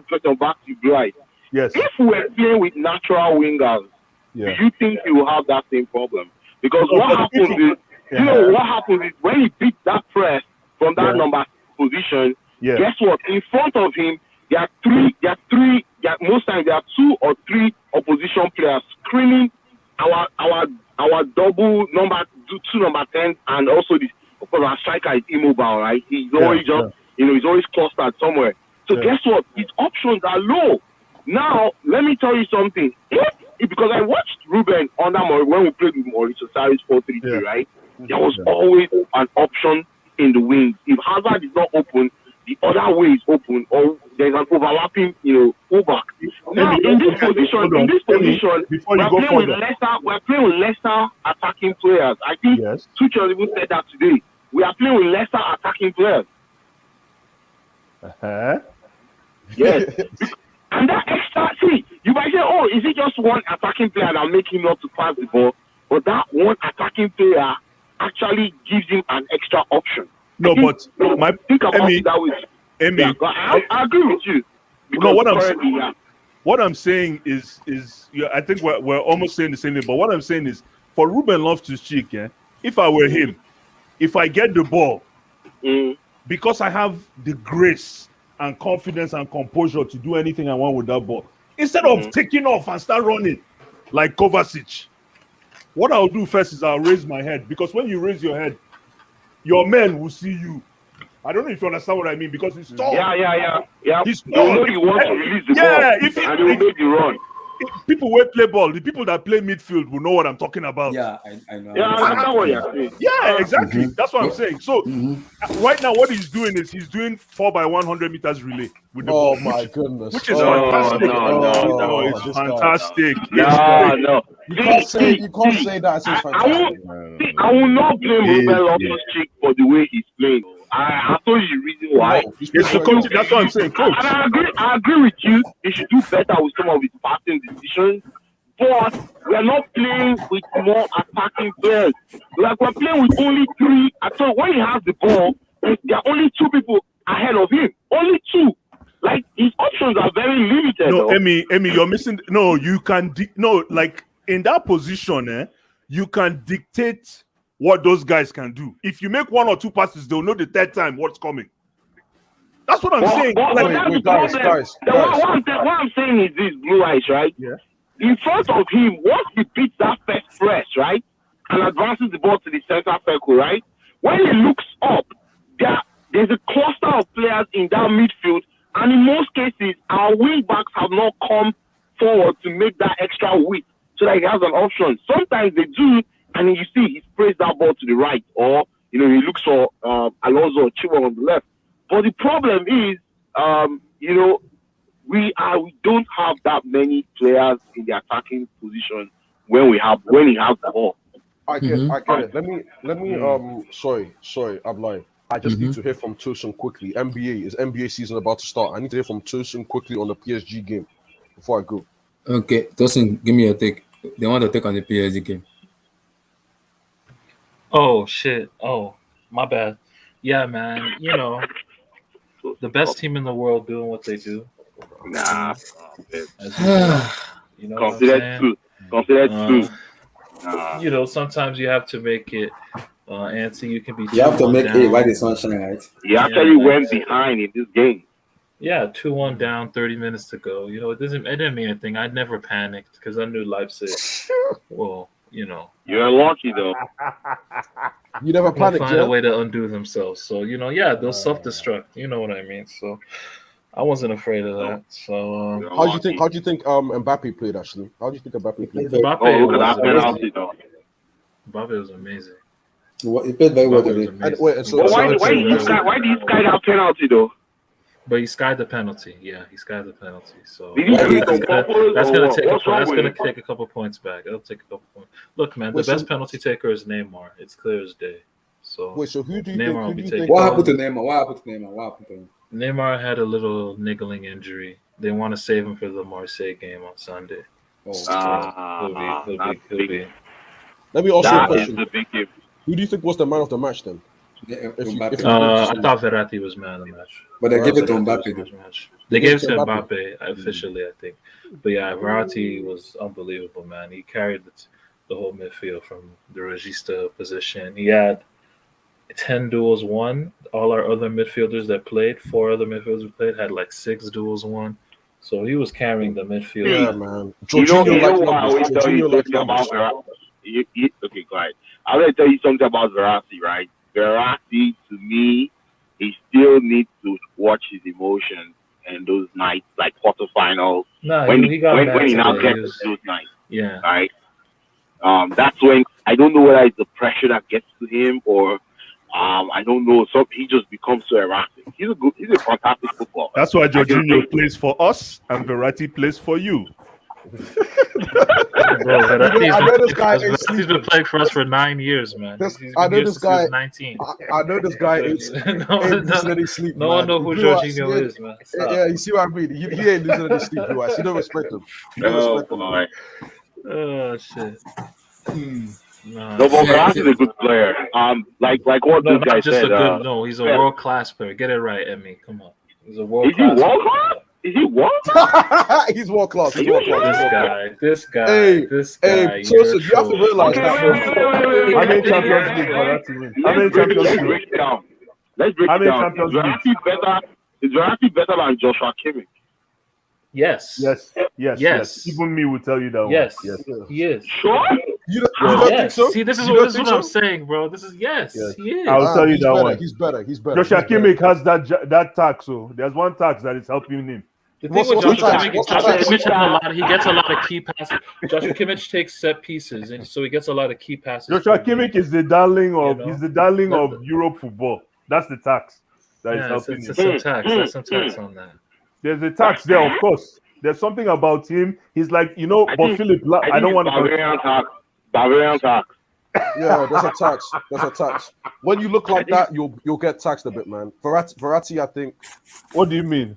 question back to you, Blue.
Yes.
If we were playing with natural wingers, do you think he will have that same problem? Because what happens is when he beats that press from that number position, guess what? In front of him, most times there are 2 or 3 opposition players screening our double number 2 number 10, and also this, of course, our striker is immobile, right? He's always he's always clustered somewhere. So guess what? His options are low. Now let me tell you something. Because I watched Ruben under when we played with Mauricio Sarri's 4-3-3, right? There was always an option in the wings. If Hazard is not open, the other way is open, or there's an overlapping, fullback. Now, in this position, we're playing with lesser attacking players. I think Tuchel even said that today. We are playing with lesser attacking players. Yes. And that extra, you might say, is it just one attacking player that make him not to pass the ball? But that one attacking player actually gives him an extra option.
Think about it that way. I
agree with you.
No, what I'm saying is I think we're almost saying the same thing. But what I'm saying is, for Ruben Loftus-Cheek, if I were him, if I get the ball, because I have the grace and confidence and composure to do anything I want with that ball, instead of taking off and start running like Kovacic, what I'll do first is I'll raise my head, because when you raise your head, your men will see you. I don't know if you understand what I mean, because he's tall.
Yeah.
He's
tall. You want to release the ball. And he will make you run.
People will play ball. The people that play midfield will know what I'm talking about.
Yeah, I know.
Yeah, I know what you're saying.
Yeah, exactly. That's what I'm saying. So right now, what he's doing is he's doing 4x100 meters relay with the ball.
My goodness!
Which is fantastic.
No,
it's fantastic.
No.
You can't say that. It's fantastic.
I will not blame Ruben Loftus-Cheek for the way he's playing. I told you the reason why.
It's the coach. That's what I'm saying, coach.
And I agree with you. He should do better with some of his passing decisions. But we are not playing with more attacking players. Like, we're playing with only 3. So when he has the ball, there are only 2 people ahead of him. Only 2. Like, his options are very limited.
No, Emmy, you're missing. No, you can. Like in that position, you can dictate what those guys can do. If you make 1 or 2 passes, they'll know the 3rd time what's coming. That's what I'm saying.
Guys. What I'm saying is this, Blue Eyes, right?
Yeah.
In front of him, once he beats that first press, right, and advances the ball to the center circle, right, when he looks up, there's a cluster of players in that midfield And in most cases, our wing backs have not come forward to make that extra width so that he has an option. Sometimes they do, and then you see he sprays that ball to the right, or he looks for Alonso or Chilwell on the left. But the problem is, we don't have that many players in the attacking position when he has the ball.
I get it. Let me sorry, I'm lying. I just need to hear from Tosin quickly. NBA season about to start. I need to hear from Tosin quickly on the PSG game before I go.
Okay, Tosin, give me your take. They want to take on the PSG game.
Oh shit! Oh, my bad. Yeah, man. The best team in the world doing what they do.
Nah.
As usual. You know what I'm saying?
Consider two.
Sometimes you have to make it. Antsy, you can be.
You have to make
down.
it while the sun shine, right?
He actually went behind in this game.
Yeah, 2-1 down, 30 minutes to go. It didn't mean anything. I never panicked because I knew Leipzig. Well,
You're lucky though.
You never panicked,
find a way to undo themselves. So they'll self-destruct. You know what I mean? So I wasn't afraid of that. So
how do you think Mbappe played actually? How do you think Mbappe played?
Mbappe
look at that penalty though.
Mbappe was amazing.
He played very well today.
Why did he sky that penalty though?
But he skied the penalty. Yeah, he skied the penalty. So
that's
gonna take a couple points back. It'll take a couple points. Look, man, the best penalty taker is Neymar. It's clear as day. So
who do you
Neymar
think?
What happened to Neymar? What happened to him?
Neymar had a little niggling injury. They want to save him for the Marseille game on Sunday. He'll be.
Let me ask you a
That is
question.
the big game.
Who do you think was the man of the match then?
I thought Verratti was man of the match.
But they gave it to Mbappe.
They gave it to Mbappe officially, I think. But yeah, Verratti was unbelievable, man. He carried the whole midfield from the regista position. He had 10 duels won. All our other midfielders that played, 4 other midfielders who played, had like 6 duels won. So he was carrying the midfield.
Yeah, man.
I always tell you something about Verratti. Okay, go ahead. I'm going to tell you something about Verratti, right? Verratti, to me, he still needs to watch his emotions and those nights, like quarterfinals. When he now gets those nights.
Yeah.
Right? That's when, I don't know whether it's the pressure that gets to him or I don't know. So he just becomes so erratic. He's a fantastic footballer.
That's why Jorginho plays for us and Verratti plays for you.
Bro, Verratti's been playing for us for 9 years, man.
I know this guy.
19.
I know this guy ain't losing any sleep.
No one knows who Jorginho is, man.
Yeah, you see what I mean? He ain't losing any sleep, bro. You don't respect him.
Oh shit.
No, but Verratti's a good player. Like what this guy said.
He's a world class player. Get it right, Emmy. Come on. He's a world
class. Is he world class? Is he what?
He's world class.
This guy.
Hey, Tosin, you have to realize that.
How many Champions League Verratti win? How many Champions League?
Let's break it down. Is Verratti better than Joshua Kimmich?
Yes.
Even me will tell you that.
Yes, he is.
Sure?
You don't think so?
See, this is what I'm saying, bro. This is yes. He is.
I'll tell you that one.
He's better.
Joshua Kimmich has that tax, so there's one tax that is helping him.
The thing with Joshua Kimmich, he gets a lot of key passes. Joshua Kimmich takes set pieces, and so he gets a lot of key passes.
Joshua Kimmich is the darling of Europe football. That's the tax that is helping him.
There's some tax on that.
There's a tax there, of course. There's something about him. He's like, but Philip, I don't want to.
Bavarian tax.
Yeah, that's a tax. When you look like that, you'll get taxed a bit, man. Verratti, I think.
What do you mean?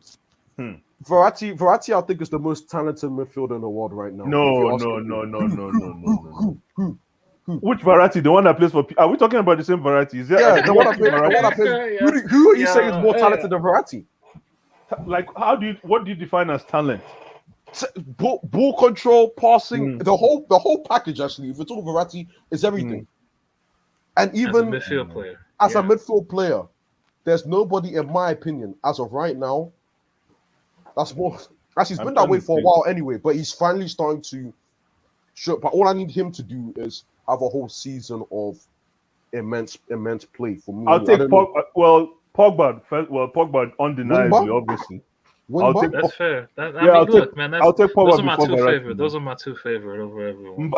Verratti, I think is the most talented midfielder in the world right now.
No. Which Verratti? The one that plays for? Are we talking about the same Verratti? Is there?
The one that plays. Who are you saying is more talented than Verratti?
Like, what do you define as talent?
Ball control, passing, the whole package. Actually, if it's all Verratti, is everything. And even
as a midfield player,
a midfield player, there's nobody, in my opinion, as of right now, that's more. Actually, he's been that way for a while anyway. But he's finally starting to show. But all I need him to do is have a whole season of immense play for me.
I'll take Pogba. Pogba undeniably, obviously.
Wing back?
That's fair. I
Yeah,
mean,
I'll
look,
take
man.
I'll take
Those
Pogba
are my
before
two
Verratti,
favorite.
man.
Those are my two favorite over everyone.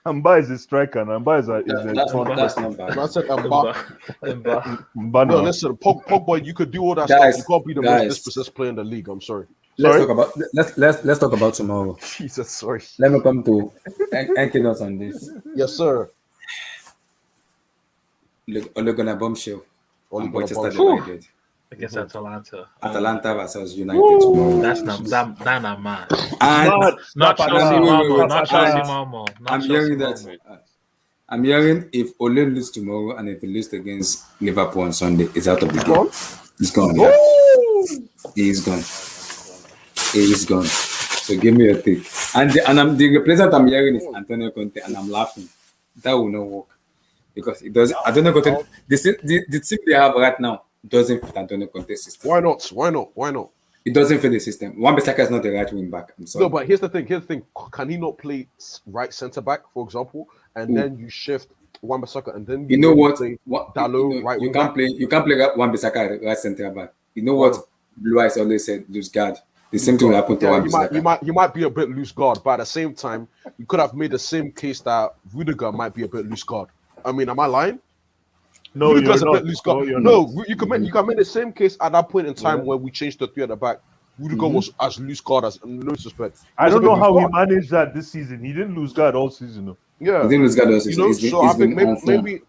Mba is a striker, and Mba is a front
That's
person.
not bad.
I said
Mba.
Mba.
Mba.
Mba
Yo,
now.
listen, Pogba, you could do all that stuff.
Guys,
You can't be the most
guys,
dispossessed player in the league. I'm sorry.
let's
Sorry?
talk about let's talk about tomorrow.
Jesus, sorry.
Let me come to Enkinos on this.
Yes, sir.
Look on a bombshell.
Only
And
gonna
Manchester
bump.
United.
Against Atalanta.
Atalanta versus United tomorrow.
That's not man.
And
Not
Snap
Chelsea
attack.
Malmo.
wait.
Not Chelsea Malmo. Not
I'm
Chelsea
hearing that.
Malmo.
I'm hearing if Ole loses tomorrow and if he loses against Liverpool on Sunday, he's out of the game.
Gone?
He's gone. Yeah. He's gone. He's gone. So give me a take. And the replacement I'm hearing is Antonio Conte, and I'm laughing. That will not work because it doesn't. Antonio Conte, the team they have right now doesn't fit Antonio Conte's system.
Why not? Why not? Why not?
It doesn't fit the system. Wan-Bissaka is not the right wing back. I'm sorry.
No, but here's the thing. Can he not play right centre back, for example, and then you shift Wan-Bissaka, and then
You know what?
play
What
Dalot,
you, know,
right
you
wing
can't
back?
play. You can't play Wan-Bissaka right centre back. You know what? Blue Eyes always said, lose guard. The same thing will happen to Wan-Bissaka.
You might be a bit loose guard, but at the same time, you could have made the same case that Rudiger might be a bit loose guard. I mean, am I lying?
No,
Rudiger's
you're
a
not.
bit loose guard.
you're
No,
not.
you can make the same case at that point in time
Yeah.
where we changed the three at the back. Rudiger was as loose guard as no suspect.
I don't
Was a
know
bit
how
loose
he
guard.
managed that this season. He didn't lose guard all season. No.
Yeah,
He didn't lose guard also.
you know.
He's
So
been
I think
on form.
maybe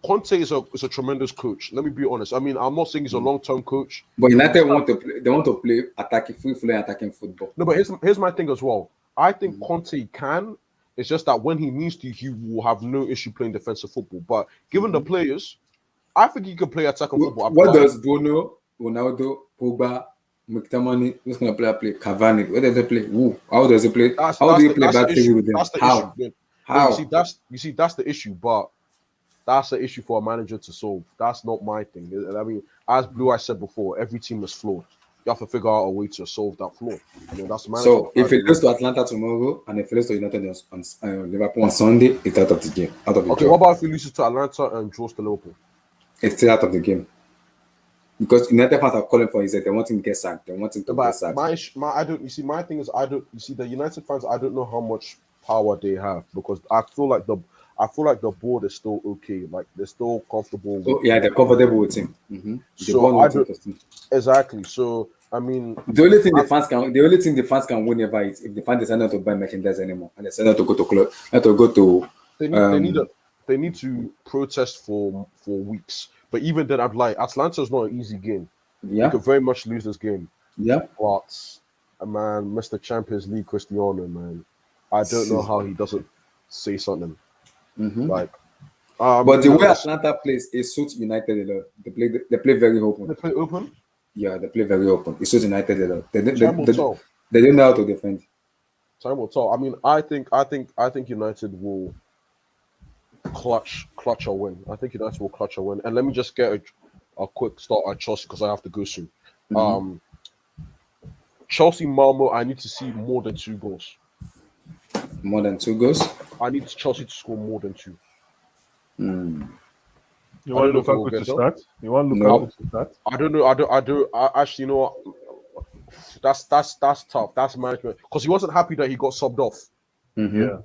Conte is a tremendous coach. Let me be honest. I mean, I'm not saying he's a long-term coach.
But United want to play. They want to play attacking, free-flowing attacking football.
No, but here's my thing as well. I think Conte can. It's just that when he needs to, he will have no issue playing defensive football. But given the players, I think he can play attacking football.
What does Bruno, Ronaldo, Pogba, McTominay, who's going to play Cavani? Where does he play? Who? How does he play? How do you play back three with them?
That's the
How?
issue.
How?
You see, that's the issue. But that's the issue for a manager to solve. That's not my thing. I mean, as Blue Eye said before, every team is flawed. You have to figure out a way to solve that flaw. You know, that's the manager.
So if it goes to Atlanta tomorrow and if it goes to United on Liverpool on Sunday, it's out of the game. Out of the
Okay,
job.
what about if he loses to Atlanta and draws to Liverpool?
It's still out of the game. Because United fans are calling for his head. They want him to get sacked. They want him to get
But
sacked.
my thing is the United fans, I don't know how much power they have because I feel like the board is still okay. Like they're still comfortable.
Oh, yeah, they're comfortable with him. Mm-hmm.
So I don't exactly. So I mean,
the only thing the fans can win ever is if the fans decide not to buy merchandise anymore and decide not to go to club, not to go to.
They need to protest for weeks. But even then, I'd like Atlanta is not an easy game.
Yeah,
you could very much lose this game.
Yeah,
but man, Mr. Champions League Cristiano, man, I don't know how he doesn't say something.
Mm-hmm.
Like,
but the way Atlanta plays, it suits United a lot. They play very open.
They play open.
Yeah, they play very open. It suits United a lot. They
They
don't know how to defend.
Time will tell. I mean, I think United will clutch a win. I think United will clutch a win. And let me just get a quick start at Chelsea because I have to go soon.
Mm-hmm.
Chelsea Malmo, I need to see more than 2 goals.
More than 2 goals?
I need Chelsea to score more than 2.
You want Lukaku to start? You want Lukaku to start?
I don't know. I actually, you know what? That's tough. That's management because he wasn't happy that he got subbed off.
Mm-hmm.
Yeah,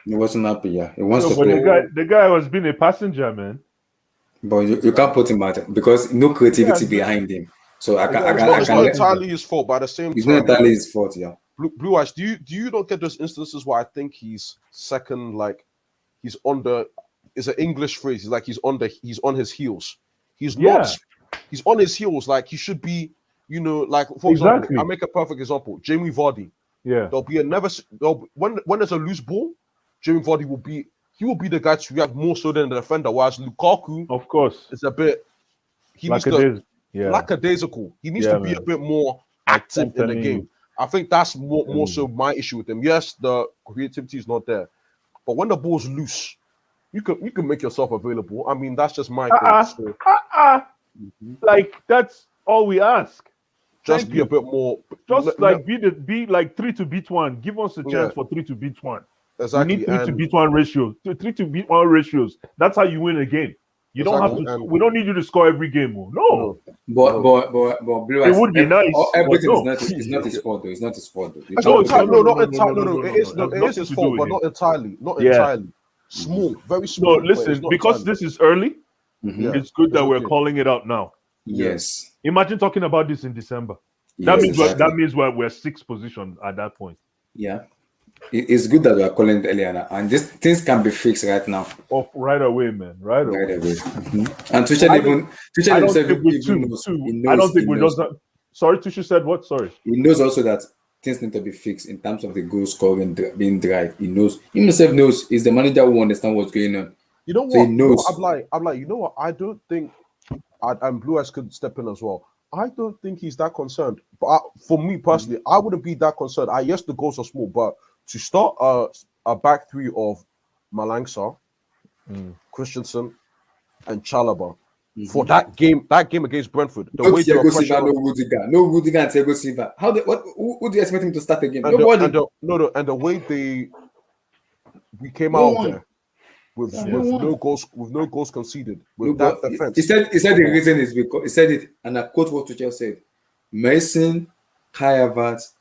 he wasn't happy. Yeah, he wants to
but
play.
the guy was being a passenger, man.
But you can't put him out because no creativity behind him. So I can't.
It's not entirely his fault, but at the same time,
it's not entirely his fault. Yeah.
Blue Eyes, do you not get those instances where I think he's second, like he's on the. It's an English phrase. He's like he's on his heels. He's not. He's on his heels. Like he should be. You know, like for example, I make a perfect example. Jamie Vardy.
Yeah.
When there's a loose ball, Jamie Vardy will be the guy to react more so than the defender. Whereas Lukaku,
of course,
is a bit. He needs to lackadaisical. He needs to be a bit more active in the game. I think that's more so my issue with him. Yes, the creativity is not there, but when the ball's loose, you can make yourself available. I mean, that's just my thing.
Like that's all we ask.
Just be a bit more.
Just like be like 3 to beat 1. Give us a chance for 3 to beat 1.
Exactly.
You need 3 to beat 1 ratios. 3 to beat 1 ratios. That's how you win a game. You don't have to.
Exactly,
We don't need you to score every game. Oh. No,
But Blue
it
Eyes,
would be nice. But
everything
no.
is not his fault though. It's not his fault though. The
It's
fact
not
of the-
entirely. No, not entirely. No. It is.
no.
It is
Nothing
his
to do
fault,
with
but
him.
not entirely. Not
Yeah.
entirely. Small, very
No,
small. but it's
listen,
not
because
entirely.
this is early,
Yeah.
it's good that
It's
we're
okay.
calling it out now.
Yes.
Imagine talking about this in December.
Yes, exactly.
That means we're sixth position at that point.
Yeah. It's good that we are calling it earlier now. And these things can be fixed right now.
Off right away, man. Right away.
Right away. And Tuchel
I don't
himself
think with
even
two.
knows.
Two.
He knows.
I don't think
he
we
knows.
doesn't. Sorry, Tuchel said what? Sorry.
He knows also that things need to be fixed in terms of the goal scoring being dry. He knows. He himself knows. He's the manager who understands what's going on.
You know
So
what?
he knows.
I'm like, you know what? I don't think, and Blue Eyes could step in as well. I don't think he's that concerned. But for me personally, I wouldn't be that concerned. Yes, the goals are small, but to start a back three of Malangsa, Christensen, and Chalaba for that game against Brentford, the
No
way they
Thiago
were
Silva,
pressuring,
no Rudiger and Thiago Silva. Who do you expect him to start again?
and
Nobody.
and the way we came
No
out
one.
there with
No one.
no goals conceded
No,
with that
but
defense.
he said the reason is because he said it, and I quote what Tuchel said: Mason, Kai Havertz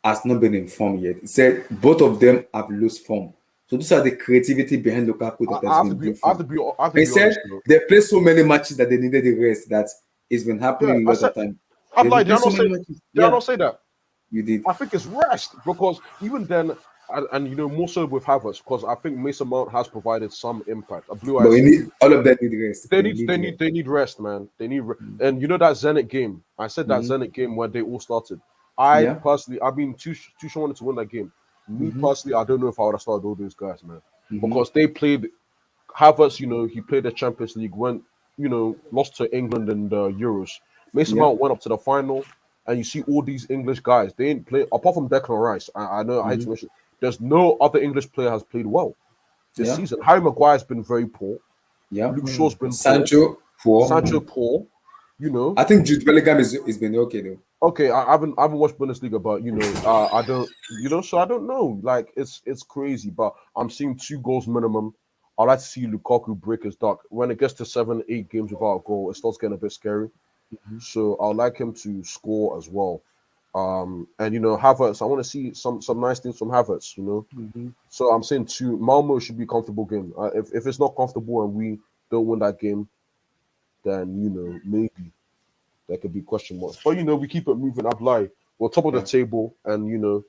has not been informed yet. He said both of them have lost form. So these are the creativity behind Lukaku that
I
has
have
been
to
different.
be
He
honest,
said
though.
they played so many matches that they needed the rest. That it's been happening
Yeah,
a lot of time.
I'm
They've
like,
been
did I
playing
not
so
say?
many matches.
Did I not say that?
You did.
I think it's rest because even then, and you know, more so with Havertz, because I think Mason Mount has provided some impact. A Blue
But
Eyes,
all of them need rest.
they need rest, man. They need, and you know that Zenit game. I said that Zenit game where they all started. I personally, I mean, Tuchel wanted to win that game. Me personally, I don't know if I would have started all those guys, man, because they played. Havertz, you know, he played the Champions League, went, you know, lost to England in the Euros. Mason Mount went up to the final, and you see all these English guys. They ain't play apart from Declan Rice. I know I hate to mention. There's no other English player has played well this season. Harry Maguire's been very poor.
Yeah.
Luke Shaw's been
Sancho poor.
Sancho poor. You know.
I think Jude Bellingham is been okay though.
Okay, I haven't watched Bundesliga, but you know, I don't, you know, so I don't know. Like it's crazy, but I'm seeing 2 goals minimum. I like to see Lukaku break his duck. When it gets to 7-8 games without a goal, it starts getting a bit scary. So I'd like him to score as well. And you know, Havertz, I want to see some nice things from Havertz, you know. So I'm saying Malmo should be a comfortable game. If it's not comfortable and we don't win that game, then you know, maybe there could be question marks. But you know, we keep it moving up live. We're top of the table, and you know,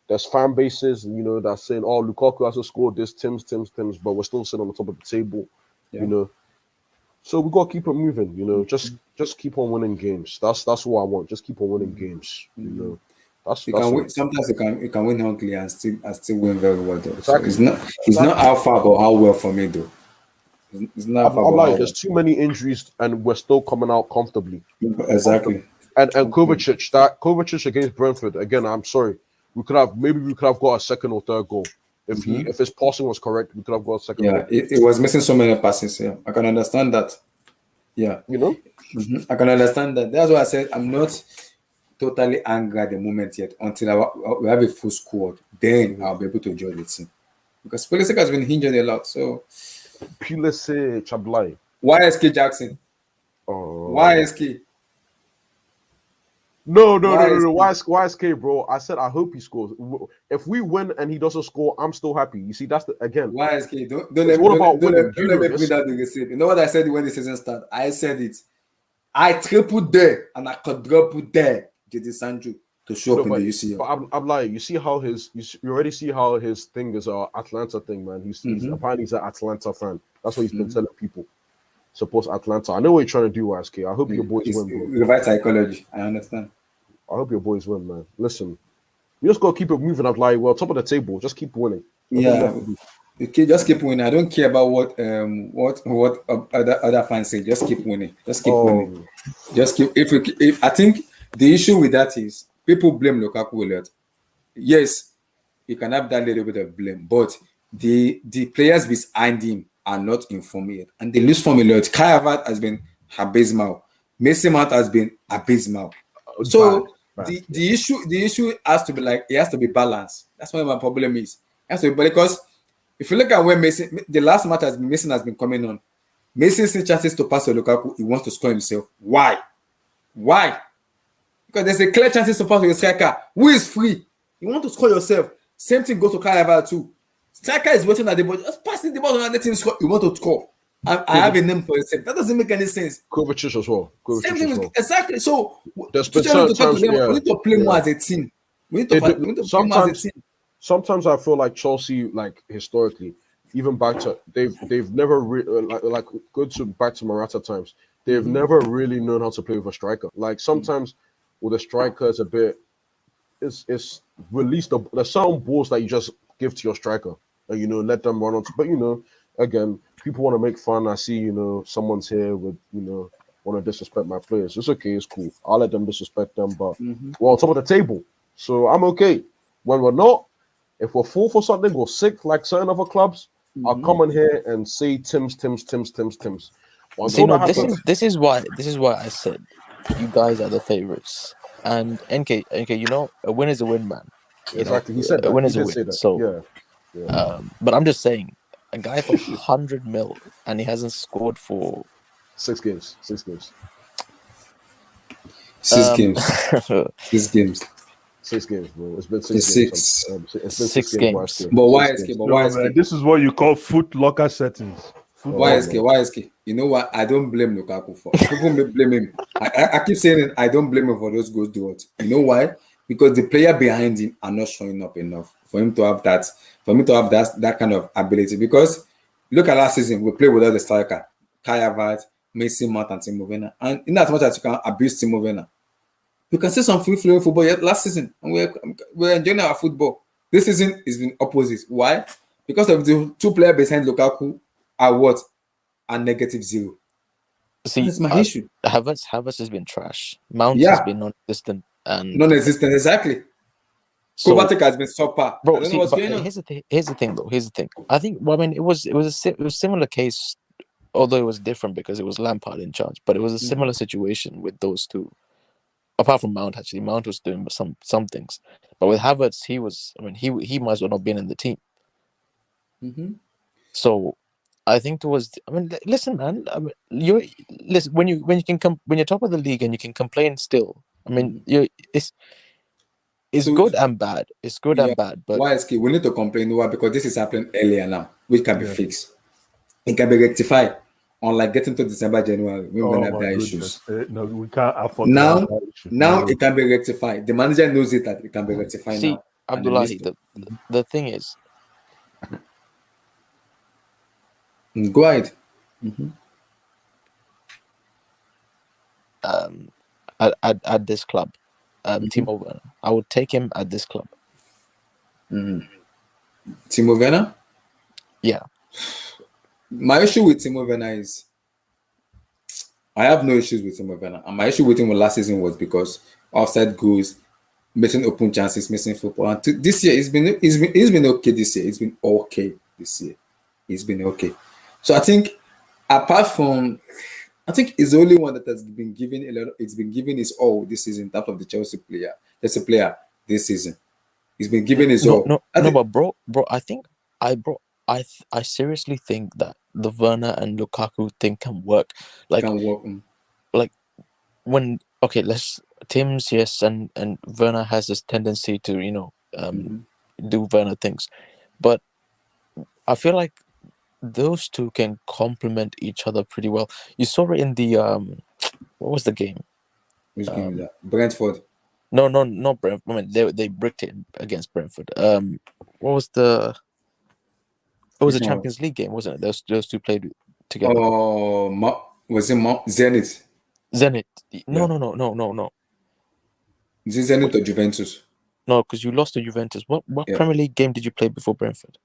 there's fan bases, you know, that's saying, "Oh, Lukaku hasn't scored this, Tim's," but we're still sitting on the top of the table, you know. So we gotta keep it moving, you know. Just keep on winning games. That's what I want. Just keep on winning games, you know. That's
Win, sometimes you can win ugly and still win very well though.
Exactly.
So it's not how far but how well for me though. It's not
I'm like, there's too many injuries and we're still coming out comfortably.
Exactly.
And Kovacic against Brentford, again, I'm sorry. We could have got a second or third goal. If his passing was correct, we could have got a second goal.
It was missing so many passes. Yeah, I can understand that. Yeah,
you know,
I can understand that. That's why I said I'm not totally angry at the moment yet. Until we have a full squad, then I'll be able to enjoy the team. Because Pulisic has been injured a lot. So
Pulisic, Chablay.
Why SK Jackson? Why SK?
No. Why SK, bro? I said I hope he scores. If we win and he doesn't score, I'm still happy. You see, that's again.
Why SK? Don't let me bring that the receipt. You know what I said when the season started? I said it. I tripled there and I quadrupled there. Jadon Sancho to show up in the UCL.
But I'm lying. You see how you already see how his thing is Atlanta thing, man. He's apparently he's an Atlanta fan. That's what he's been telling people. Supports Atlanta. I know what you're trying to do, SK. I hope your boys win, bro.
Revive psychology. I understand.
I hope your boys win, man. Listen, we just gotta keep it moving. I'm like, well, top of the table. Just keep winning.
Just keep winning. I don't care about what other fans say. Just keep winning. Just keep winning. Just keep. If I think the issue with that is people blame Lukaku a lot. Yes, you can have that little bit of blame, but the players behind him are not informed yet, and they lose form a lot. Kai Havertz has been abysmal. Mason Mount has been abysmal. So the issue has to be it has to be balanced. That's what my problem is. It has to be, because if you look at where the last match Mason has been coming on, Messi sees chances to pass to Lukaku. He wants to score himself. Why? Why? Because there's a clear chances to pass to your striker who is free. You want to score yourself. Same thing goes to Carvalho too. Striker is waiting at the ball, just passing the ball to another team. Score. You want to score. I have a name for yourself. That doesn't make any sense.
Kovacic as well.
Same thing with, exactly. So
there's been
we
times,
need to play more as a team. We need to play more as a team.
Sometimes I feel like Chelsea, like historically, even back to they've never like good to back to Morata times. They've never really known how to play with a striker. Like sometimes with a striker, it's a bit, it's released. There's certain balls that you just give to your striker, and let them run on. But again, people want to make fun. I see, someone's here with, want to disrespect my players. It's okay, it's cool. I'll let them disrespect them, but we're on top of the table, so I'm okay. When we're not, if we're full for something, we're sick like certain other clubs. I'll come in here and say Tim's.
See, no, this is why I said you guys are the favorites. And NK, a win is a win, man.
Exactly, he said that.
A win is
He
a
did say
win.
that.
So,
yeah.
But I'm just saying, a guy for 100 mil and he hasn't scored for
6 games.
6 games. 6 games.
6 games, bro. It's been 6 games.
It's been 6 games.
But why SK?
This is what you call foot locker settings.
Why SK? You know what? I don't blame Lukaku for. People may blame him. I keep saying it. I don't blame him for those goals. You know why? Because the player behind him are not showing up enough for him to have that. For me to have that kind of ability. Because look at last season, we played without the striker, Kai Havertz, Mason Mount, and Timo Werner. And in as much as you can abuse Timo Werner, you can see some free-flowing football yet last season, and we're enjoying our football. This season has been opposite. Why? Because of the 2 players behind Lukaku are what? Are -0.
See,
that's my issue.
Havertz has been trash. Mount has been non-existent.
Non-existent, exactly.
So,
Kovacic has been subpar.
Bro, here's the thing, though. I think. Well, I mean, it was a similar case, although it was different because it was Lampard in charge. But it was a similar situation with those two. Apart from Mount, actually, Mount was doing some things, but with Havertz, he was. I mean, he might as well not been in the team. So, I think listen, man. I mean, listen when you're top of the league and you can complain still. I mean, it's good and bad. It's good and bad. But
why SK? We need to complain. Why? Because this is happening earlier now, which can be fixed. It can be rectified. Unlike getting to December, January, we're going to have their issues.
No, we can't afford
now it can be rectified. The manager knows it that it can be rectified.
See,
now.
Abdullahi, the thing is,
go ahead.
At this club, Timo Werner, I would take him at this club.
Timo Werner?
Yeah.
My issue with Timo Werner is I have no issues with Timo Werner. And my issue with him last season was because offside goals, missing open chances, missing football. And this year, he's been okay this year. He's been okay this year. He's been okay. So I think apart from, I think he's the only one that has been given a lot. It's been given his all this season in terms of the Chelsea player this season. He's been given his all.
But bro, I seriously think that the Werner and Lukaku thing can work. Like when Tim's and Werner has this tendency to do Werner things, but I feel like those two can complement each other pretty well. You saw it in the what was the game?
Which game is that? Brentford.
No, not Brentford. I mean, they bricked it against Brentford. What was the? It was a Champions League game, wasn't it? Those two played together.
Oh, was it Zenit?
Zenit. No.
Is it Zenit or Juventus?
No, because you lost to Juventus. What Premier League game did you play before Brentford?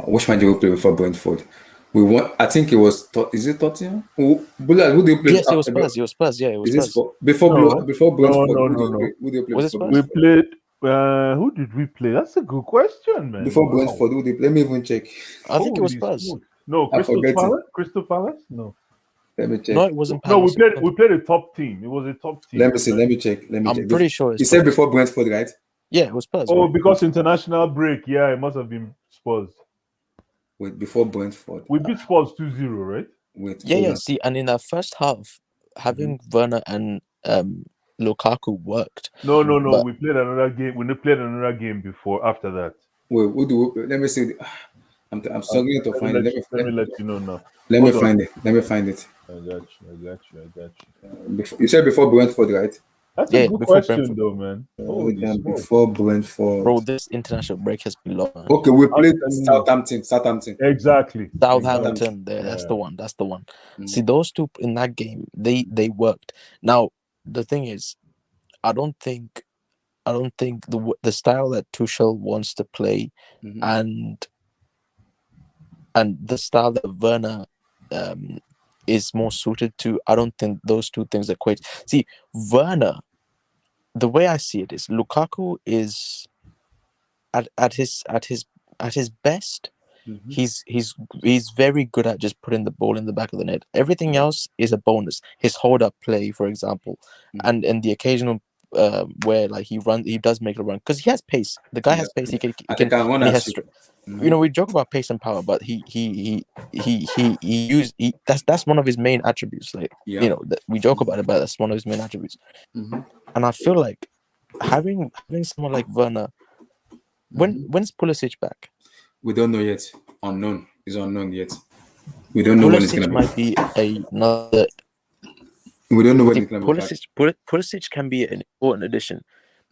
Which one did we play before Brentford? We won. I think it was. Is it Tottenham? Who do you play?
Yes, it was Spurs. It was Spurs. Yeah, it was Spurs.
Before Brentford.
No.
Who do you play?
Was it Spurs?
We played. Who did we play? That's a good question, man.
Before Brentford, who did? Let me even check.
I think it was Spurs.
No, Crystal Palace. No.
Let me check.
No, it wasn't.
No, we played a top team. It was a top team.
Let me see. Let me check.
I'm pretty sure.
You said before Brentford, right?
Yeah, it was Spurs.
Oh,
right?
because international break. Yeah, it must have been Spurs.
before Brentford.
We beat Spurs 2-0, right?
Yeah. See, and in that first half, having Werner and Lukaku worked.
No.
But
We played another game. We played another game before. After that.
Wait, let me see. I'm struggling to find it.
Let me let you know now.
Let me find it. Let me find it.
I got you.
You said before Brentford, right?
That's a good
before
question,
Brentford.
though, man. Holy smokes.
Before Brentford.
Bro, this international break has been long.
Okay, we played
telling you.
Southampton.
Exactly.
Southampton, there. That's the one. See, those two in that game, they worked. Now, the thing is, I don't think the style that Tuchel wants to play, and the style that Werner is more suited to, I don't think those two things equate. See, Werner, the way I see it is, Lukaku is at his best. He's very good at just putting the ball in the back of the net. Everything else is a bonus. His hold up play, for example, and the occasional where like he does make a run because he has pace. The guy has pace. He can and he has we joke about pace and power, but that's one of his main attributes. Like we joke about it, but that's one of his main attributes. And I feel like having someone like Werner, when's Pulisic back?
We don't know yet. Unknown. It's unknown yet. We don't know when it's gonna be.
Might be another.
We don't know when it's gonna be back.
Pulisic can be an important addition.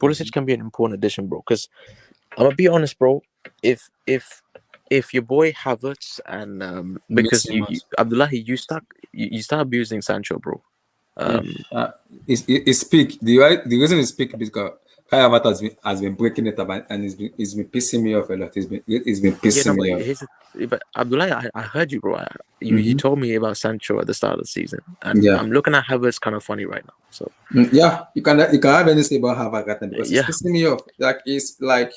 Pulisic can be an important addition, bro. Because I'm gonna be honest, bro. If your boy Havertz and because Abdullahi, you start abusing Sancho, bro.
It's peak. The reason it's peak is because Kai Havertz has been breaking it up and it's been pissing me off a lot. It's been pissing me off.
But Abdullahi, I heard you, bro. You told me about Sancho at the start of the season, and I'm looking at Havertz kind of funny right now. So
you can have anything about Havertz right now because it's pissing me off. Like it's like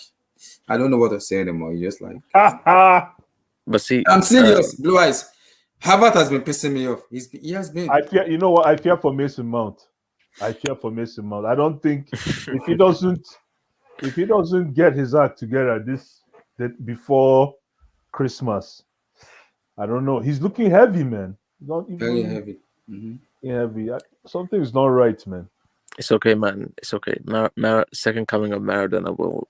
I don't know what to say anymore. You just like.
But see,
I'm serious, Blue Eyes. Havertz has been pissing me off. He has been.
I fear. You know what? I fear for Mason Mount. I don't think if he doesn't get his act together before Christmas, I don't know. He's looking heavy, man.
Very heavy.
Heavy. Something's not right, man.
It's okay, man. It's okay. Second coming of Maradona will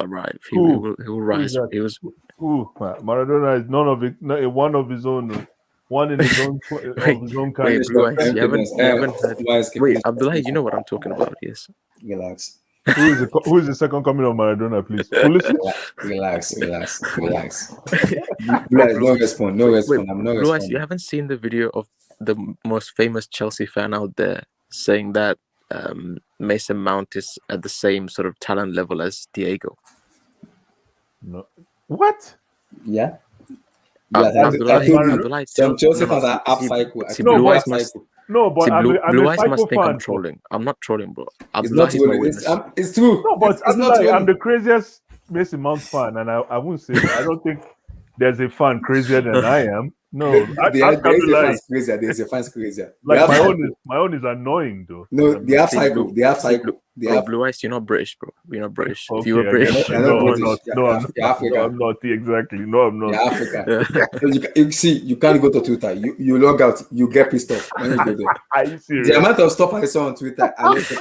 arrive. He will rise.
Maradona is none of it. One of his own. One in his own of his own kind.
Wait, Blue Eyes, you haven't heard. Wait, Abdullahi, you know what I'm talking about? Yes.
Relax.
Who is the second coming of Maradona, please?
Relax. No respond. I'm not responding.
Blue Eyes, you haven't seen the video of the most famous Chelsea fan out there saying that Mason Mount is at the same sort of talent level as Diego?
No. What?
Yeah.
Abdullahi,
some Chelsea fans are upcycle.
Blue Eyes must think I'm trolling. I'm not trolling, bro.
It's true.
No, but I'm the craziest Mason Mount fan, and I wouldn't say I don't think there's a fan crazier than I am. No,
there's a fans crazier.
Like my own is annoying though.
No, they have cycle.
Blue Eyes, you're not British, bro. You're not British.
Okay,
if you were British,
I'm not exactly. No, I'm not.
You're African. You see, you can't go to Twitter. You log out. You get pissed off when you go there.
Are you serious?
The amount of stuff I saw on Twitter, I don't think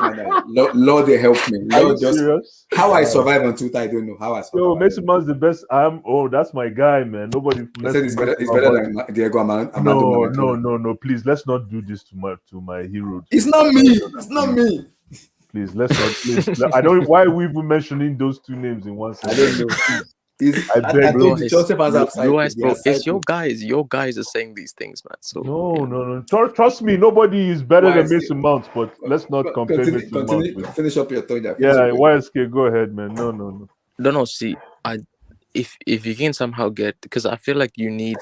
Lord, they help me. Lord, serious? How I survive on Twitter, I don't know how I survive.
Yo, Mason Mount's the best. That's my guy, man. Nobody.
I said it's better than Diego Armando.
No. Please, let's not do this to my hero.
It's not me.
Please, let's not. Please. I don't. Why are we even mentioning those two names in one sentence?
I don't know. I beg
Blue Eyes, bro. It's your guys. Your guys are saying these things, man. So
no. Trust me, nobody is better than Mason Mount. But let's not compare Mason Mount.
Finish up your thought.
Yeah, YSK, go ahead, man. No.
See, if you can somehow get, because I feel like you need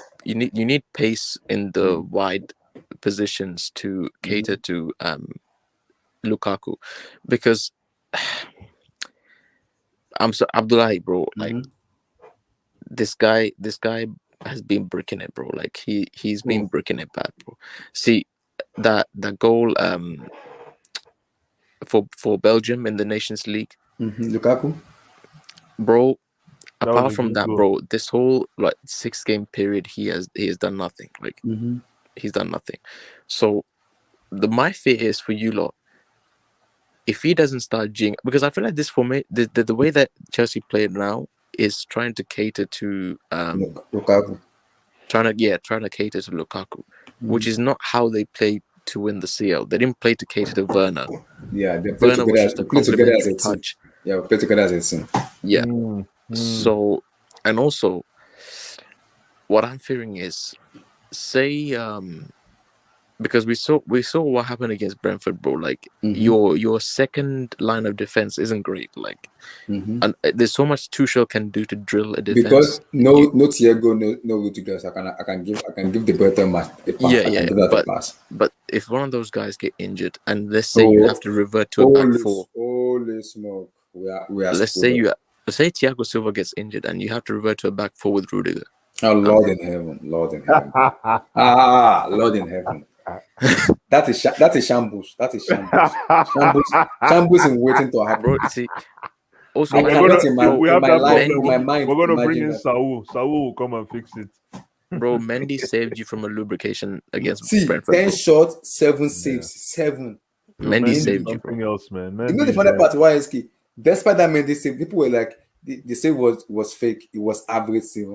pace in the wide positions to cater to Lukaku, because Abdullahi, bro, like this guy has been bricking it, bro. Like he's been bricking it bad, bro. See that goal for Belgium in the Nations League,
Lukaku,
bro.
That was
apart
a
from
good
that,
goal.
bro, this whole like 6 game period, he has done nothing. Like
Mhm.
he's done nothing. So my fear is for you lot, if he doesn't start jing, because I feel like this format, the way that Chelsea played now is trying to cater to
Lukaku.
trying to cater to Lukaku, which
Mhm.
is not how they played to win the CL. They didn't play to cater to Werner.
Yeah, they play
Werner was
together.
just a
Play together as
complimentary
a team.
touch.
Yeah, we play together as a team.
Yeah.
Mm,
So, and also, what I'm fearing is, say, because we saw what happened against Brentford, bro. Like your second line of defense isn't great. Like, and there's so much Tuchel can do to drill a defense.
Because no Thiago, no Rudiger, so I can give the better match a pass.
Yeah,
I
yeah.
can give that a pass.
But if one of those guys get injured, and let's say you have to revert to a back four,
holy smoke, we are
let's say Thiago Silva gets injured, and you have to revert to a back four with Rudiger.
Oh, Lord in heaven. Lord in heaven. That is shambles. That is shambles. Shambles in waiting to happen.
Bro, see. Also,
I
we
cannot
have
in my
that
life,
problem.
in my mind.
We're gonna bring
imagine
in
that.
Saul. Saul will come and fix it.
Bro, Mendy saved you from a lubrication against
See,
Brentford.
10
Bro.
shots, 7 saves, 7.
Mendy saved you, bro.
Something else, man.
You know the funny part, why is key? Despite that Mendy save, people were like, the save was fake. It was average save.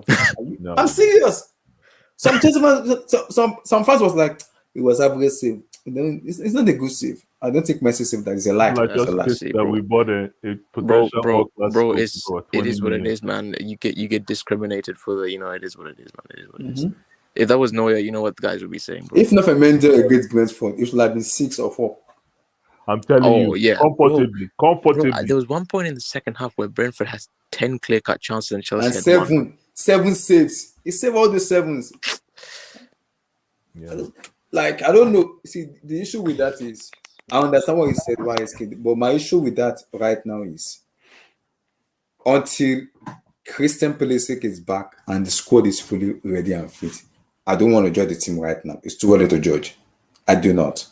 No.
I'm serious. Some fans was like, it was average save. It's not a good save. I don't think Messi saved that. It's a lie.
Like
It's a
just
lie.
pissed that we bought a potential world-class
bro,
goalkeeper
it is what it
million.
is, man. You get discriminated for the, it is what it is, man. It is what it is. If that was Neuer, you know what the guys would be saying, bro.
If not for Mendy against Brentford, it should have been 6 or 4.
I'm telling you,
yeah,
comfortably.
Bro, there was one point in the second half where Brentford has 10 clear-cut chances and Chelsea
And
had 1.
7 saves. He saved all the 7s.
Yeah.
Like, I don't know. See, the issue with that is, I understand what he said, why he's kidding, but my issue with that right now is, until Christian Pulisic is back and the squad is fully ready and fit, I don't want to judge the team right now. It's too early to judge. I do not.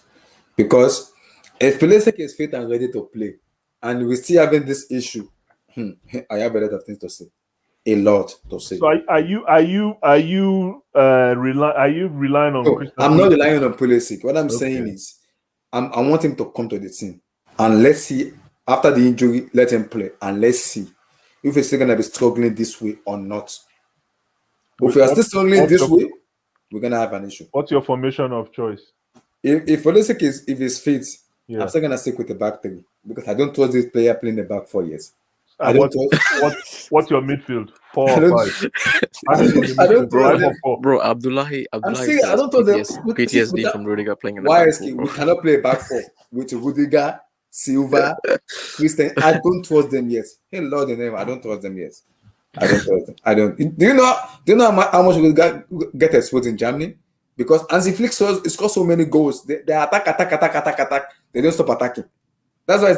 Because if Pulisic is fit and ready to play, and we're still having this issue, I have a lot of things to say. A lot to say.
So are you relying on Christian
I'm not
Pulisic?
relying on Pulisic. What I'm saying is, I want him to come to the team, and let's see, after the injury, let him play, and let's see if he's still gonna be struggling this way or not. If we are still struggling this way, we're gonna have an issue.
What's your formation of choice?
If Pulisic is fit,
Yeah.
I'm still gonna stick with the back three because I don't trust this player playing the back 4 years.
And what's your midfield? 4
I
or
don't-
5?
I don't trust them.
Bro, Abdullahi
I'm serious. I don't trust them.
PTSD from Rudiger playing in the
Why
back
is
four,
we
bro.
cannot play back 4 with Rudiger, Silva, Christian? I don't trust them yet. Hey Lord in heaven, I don't trust them yet. I don't trust them. I don't. Do you know how much we get exposed in Germany? Because Hansi Flick scores so many goals. They attack. They don't stop attacking. That's why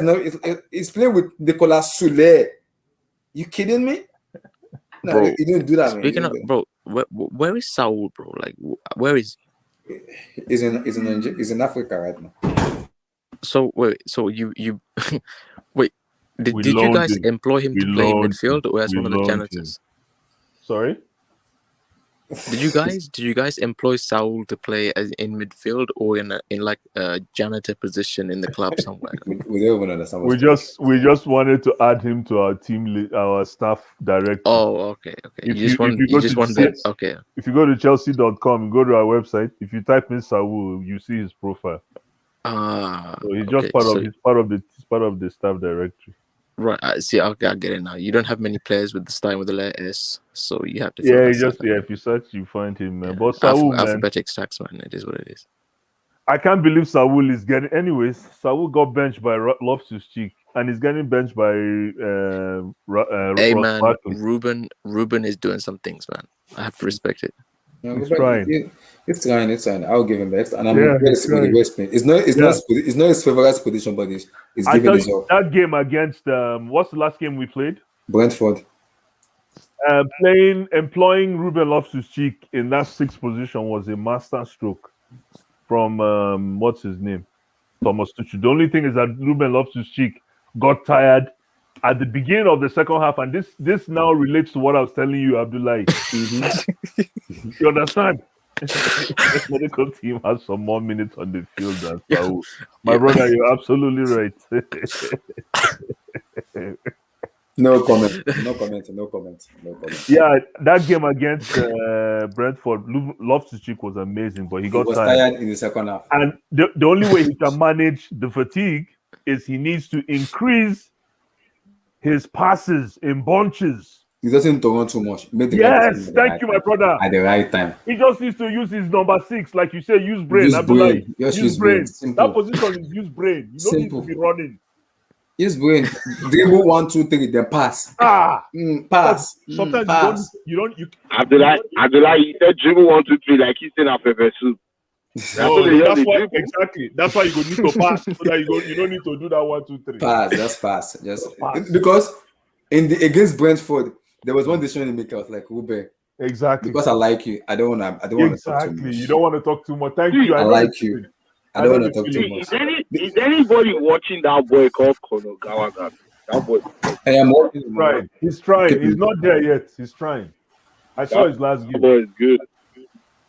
it's playing with Nicolas Soule. You kidding me? No,
Bro,
you didn't do that, man.
Speaking of, bro, where is Saul, bro? Like, where is he?
He's in Africa right now.
So wait, so you wait, did you
loaned
guys
him.
employ him to play in midfield or as
We
one of the
loaned him.
janitors?
Sorry?
Did you guys employ Saul to play in midfield or in like a janitor position in the club somewhere?
We don't even understand.
We just wanted to add him to our team, our staff directory.
Oh, okay.
If
You just want
Chelsea-
okay.
If you go to chelsea.com, go to our website. If you type in Saul, you see his profile. So he's just part of the staff directory.
Right. See, okay, I get it now. You don't have many players with the style with the letter S, so you have to.
If you search, you find him, man. But Saul, man,
alphabetic stacks, man. It is what it is.
I can't believe Saul is getting. Anyways, Saul got benched by Loftus-Cheek, and he's getting benched by.
Hey,
Ross
man,
Barkley.
Ruben is doing some things, man. I have to respect it.
No,
He's trying.
It's trying. I'll give him best, and I'm
Yeah,
ready
he's
to the West Point. It's not his favorite position, but it's
I
giving
tell
his
you,
all.
that game against what's the last game we played?
Brentford.
Employing Ruben Loftus-Cheek in that 6th position was a master stroke from what's his name, Thomas Tuchel. The only thing is that Ruben Loftus-Cheek got tired at the beginning of the second half, and this now relates to what I was telling you, Abdullahi. You understand? The medical team has some more minutes on the field than Saul. My brother, you're absolutely right.
No comment.
Yeah, that game against Brentford, Loftus-Cheek was amazing, but he
He
got
was
tired.
tired in the second half.
And the only way he can manage the fatigue is he needs to increase his passes in bunches.
He doesn't run too much.
Yes, thank you, my brother.
At the right time.
He just needs to use his number 6, like you say, use brain.
Use
Abdullahi,
brain. Just use brain. Simple.
That position is use brain. You don't need to be running.
Use brain. Dribble 1, 2, 3, then pass. Pass.
Sometimes
pass.
you don't.
Abdullah, you said dribble 1, 2, 3 like he's in a pepper soup.
That's why exactly. That's why you go need to pass so that you don't need to do that 1, 2, 3.
Pass. Just pass. Because against Brentford, there was one decision to make. I was like, Ruben.
Exactly.
Because I like you, I don't want to.
Exactly. You don't want to talk too much. Thank you.
I like you. I don't want to talk too much.
Is anybody watching that boy called Kono Gawaga? That boy.
I am watching.
He's trying. He's not there yet. He's trying. I saw his last game.
That boy is good.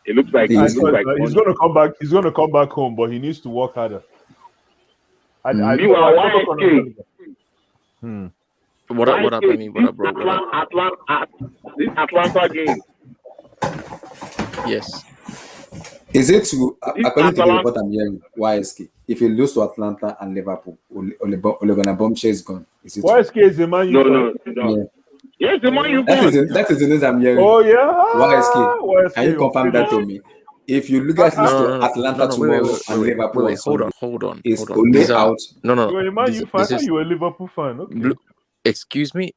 It looks like
he's going to come back. He's going to come back home, but he needs to work harder.
Meanwhile,
What up, Amy? What up, bro?
This Atlanta game.
Yes.
Is it true, according to the report I'm hearing, YSK, if you lose to Atlanta and Liverpool, Olegona Bombshell is gone? Is it
YSK is the man you
No.
Yeah.
Yes, the man you
That is the news I'm hearing.
Oh, yeah?
YSK. Can you confirm that to me? If you look at Atlanta tomorrow and Liverpool,
hold on.
Is Ole out?
No.
You were a Man U fan. I thought you were a Liverpool fan. Okay.
Excuse me.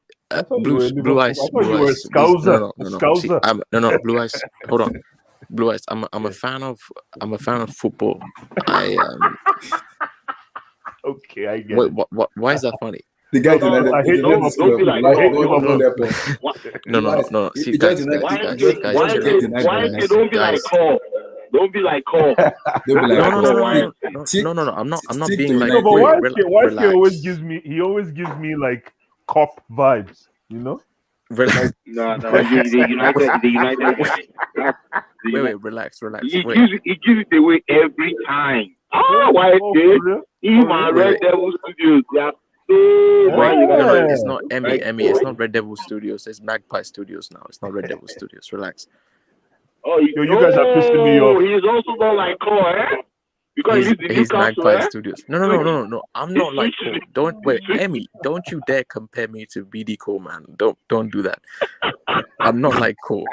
Blue eyes.
Blue eyes.
No.
See, no. Blue eyes. Hold on. Blue eyes. I'm a fan of football.
Okay, I get.
Wait, why is that funny?
The guy
I hate Liverpool.
No. See, guys.
Don't be like Cole. Don't be like Cole.
No. I'm not being like.
No, but YSK always gives me like cop vibes. You know.
Relax.
No. The United.
Wait, relax.
He gives it away every time. YSK. Him and Red Devil Studios.
No, it's not Emmy. It's not Red Devil Studios. It's Magpie Studios now. It's not Red Devil Studios. Relax.
Oh, you guys are pissing me off. He's also not like Cole, eh? Because
he's Magpie Studios. No. I'm not like Cole. Don't wait, Emmy. Don't you dare compare me to BD Cole, man. Don't do that. I'm not like Cole.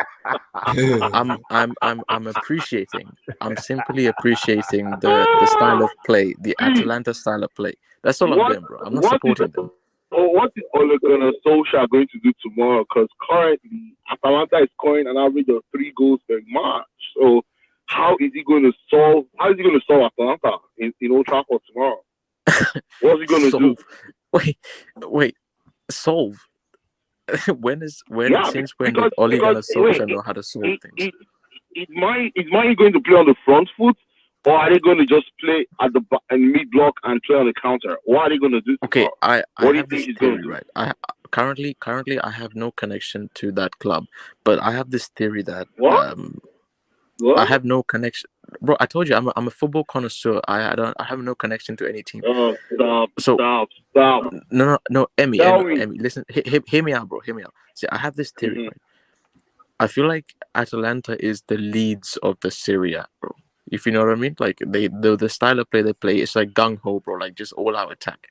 I'm appreciating. I'm simply appreciating the style of play, the Atalanta style of play. That's all I'm doing, bro. I'm not supporting them.
What is Ole Gunnar Solskjaer going to do tomorrow? Because currently Atalanta is scoring an average of 3 goals per match. So how is he going to solve Atalanta in Old Trafford tomorrow? What's he going to do?
Wait, solve. Since when did Ole Gunnar Solskjaer know how to solve things?
Is Mane going to play on the front foot, or are they going to just play at the mid block and play on the counter? What are they going to do?
Okay, I have this theory, right? Currently, I have no connection to that club, but I have this theory that
What?
I have no connection, bro. I told you I'm a football connoisseur. I have no connection to any team.
Oh, stop.
No, Emmy, listen, hear me out, bro. Hear me out. See, I have this theory, right? I feel like Atalanta is the Leeds of the Serie A, bro. If you know what I mean, like the style of play they play, it's like gung ho, bro. Like just all out attack.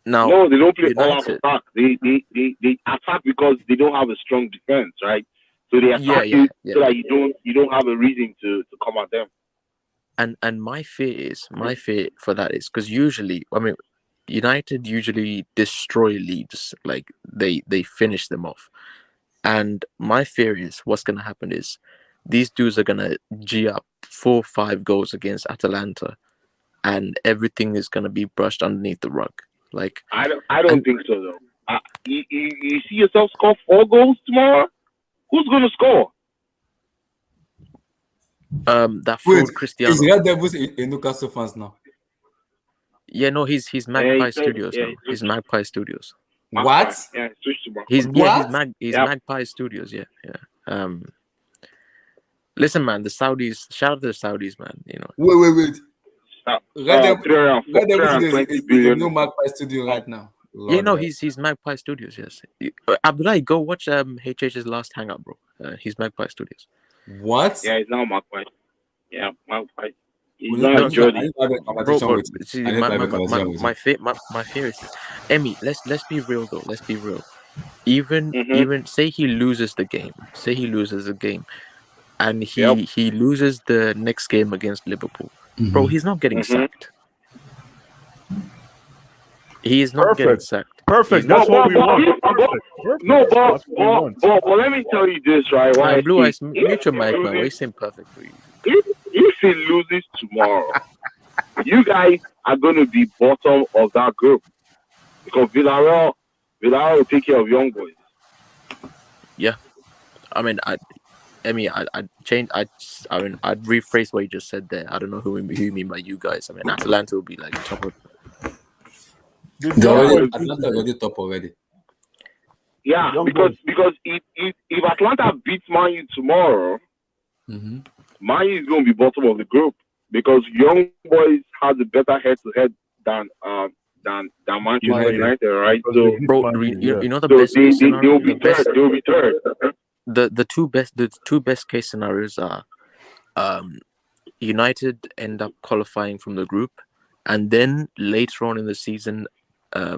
Now,
no, they don't play all out attack. They attack because they don't have a strong defense, right? So they attack you so that you don't have a reason to come at them.
And my fear for that is because usually, I mean, United usually destroy Leeds, like they finish them off. And my fear is what's gonna happen is these dudes are gonna G up 4 or 5 goals against Atalanta, and everything is gonna be brushed underneath the rug. Like
I don't think so though. You see yourself score 4 goals tomorrow? Who's gonna score?
That fraud Cristiano.
Is Red Devils in Newcastle fans now?
Yeah, no, he's Magpie Studios now. He's Magpie Studios.
What?
Yeah, switch to Magpie.
He's
What?
he's Magpie Studios. Yeah. Listen, man, the Saudis. Shout out to the Saudis, man. You know.
Wait. Let them into
320
the
billion.
new Magpie studio right now.
Yeah, no, he's Magpie Studios. Yes, Abdullah, go watch HH's last hangout, bro. He's Magpie Studios.
What?
Yeah, he's now Magpie. Yeah, Magpie. He's
We
not
need
a
to-
Jody.
I need to have a
Bro,
conversation
but
with you.
see,
I need to have a conversation with you.
my fear is, Emmy. Let's be real though. Let's be real. Even
Mhm.
say he loses the game. And he loses the next game against Liverpool. Bro, he's not getting sacked. He is not getting sacked.
Perfect. That's what we want. Perfect.
No,
That's what we want.
but let me tell you this, right? Why?
Blue Eyes, mute your mic, man. We're saying perfect for you.
If he loses tomorrow, you guys are going to be bottom of that group because Villarreal will take care of young boys.
Yeah, I mean, I'd change. I'd rephrase what you just said there. I don't know who you mean by you guys. I mean, Atalanta will be like top of.
Atlanta already top already.
Yeah, because if Atlanta beats Man U tomorrow, Man U is going to be bottom of the group because young boys has a better head-to-head than Manchester United, right? So,
bro, you know the best case scenario.
They'll be third. They'll be third.
The two best case scenarios are, United end up qualifying from the group, and then later on in the season, a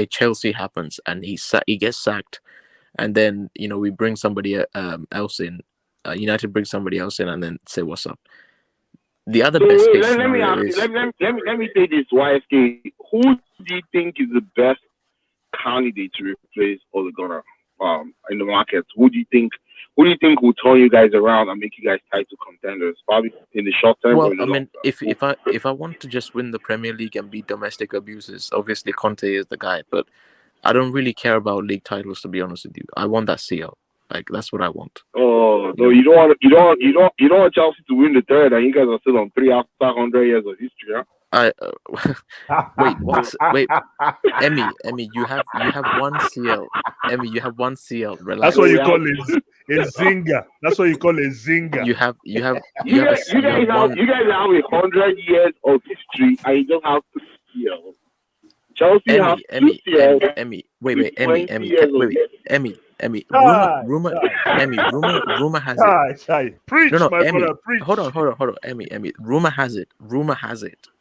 Chelsea happens and he gets sacked, and then we bring somebody else in. United brings somebody else in and then say what's up. The other best case scenario is.
Let me say this, YSK. Who do you think is the best candidate to replace Ole Gunnar in the market? Who do you think will turn you guys around and make you guys title contenders? Probably in the short term.
Well,
or in the
I mean,
long term?
if I want to just win the Premier League and beat domestic abusers, obviously Conte is the guy. But I don't really care about league titles, to be honest with you. I want that CL. Like, that's what I want.
Oh no, you don't want Chelsea to win the third, and you guys are still on 3 after 100 years of history, huh?
Wait, Emmy, you have one CL. Emmy, you have one CL. Relax.
That's what you call it. A zinger. That's what you call a zinger.
You guys have
100 years of history, and you don't have 2 CL. Chelsea have 2 CL.
Emmy, wait, Emmy. Rumor has it.
Preach,
no,
my
Emmy,
brother, preach.
Hold on, Emmy. Rumor has it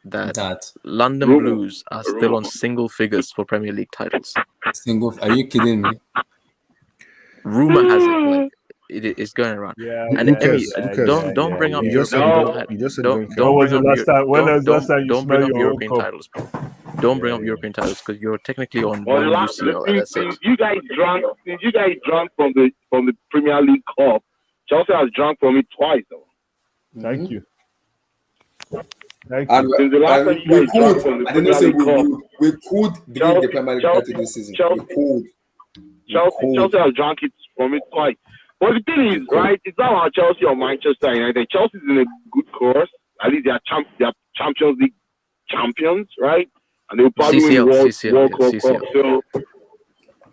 that London Blues are still on single figures for Premier League titles.
Single? Are you kidding me?
Rumor has it, like it's going around.
Yeah,
and Emmy, don't bring up European titles. Don't bring up European titles, bro. Don't bring up European titles because you're technically on one UCL. And that's it.
You guys drank from the Premier League Cup. Chelsea has drunk from it twice, though.
Thank you.
And
Since the last time you guys drank from the Premier League Cup,
we could begin the Premier League title this season.
Chelsea has drunk it from it twice. But the thing is, right, it's not about Chelsea or Manchester United. Chelsea's in a good course. At least they are Champions League champions, right? And they'll probably win World Club Cup. So,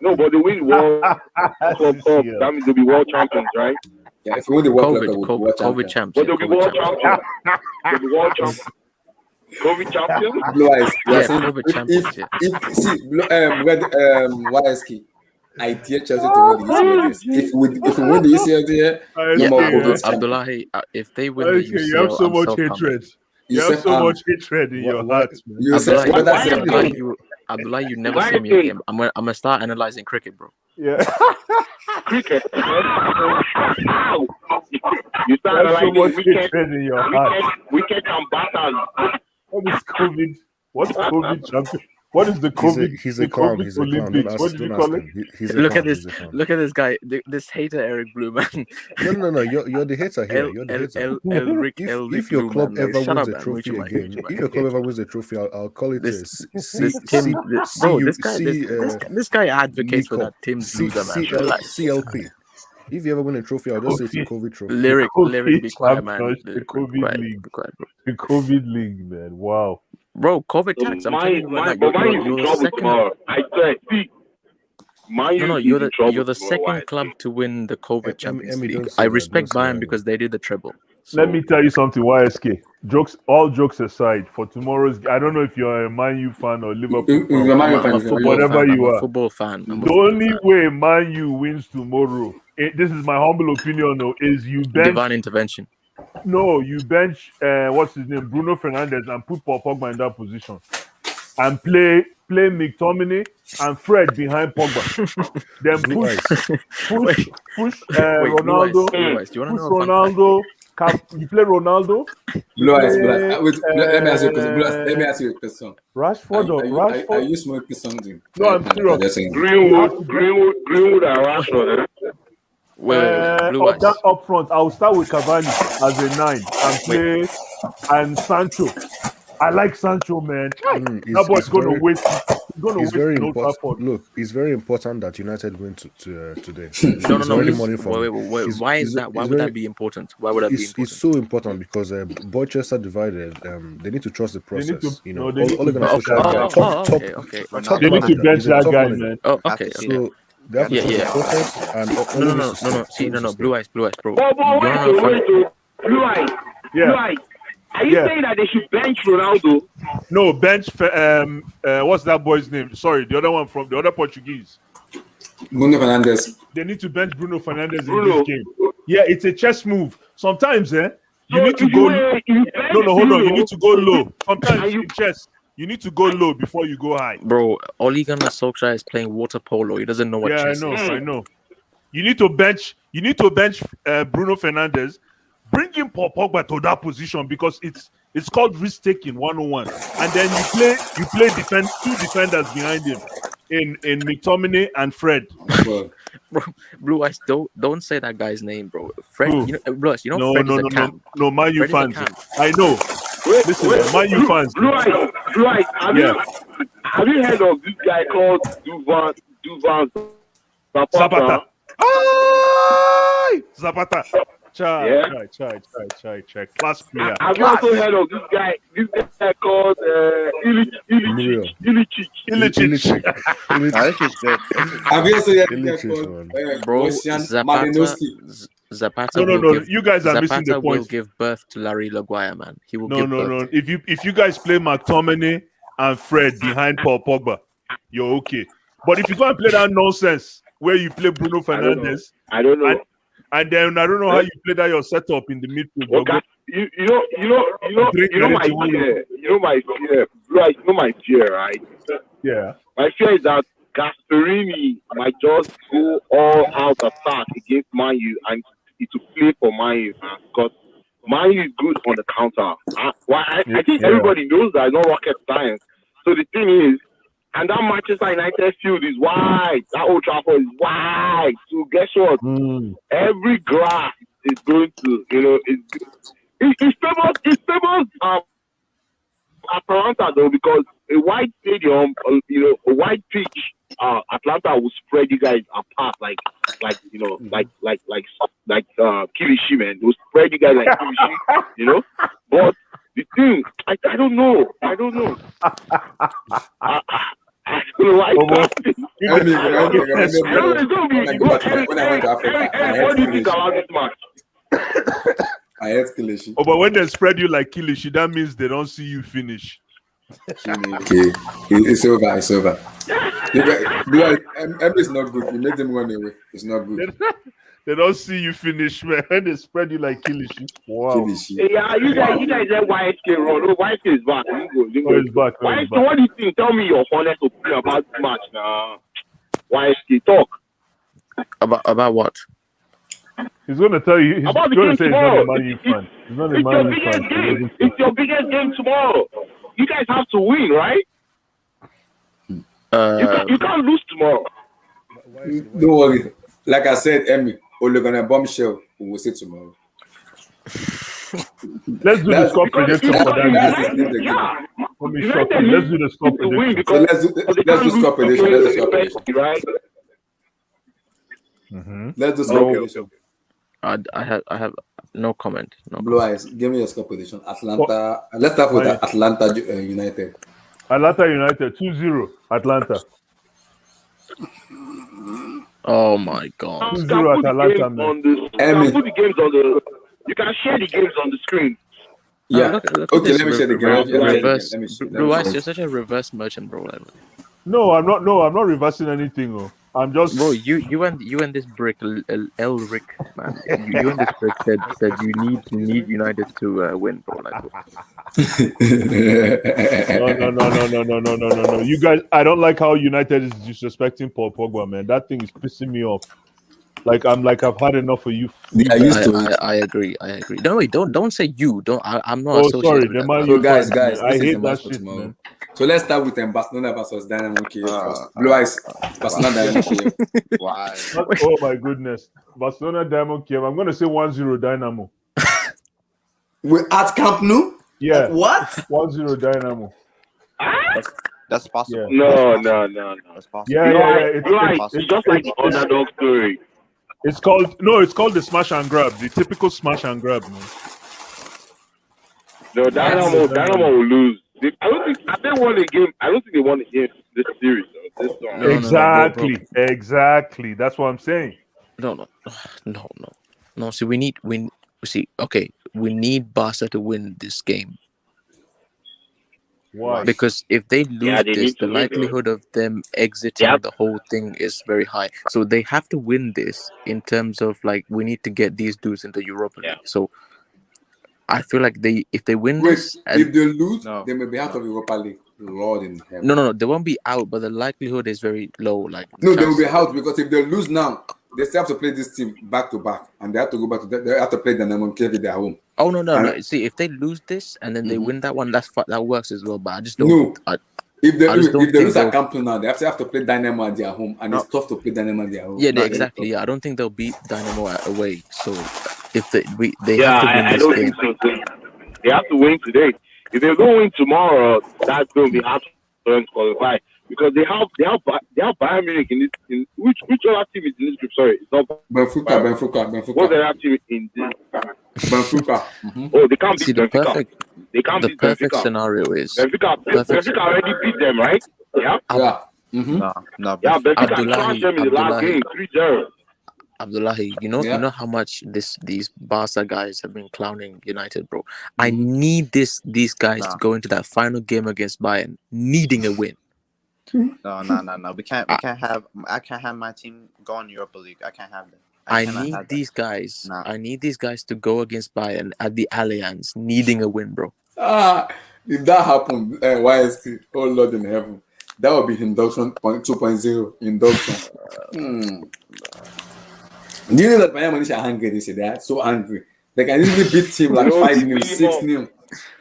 no, but they win World Club Cup. That means they'll be world champions, right?
Yeah, if we win the World Cup,
COVID champions.
But they'll be world champions. They'll be world champions. COVID champions?
Blue Eyes.
Yeah, COVID champions.
YSK. I dare Chelsea to win the ECL. If we win the ECL there,
Abdullahi, if they win the UCL,
you have so much hatred. You have so much hatred in your heart, man.
Abdullahi, you never see me again. I'm gonna start analyzing cricket, bro.
Yeah.
Cricket. You start analyzing
hatred in your heart.
Wicket and batters.
What is COVID? What's COVID champion? What is the COVID?
He's a clown. He's a clown.
What did you call it?
Look at this. Look at this guy. This hater, Eric Blue, man.
No. You're the hater here. You're the hater. If your club ever wins a trophy again, if your club ever wins a trophy, I'll call it this.
This guy advocates for that Tim Zuza, man.
CLP. If you ever win a trophy, I'll just say it's a COVID trophy.
Lyric, be quiet, man.
The COVID League. The COVID League, man. Wow.
Bro, COVID tax. I'm telling you right now,
Man U's in
you're the
trouble
second.
tomorrow. I swear. See, Man
No,
U's
you're
in trouble
the
tomorrow.
second club to win the COVID Champions
Emmy,
League.
don't say
I
that.
respect
Don't say
Bayern
that,
because they did the treble.
Let
So
me tell you something, YSK. All jokes aside, for tomorrow's, I don't know if you're a Man U fan or Liverpool fan,
I'm a football
whatever
fan.
you
I'm a
are.
football fan.
The only way Man U wins tomorrow, this is my humble opinion, though, is you bench.
Divine intervention.
No, you bench. What's his name? Bruno Fernandes, and put Paul Pogba in that position, and play McTominay and Fred behind Pogba. Then push Ronaldo.
Blue Eyes. Do you want to
Push
know a fun
Ronaldo. You play Ronaldo.
Blue Eyes. Let me ask you a question. Let me ask you a question.
Rashford.
Are you smoking something?
No, I'm serious.
Greenwood and Rashford.
Wait, Blue Eyes.
Up front, I'll start with Cavani as a 9 and play and Sancho. I like Sancho, man. That boy's going to waste. He's going to waste
very
in Old
important.
Trafford.
Look, it's very important that United win today.
No.
Wait.
Why is that? Why would that be important? Why would that be important?
It's so important because Manchester divided. They need to trust the process.
They need
Ole
to
Gunnar Solskjaer,
Okay.
They need to bench that guy, man.
Oh, okay.
So they have to trust the process. And
No. Blue Eyes, bro.
Blue Eyes.
Yeah.
Blue Eyes. Are you saying that they should bench Ronaldo?
No, bench. What's that boy's name? Sorry, the other one from the other Portuguese.
Bruno Fernandes.
They need to bench Bruno Fernandes in this game. Yeah, it's a chess move. Sometimes, you need to go. No, hold on. You need to go low. Sometimes in chess, you need to go low before you go high.
Bro, Ole Gunnar Solskjaer is playing water polo. He doesn't know what chess is.
I know. You need to bench. Bruno Fernandes. Bring in Paul Pogba to that position because it's called risk taking 101. And then you play two defenders behind him in McTominay and Fred.
Bro, Blue Eyes, don't say that guy's name, bro. Fred, Blue Eyes,
no,
Fred is a camp.
No, Man U fans. I know. Listen, Man U fans.
Blue Eyes, have you heard of this guy called Duvan
Zapata? Zapata. Try. Class player.
Have you also heard of this guy called Ilicic?
Have you also heard this guy called
Zapata?
No. You guys are missing the
point.
point.
Will give birth to Larry Maguire, man. He will
No. If you guys play McTominay and Fred behind Paul Pogba, you're okay. But if you go and play that nonsense where you play Bruno Fernandes,
I don't know.
And then I don't know how you play that your setup in the midfield.
Okay. You know my fear. You know my fear, right?
Yeah.
My fear is that Gasperini might just go all out attack against Man U and it will play for Man U because Man U is good on the counter. I think everybody knows that it's not rocket science. So the thing is, and that Manchester United field is wide. That Old Trafford is wide. So guess what? Every grass is going to, it favors Atlanta though because a wide stadium, a wide pitch, Atlanta will spread you guys apart like Kilishi, man. They'll spread you guys like Kilishi, But the thing, I don't know. I don't know why.
What do
you think about this match?
I hate Kilishi.
But when they spread you like Kilishi, that means they don't see you finish.
Okay, it's over. Every is not good. You make them run away. It's not good.
They don't see you finish, man. When they spread you like Kilishi. Wow.
Kilishi.
Yeah, you guys said YSK run. No, YSK is back.
He's back.
YSK, what do you think? Tell me your honest opinion about this match now. YSK, talk.
About what?
He's going to tell you. He's
about
going to say
tomorrow.
He's not a Man U fan. He's not a Man U fan.
It's your biggest game tomorrow. You guys have to win, right? You can't lose tomorrow.
Don't worry. Like I said, Emmy, Ole Gunnar bombshell. We will see tomorrow.
Let's do the score prediction for that game.
Yeah.
Let's do the score prediction.
So let's do score prediction.
Right?
Let's do score prediction.
I have No comment. No.
Blue Eyes, give me your score prediction. Atlanta. Let's start with Atlanta United.
Atlanta United 2-0. Atlanta.
Oh my God.
2-0 at Atlanta, man.
You can put the games on the. You can share the games on the screen.
Yeah. Okay, let me share the game.
Reverse. Blue Eyes, you're such a reverse merchant, bro.
No, I'm not. No, I'm not reversing anything. Oh. I'm just.
Bro, you and this brick, Elric, man. You and this brick said you need United to win, bro.
No. You guys, I don't like how United is disrespecting Paul Pogba, man. That thing is pissing me off. I've had enough of you.
Yeah,
I agree. No, wait, don't say you. I'm not.
Oh, sorry.
So guys,
I hate that shit, man.
So let's start with Barcelona versus Dynamo Kiev first. Blue Eyes, Barcelona Dynamo Kiev.
Why? Oh my goodness, Barcelona Dynamo Kiev. I'm gonna say 1-0 Dynamo.
We're at Camp Nou.
Yeah.
What?
1-0 Dynamo.
That's possible.
No.
That's possible.
Yeah.
It's just like the underdog story.
It's called the smash and grab, the typical smash and grab, man.
No, Dynamo will lose. I don't think they won a game. I don't think they won a game this series.
Exactly. That's what I'm saying.
No. See, we need Barca to win this game.
Why?
Because if they lose this, the likelihood of them exiting the whole thing is very high. So they have to win this in terms of we need to get these dudes into Europa League. So I feel like if they win this,
if they lose, they may be out of Europa League. Lord in heaven.
No, they won't be out, but the likelihood is very low.
They will be out because if they lose now, they still have to play this team back to back, and they have to go back to. They have to play Dynamo Kiev at their home.
Oh no! See, if they lose this and then they win that one, that works as well. But I just don't.
If they lose at Camp Nou now, they have to play Dynamo at their home, and it's tough to play Dynamo at their home.
Yeah, exactly. Yeah, I don't think they'll beat Dynamo away. So if they have to win
I don't think so. They have to win today. If they don't win tomorrow, that's going to be hard to qualify because they have Bayern Munich in this. Which other team is in this group? Sorry, it's not
Benfica.
What's the other team in this?
Benfica.
Oh, they can't beat
Benfica.
They can't beat
Benfica. The perfect
Benfica.
scenario is
Benfica already beat them, right? Yeah.
No.
Yeah, Benfica crushed them in the last game, 3-0.
Abdullahi, you know how much these Barca guys have been clowning United, bro. I need these guys to go into that final game against Bayern needing a win.
No. We can't have. I can't have my team go in Europa League. I can't have them.
I need these guys. I need these guys to go against Bayern at the Allianz, needing a win, bro.
If that happened, YSP, oh Lord in heaven, that would be induction 2.0 induction. Do you know that Bayern Munich are angry? They are so angry. They can easily beat team like 5-0,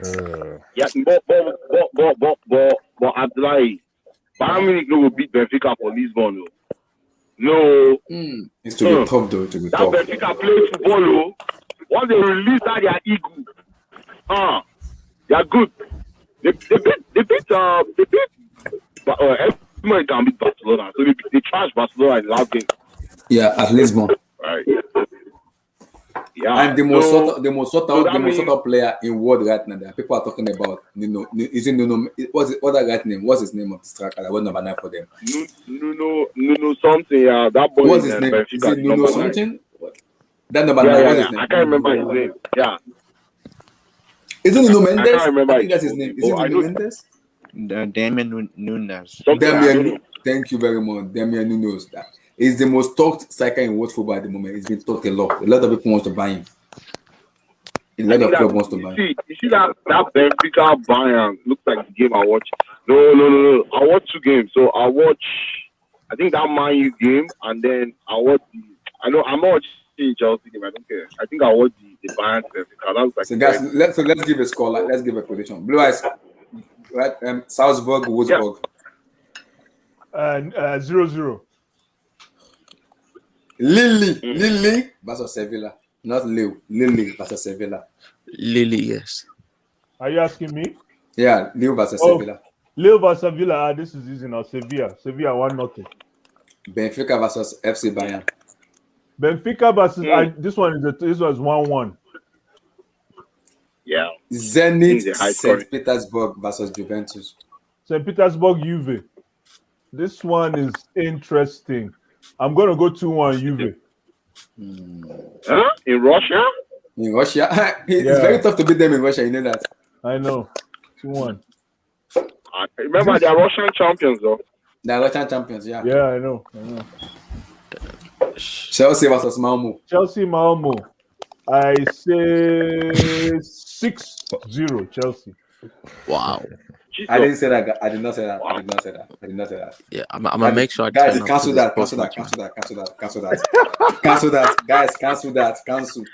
6-0.
Yeah, but Abdullahi, Bayern Munich will beat Benfica for Lisbon. No.
It's to be tough though. To be tough.
That Benfica plays football. Once they release that their ego, they are good. They beat everyone can beat Barcelona. So they trashed Barcelona in the last game.
Yeah, at Lisbon.
Right. Yeah.
And the most sought out player in world right now that people are talking about, is it Nuno? What's that guy's name? What's his name of the striker? I was number 9 for them.
Nuno something. Yeah, that boy.
What's his name? Is it Nuno something? That number 9. What's his name?
I can't remember his name. Yeah.
Is it Nuno Mendes?
I can't remember.
I think that's his name. Is it Nuno Mendes?
Damian Nunes.
Thank you very much. Damian Nunes. He's the most talked striker in world football at the moment. He's been talked a lot. A lot of people want to buy him. A lot of clubs wants to buy him.
You see that Benfica Bayern looks like the game I watch. No. I watch 2 games. So I think that Man U game, and then I watch I'm not watching Chelsea game. I don't care. I think I watch the Bayern Benfica. That looks like.
So guys, let's give a score. Let's give a prediction. Blue Eyes, right? Salzburg, Wolfsburg.
0-0.
Lille versus Sevilla. Not Lille. Lille versus Sevilla.
Lille, yes.
Are you asking me?
Yeah, Lille versus Sevilla.
Lille versus Sevilla. This is easy now. Sevilla 1-0.
Benfica versus FC Bayern.
Benfica versus this one is 1-1.
Yeah.
Zenit
He's a high scoring.
St. Petersburg versus Juventus.
St. Petersburg, Juve. This one is interesting. I'm gonna go 2-1 Juve.
Huh? In Russia?
In Russia, it's
Yeah.
very tough to beat them in Russia. You know that.
I know. 2-1.
Remember, they're Russian champions, though.
They're Russian champions. Yeah.
Yeah, I know.
Chelsea versus Malmo.
Chelsea, Malmo. I say 6-0 Chelsea.
Wow.
I didn't say that. I did not say that. I did not say that. I did not say that.
Yeah, I'm gonna make sure I
guys
turn up
cancel
to
that.
this
Cancel that.
post-match,
Cancel that. Cancel that. Cancel that. Cancel that. Guys, cancel that. Cancel.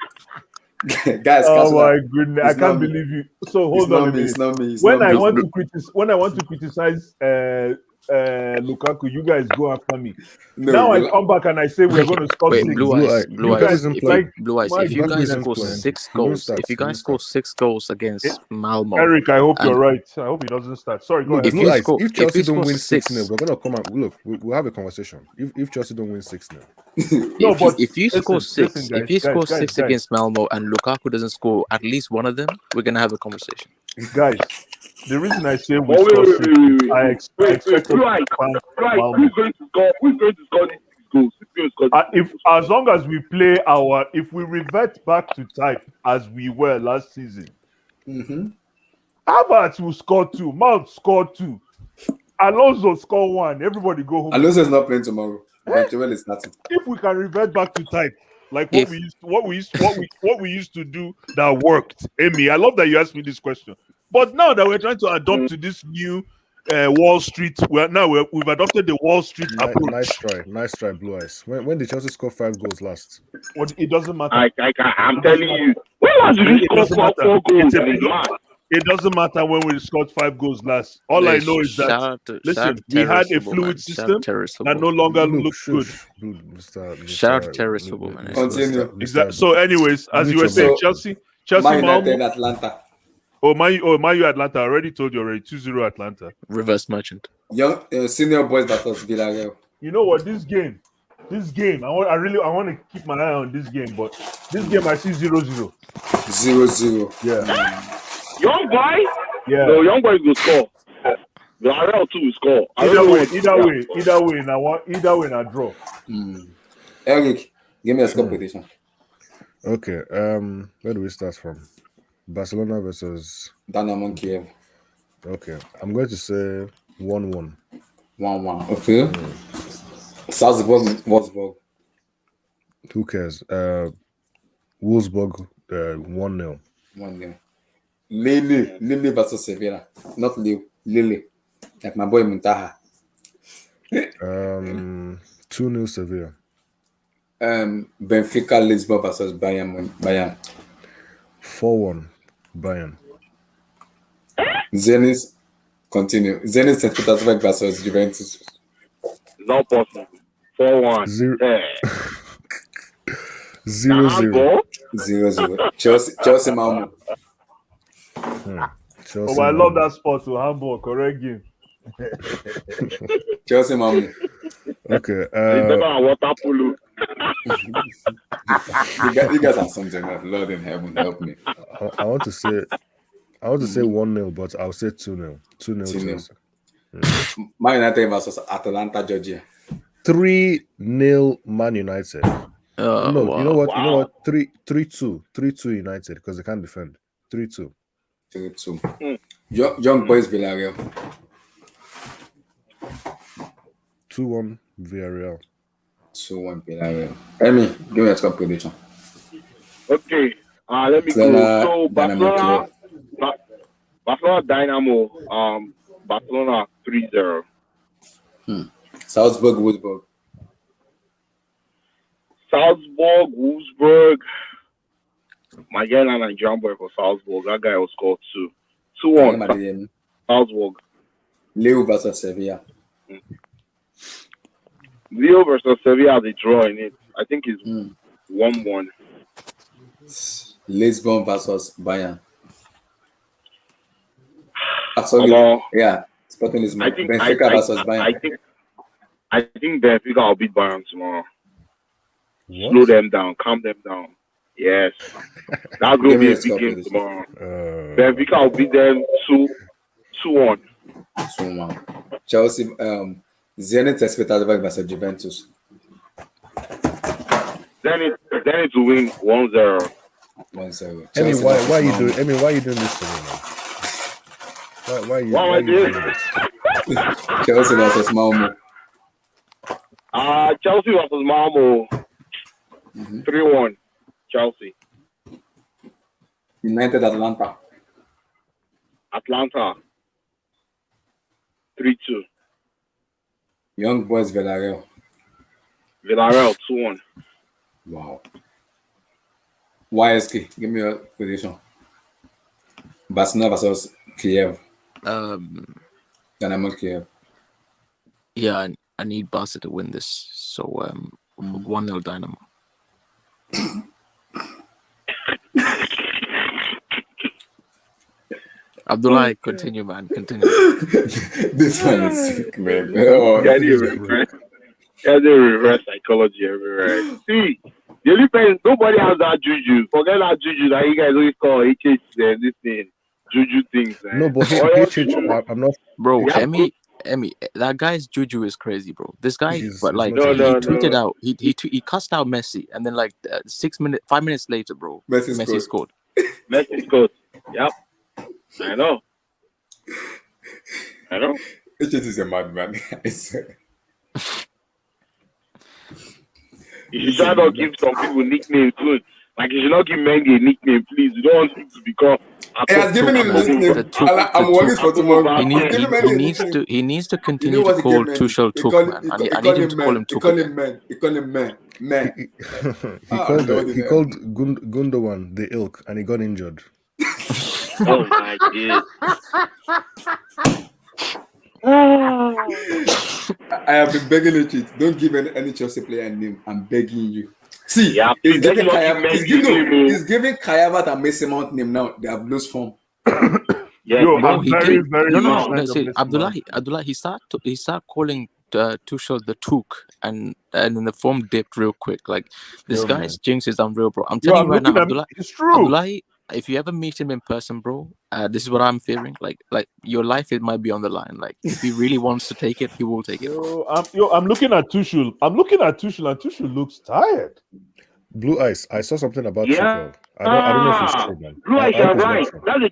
Guys,
Oh
cancel
my
that.
goodness!
It's
I can't
not me.
believe you. So
It's
hold on
not
a
me.
minute.
It's not me. It's
When
not
I
me.
want to criticize Lukaku, you guys go after me.
No,
now I come back and I say we're going to score
Wait,
6.
Blue Eyes, Blue
You
Eyes.
guys
If
like
Blue Eyes,
my
if you guys
goodness.
score 6 goals, if you guys score 6 goals against Malmo,
Eric, I hope
and
you're right. I hope he doesn't start. Sorry, go ahead.
Blue Eyes, if
if
Chelsea
you
don't
score
win
6,
6-0, we're gonna come out. Look, we'll have a conversation. If Chelsea don't win 6-0,
No, but
if you score
listen,
6,
guys,
if you score
guys,
6 against Malmo and Lukaku doesn't score at least one of them, we're gonna have a conversation.
guys, the reason I say we
Oh,
score 6,
wait.
I expect us to
Right.
find
Right.
Malmo.
Who's going to score? Who's going to score these 6 goals? Who's going to score these
If as long as we play if we revert back to type as we were last season, Havertz will score 2, Mount score 2, Alonso score 1. Everybody go home.
Alonso is not playing tomorrow. Benchwell is starting.
If we can revert back to type, like what we used to do that worked. Amy, I love that you asked me this question. But now that we're trying to adopt to this new Wall Street, we've adopted the Wall Street approach.
Nice try, Blue Eyes. When did Chelsea score 5 goals last?
But it doesn't matter.
I'm telling you. When last did we score 4 goals?
It doesn't matter when we scored 5 goals last. All I know is that we had a fluid system that no longer looks good.
Shout out to terrorist football, man.
Continue.
Exactly. So, anyways, as you were saying, Chelsea,
Man
Malmo.
United, Atlanta.
Man U Atlanta. I already told you already. 2-0 Atlanta.
Reverse merchant.
Young senior boys versus Villarreal.
You know what? This game. I want to keep my eye on this game, but this game I see 0-0.
0-0.
Yeah.
Young boys?
Yeah.
No, young boys will score. Villarreal too will score.
Either way, now draw.
Eric, give me a score prediction.
Okay. Where do we start from? Barcelona versus
Dynamo Kiev.
Okay. I'm going to say 1-1.
1-1. Okay. Salzburg.
Who cares? Wolfsburg 1-0.
1-0. Lille versus Sevilla. Not Lille. Lille. Like my boy Muntaha.
2-0 Sevilla.
Benfica Lisbon versus Bayern.
4-1 Bayern.
Zenit St. Petersburg versus Juventus.
Not possible. 4-1.
0-0.
0-0. Chelsea Malmo.
Oh, I love that spot to Hamburg. Correct game.
Chelsea Malmo.
Okay.
Water polo.
You guys are something else. Lord in heaven, help me.
I want to say 1-0, but I'll say 2-0. 2-0 Chelsea.
Man United versus Atalanta, Georgia.
3-0 Man United. No,
wow.
You know what? 3-2. 3-2 United because they can't defend. 3-2.
3-2. Young boys Villarreal.
2-1 Villarreal.
2-1 Villarreal. Amy, give me a score prediction.
Okay. Let me go. So Barcelona Dynamo. Barcelona 3-0.
Salzburg, Wolfsburg.
Wolfsburg. My guy and Nigerian boy for Salzburg. That guy will score 2. 2-1. Salzburg.
Leo versus Sevilla.
Leo versus Sevilla, they draw in it. I think it's 1-1.
Lisbon versus Bayern. Sorry. Yeah. Sporting Lisbon. Benfica versus Bayern.
I think Benfica will beat Bayern tomorrow.
What?
Slow them down, calm them down. Yes. That's going to
Give
be
me
a
a
big
score
game
prediction.
tomorrow. Benfica will beat them 2-1.
2-1. Chelsea, Zenit Expectativa versus Juventus.
Then it will win 1-0.
1-0.
Emmy,
Chelsea
why
versus
are you
Malmo.
doing? Emmy, why are you doing this to me, man? Why
am I
are you
doing?
doing this?
Chelsea versus Malmo.
Chelsea versus Malmo. 3-1. Chelsea.
United Atlanta.
Atlanta. 3-2.
Young Boys Villarreal.
Villarreal 2-1.
Wow. YSK, give me your prediction. Barcelona versus Kiev. Dynamo Kiev.
Yeah, I need Barca to win this. So 1-0 Dynamo. Abdullah, continue, man. Continue.
This one is sick, man. Oh,
Yeah, they reverse psychology everywhere. See, the only person, nobody has that juju. Forget that juju that you guys always call HH and this thing. Juju things.
No, but I'm not.
Bro, Emmy, that guy's juju is crazy, bro. This guy, but like
no,
he tweeted out, he cussed out Messi, and then like 5 minutes later, bro, Messi scored.
Messi scored. Yep. I know.
HH is a madman.
You should try not give some people nicknames too. Like you should not give Mendy a nickname, please. You don't want him to become.
He has given him a nickname. I'm worried for tomorrow.
He needs to continue to call Tuchel Tuk, man. I need him to call him Tuk.
He called him man.
He called Gundogan the ilk, and he got injured.
Oh my god.
I have been begging you, don't give any Chelsea player a name. I'm begging you. See,
yeah,
he's giving Kayavat and Mason Mount name now. They have lost form.
Yeah,
I'm very
see, Abdullah, he started calling Tuchel the Tuk, and then the form dipped real quick. Like this guy's jinx is unreal, bro. I'm telling you right now, Abdullah.
It's true.
Abdullah, if you ever meet him in person, bro, this is what I'm fearing. Like your life, it might be on the line. Like if he really wants to take it, he will take it.
I'm looking at Tuchel. And Tuchel looks tired.
Blue Eyes. I saw something about Tuchel. I don't know if it's true, man.
Blue Eyes, you're right. That's a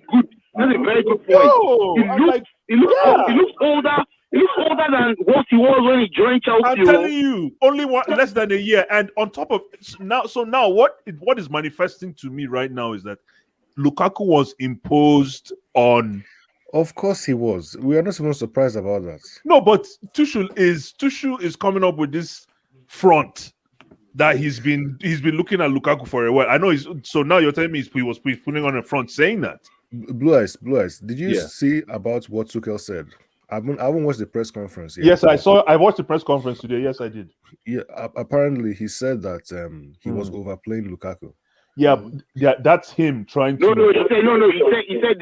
very good point. He looks older. He looks older than what he was when he joined Chelsea.
I'm telling you, only less than a year. And on top of now, what is manifesting to me right now is that Lukaku was imposed on.
Of course he was. We are not even surprised about that.
No, but Tuchel is coming up with this front that he's been looking at Lukaku for a while. I know so now you're telling me he was putting on a front saying that.
Blue Eyes. Did you see about what Tuchel said? I haven't watched the press conference yet.
Yes, I watched the press conference today. Yes, I did.
Yeah, apparently he said that he was overplaying Lukaku.
Yeah, that's him trying to.
No. He said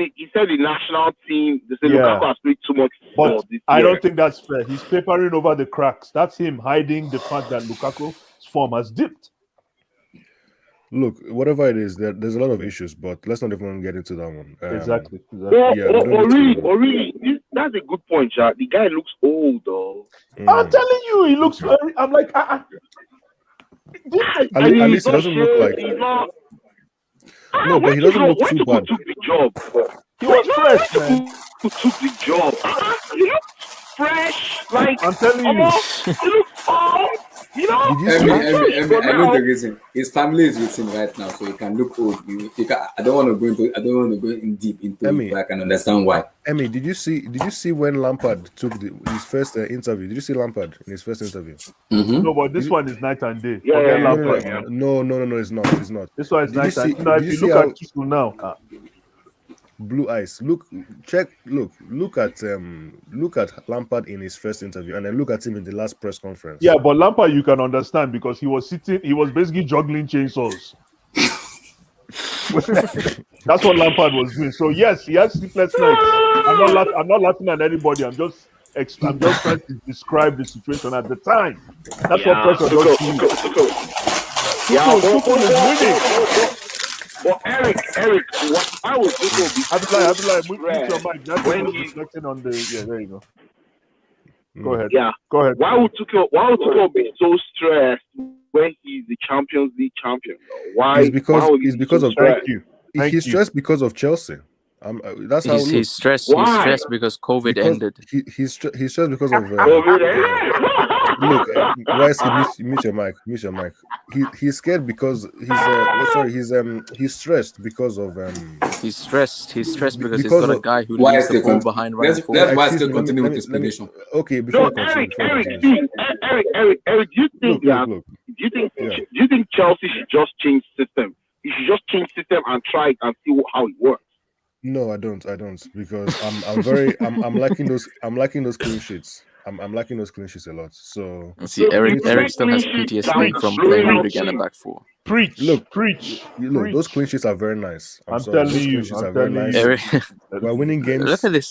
the national team. They said Lukaku has played too much.
But I don't think that's fair. He's papering over the cracks. That's him hiding the fact that Lukaku's form has dipped.
Look, whatever it is, there's a lot of issues, but let's not even get into that one.
Exactly.
Really, that's a good point, Jack. The guy looks old, though.
I'm telling you, he looks very. I'm like,
at least he doesn't look like. No, but he doesn't look too bad.
Took the job.
He was fresh, man.
Who took the job? He looks fresh. Like
I'm telling you,
he looks old. You know,
I know the reason. His family is with him right now, so he can look old. I don't want to go in deep into it, but I can understand why.
Emmy, did you see when Lampard took his first interview? Did you see Lampard in his first interview?
Mm-hmm. No, but this one is night and day.
No, it's not.
This one is night and day. If you look at Tuchel now.
Blue Eyes. Look at Lampard in his first interview, and then look at him in the last press conference.
Yeah, but Lampard you can understand because he was basically juggling chainsaws. That's what Lampard was doing. So yes, he has sleepless nights. I'm not laughing at anybody. I'm just trying to describe the situation at the time. That's what pressure does to you. Tuchel is winning.
Eric, why would Tuchel be
Abdullah, mute your
stressed
mic. That's
when
when
he's
reflecting on the. Yeah, there you go. Go ahead.
yeah?
Go ahead.
Why would Tuchel be so stressed when he's the Champions League champion? Though? Why?
It's because
would he
it's
be
because
so
of
Thank
stressed?
you.
he's stressed because of Chelsea. That's how.
He's stressed.
Why?
He's stressed because COVID
Because
ended.
he's stressed because of
COVID.
look, YSK, mute your mic. Mute your mic. He's scared because he's stressed because of
He's stressed. He's stressed because he's
because
got a
of
guy who
Why
leaves
is
the
the
ball
con-
behind running
Let's
forward.
why
excuse
still
me,
continue with
let me
explanation.
okay before
No,
I continue.
Eric, do you think
Look.
do you think
Yeah.
do you think Chelsea should just change system? You should just change system and try it and see how it works.
No, I don't because I'm liking those clean sheets. I'm liking those clean sheets a lot. So
See, Eric still has PTSD from playing Rudiger in the back four.
Preach.
Look,
preach.
those clean sheets are very nice.
I'm
sorry,
telling
those
you,
clean sheets
I'm
are very
telling
nice.
you.
Eric,
We're winning games.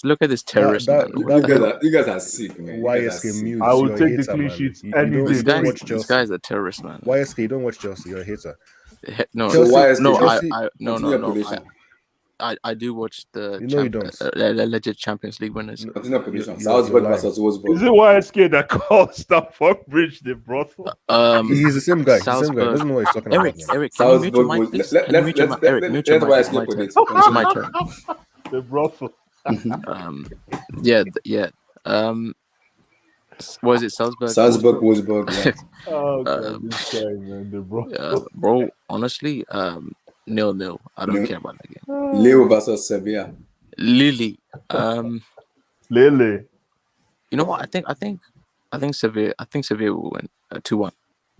look at this terrorist man. What the hell?
You guys are sick, man. You guys are
YSK
sick.
mute.
I will
You're a
take the
hater,
clean
man.
sheets
You
any
don't,
day.
you don't watch
This
Chelsea.
guy's a terrorist man.
YSK, you don't watch Chelsea. You're a hater.
No,
So why is
no,
Chelsea
no,
continue
no.
prediction?
I do watch the
You don't.
alleged Champions League winners.
Continue prediction.
You're
Salzburg
lying.
versus
Is
Wolfsburg.
it YSK that called Stamford Bridge the brothel?
He's the same guy. He's the same guy. He
Salzburg.
doesn't know what he's talking
Eric,
about. Man.
Eric, can you mute your
Salzburg.
mic, please? Can you mute your mic? Eric, mute your mic. It's my turn. It's my turn.
The brothel.
Yeah. Was it Salzburg?
Salzburg, Wolfsburg. Yeah.
Oh god, this guy, man, the brothel.
Bro, honestly, 0-0. I don't care about that game.
Leo versus Sevilla.
Lily.
Lele.
You know what? I think Sevilla will win 2-1.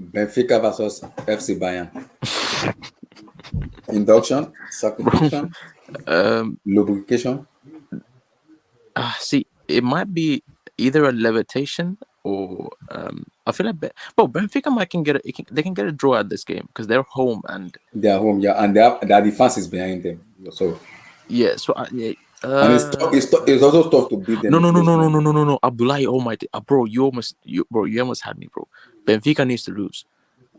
Benfica versus FC Bayern. Induction, circumcision, lubrication.
See, it might be either a levitation or I feel like Benfica they can get a draw at this game because they're home and
they're home, yeah, and their defense is behind them. So
yeah, so
and it's also tough to beat them.
No. Abdullahi, oh my, bro, you almost had me, bro. Benfica needs to lose.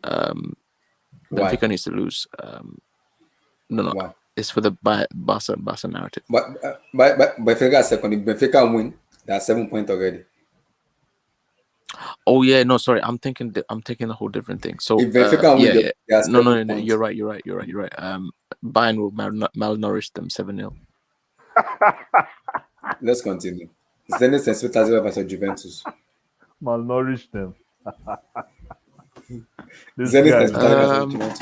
Benfica needs to lose. No.
Why?
It's for the Barca narrative.
But Benfica second. If Benfica win, that's 7 points already.
Oh yeah, no, sorry, I'm taking a whole different thing. So
if Benfica win,
no, you're right. Bayern will malnourish them 7-0.
Let's continue. Zenit and Spezia versus Juventus.
Malnourished them.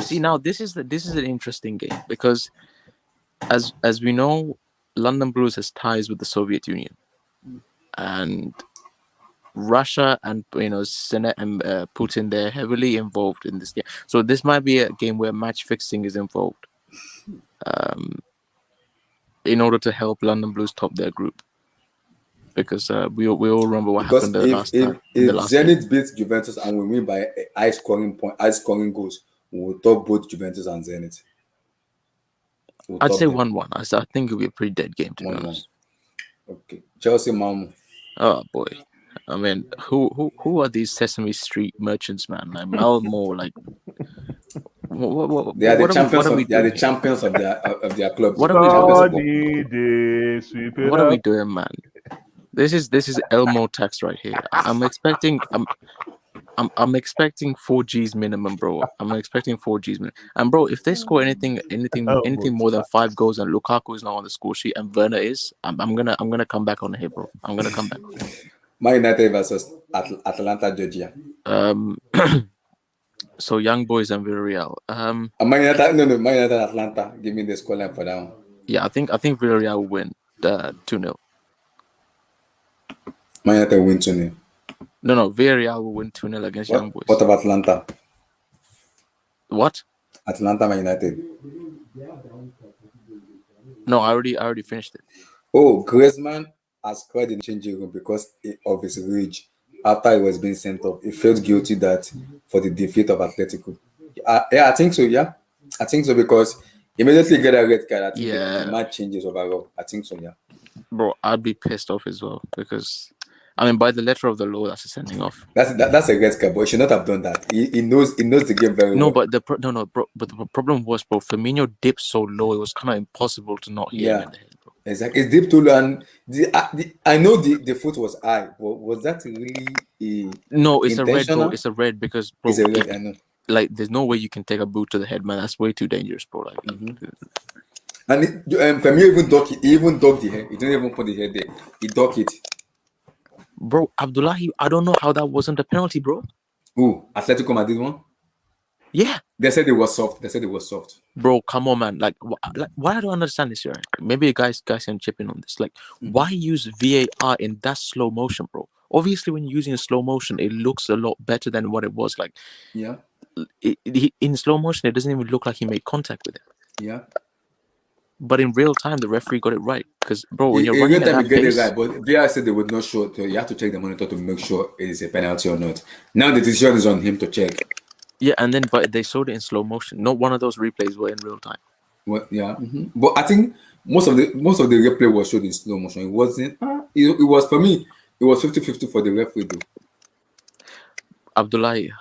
See, now this is an interesting game because as we know, London Blues has ties with the Soviet Union, and Russia and Senate and Putin, they're heavily involved in this game. So this might be a game where match fixing is involved, in order to help London Blues top their group. Because we all remember what happened the last time.
If Zenit beats Juventus and we win by high scoring goals, we will top both Juventus and Zenit.
I'd say 1-1. I think it'll be a pretty dead game, to be honest.
Okay, Chelsea, Malmo.
Oh boy, I mean, who are these Sesame Street merchants, man? Like Malmo, like
they are the champions. They are the champions of their club.
What are we doing, man? This is Elmo tax right here. I'm expecting 4 G's minimum, bro. I'm expecting 4 G's minimum. And bro, if they score anything more than 5 goals and Lukaku is not on the score sheet and Werner is, I'm gonna come back on here, bro. I'm gonna come back.
Man United versus Atlanta, Georgia.
So Young Boys and Villarreal.
Man United, Atlanta. Give me the scoreline for that one.
Yeah, I think Villarreal will win 2-0.
Man United win 2-0.
No, Villarreal will win 2-0 against Young Boys.
What about Atlanta?
What?
Atlanta, Man United.
No, I already finished it.
Oh, Griezmann has cried in the changing room because of his rage after he was being sent off. He felt guilty for the defeat of Atletico. I think so. Yeah, I think so because immediately get a red card. I think the match changes overall. I think so. Yeah,
bro, I'd be pissed off as well because I mean, by the letter of the law, that's a sending off.
That's a red card, but he should not have done that. He knows the game very
No,
well.
but the problem was, bro, Firmino dipped so low, it was kind of impossible to not hit him in the head, bro.
Exactly. It's deep too low, and I know the foot was high, but was that really
No, it's a red,
intentional?
bro. It's a red because, bro,
It's a red, I know.
like, there's no way you can take a boot to the head, man. That's way too dangerous, bro. Like,
And Firmino even ducked it. He even ducked the head. He didn't even put the head there. He ducked it.
bro, Abdullahi, I don't know how that wasn't a penalty, bro.
Who? Atletico Madrid one?
Yeah.
They said it was soft.
Bro, come on, man. Like, why I don't understand this here. Maybe guys can chip in on this. Like, why use VAR in that slow motion, bro? Obviously, when you're using a slow motion, it looks a lot better than what it was. Like,
yeah,
in slow motion, it doesn't even look like he made contact with it.
Yeah.
But in real time, the referee got it right. Because, bro, when you're
in
running
real time,
at
you
that
get
pace,
it right, but VAR said they would not show it. So you have to check the monitor to make sure it is a penalty or not. Now the decision is on him to check.
yeah, and then but they showed it in slow motion. Not one of those replays were in real time.
Well, yeah, but I think most of the replay was showed in slow motion. It wasn't. It was for me. It was 50-50 for the referee though.
Abdullahi,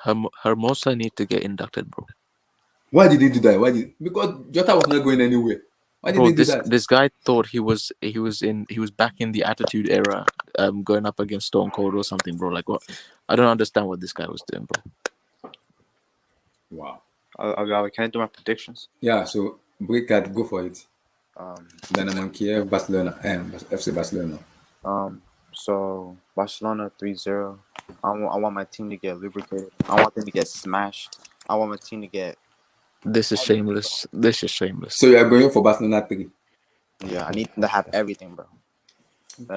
Hermosa need to get inducted, bro.
Why did he do that? Because Jota was not going anywhere. Why did he do that?
This guy thought he was back in the Attitude Era, going up against Stone Cold or something, bro. Like what? I don't understand what this guy was doing, bro.
Wow.
Can I do my predictions?
Yeah. So break that. Go for it. Dynamo Kiev, Barcelona, FC Barcelona.
So Barcelona 3-0. I want my team to get lubricated. I want them to get smashed. I want my team to get.
This is shameless.
So you are going for Barcelona 3?
Yeah, I need them to have everything, bro.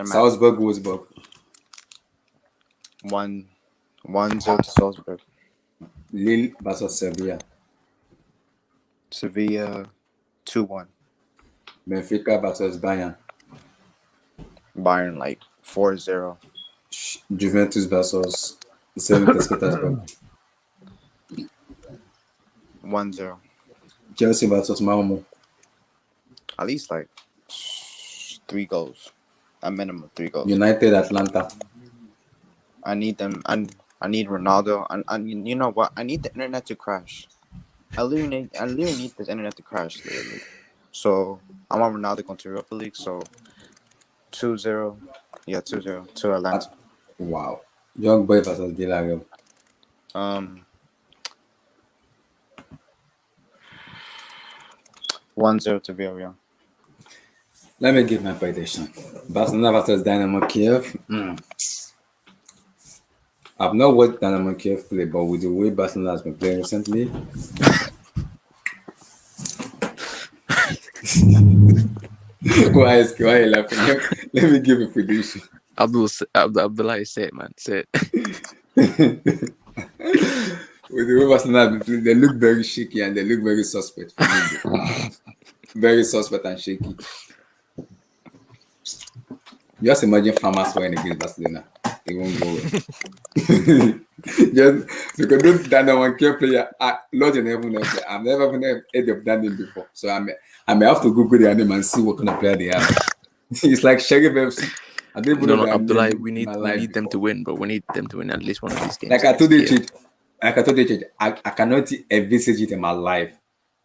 Salzburg, Wolfsburg.
1-0 to Salzburg.
Lille versus Sevilla.
Sevilla 2-1.
Benfica versus Bayern.
Bayern like 4-0.
Juventus versus Zenit St. Petersburg.
1-0.
Chelsea versus Malmo.
At least like 3 goals. A minimum 3 goals.
United Atlanta.
I need them. I need Ronaldo. And you know what? I need the internet to crash. I literally need this internet to crash, literally. So I want Ronaldo going to Europa League. So 2-0. Yeah, 2-0 to Atlanta.
Wow. Young Boy versus Villarreal.
1-0 to Villarreal.
Let me give my prediction. Barcelona versus Dynamo Kiev. I've not watched Dynamo Kiev play, but with the way Barcelona has been playing recently, why are you laughing? Let me give a prediction.
Abdullah, say it, man. Say
it. With the way Barcelona have been playing, they look very shaky and they look very suspect. Very suspect and shaky. Just imagine Farmers playing against Barcelona. It won't go well. Just because those Dynamo Kiev player are Lord in heaven. I've never heard of that name before. So I may have to Google their name and see what kind of player they are. It's like Sheriff FC.
No, Abdullah, we need them to win, bro. We need them to win at least one of these games.
Like I told you, I cannot envisage it in my life.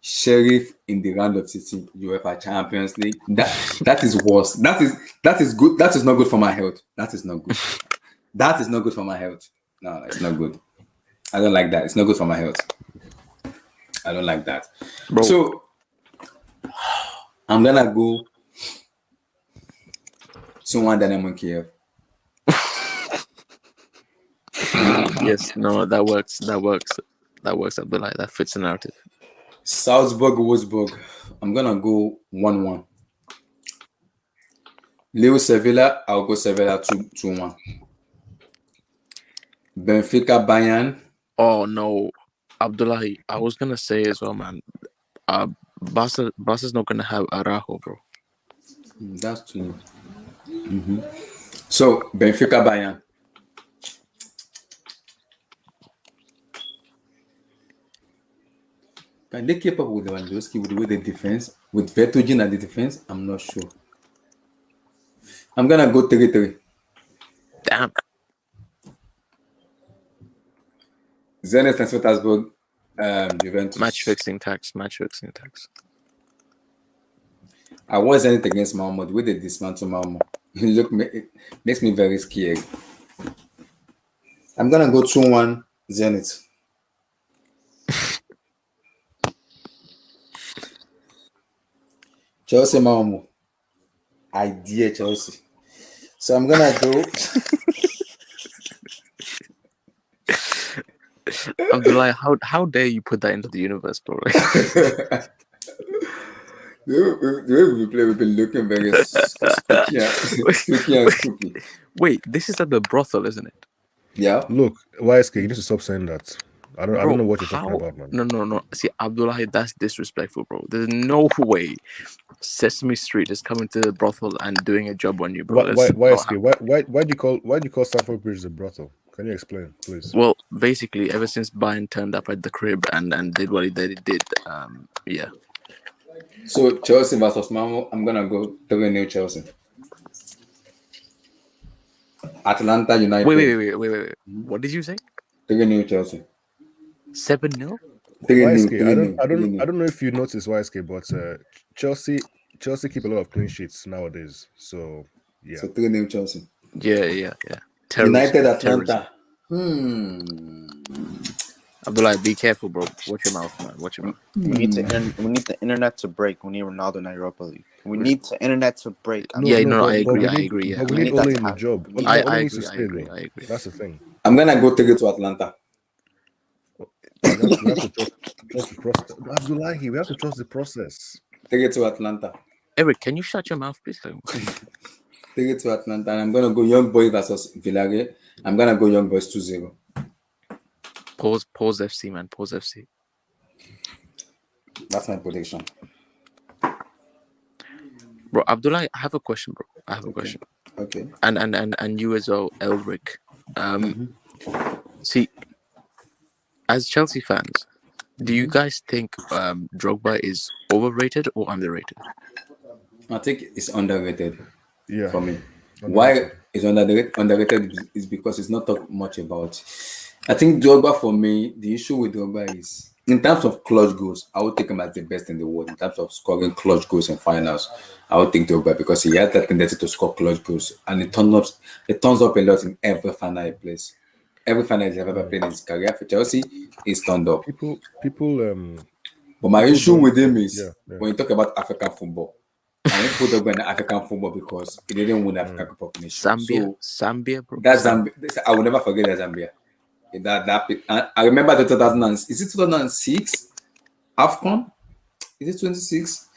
Sheriff in the round of 16 UEFA Champions League. That is worse. That is good. That is not good for my health. That is not good. That is not good for my health. No, it's not good. I don't like that. It's not good for my health. I don't like that. Bro. So I'm gonna go 2-1 Dynamo Kiev.
Yes, no, that works. Abdullah, that fits the narrative.
Salzburg, Wolfsburg. I'm gonna go 1-1. Lille, Sevilla. I'll go Sevilla 2-1. Benfica, Bayern.
Oh no, Abdullahi. I was gonna say as well, man. Barca's not gonna have Araujo, bro.
That's true. So Benfica, Bayern. Can they keep up with Lewandowski with the way they defense? With Vertonghen at the defense? I'm not sure. I'm gonna go 3-3.
Damn.
Zenit St. Petersburg, Juventus.
Match fixing tax.
I was Zenit against Malmo. The way they dismantle Malmo, it makes me very scared. I'm gonna go 2-1 Zenit. Chelsea Malmo. I dare Chelsea. So I'm gonna go.
Abdullah, how dare you put that into the universe, bro?
The way we play, we've been looking very spooky and spooky.
Wait, this is at the brothel, isn't it?
Yeah.
Look, YSK, you need to stop saying that. I don't know what you're talking about, man.
No. See, Abdullah, that's disrespectful, bro. There's no way Sesame Street is coming to the brothel and doing a job on you, bro.
YSK, why do you call Stamford Bridge a brothel? Can you explain, please?
Well, basically, ever since Bayern turned up at the crib and did what they did, yeah.
So Chelsea versus Malmo, I'm gonna go 3-0 Chelsea. Atlanta United.
Wait. What did you say?
3-0 Chelsea.
7-0?
YSK, I don't know if you noticed, YSK, but Chelsea keep a lot of clean sheets nowadays. So yeah.
So 3-0 Chelsea.
Yeah.
United Atlanta.
Abdullah, be careful, bro. Watch your mouth, man. Watch your mouth.
We need the internet to break. We need Ronaldo in Europa League. We need the internet to break.
I agree.
But we need Ole in the job.
I agree.
That's the thing.
I'm gonna go take it to Atlanta.
We have to trust the process. Abdullahi, we have to trust the process.
Take it to Atlanta.
Eric, can you shut your mouth, please?
Take it to Atlanta, and I'm gonna go Young Boys versus Villarreal. I'm gonna go Young Boys 2-0.
Pause FC, man. Pause FC.
That's my prediction.
Bro, Abdullah, I have a question, bro. I have a question.
Okay.
And you as well, Elric. See, as Chelsea fans, do you guys think Drogba is overrated or underrated?
I think it's underrated.
Yeah.
For me. Why it's underrated is because it's not talked much about. I think Drogba, for me, the issue with Drogba is, in terms of clutch goals, I would take him as the best in the world. In terms of scoring clutch goals in finals, I would think Drogba, because he has that tendency to score clutch goals, and it turns up a lot in every final he plays. Every final he's ever played in his career for Chelsea, he's turned up. But my issue with him is when you talk about African football, I didn't put Drogba in African football because he didn't win the African Cup of Nations.
Zambia, bro.
That's Zambia. I will never forget that Zambia. I remember the 2006 AFCON? Is it 26?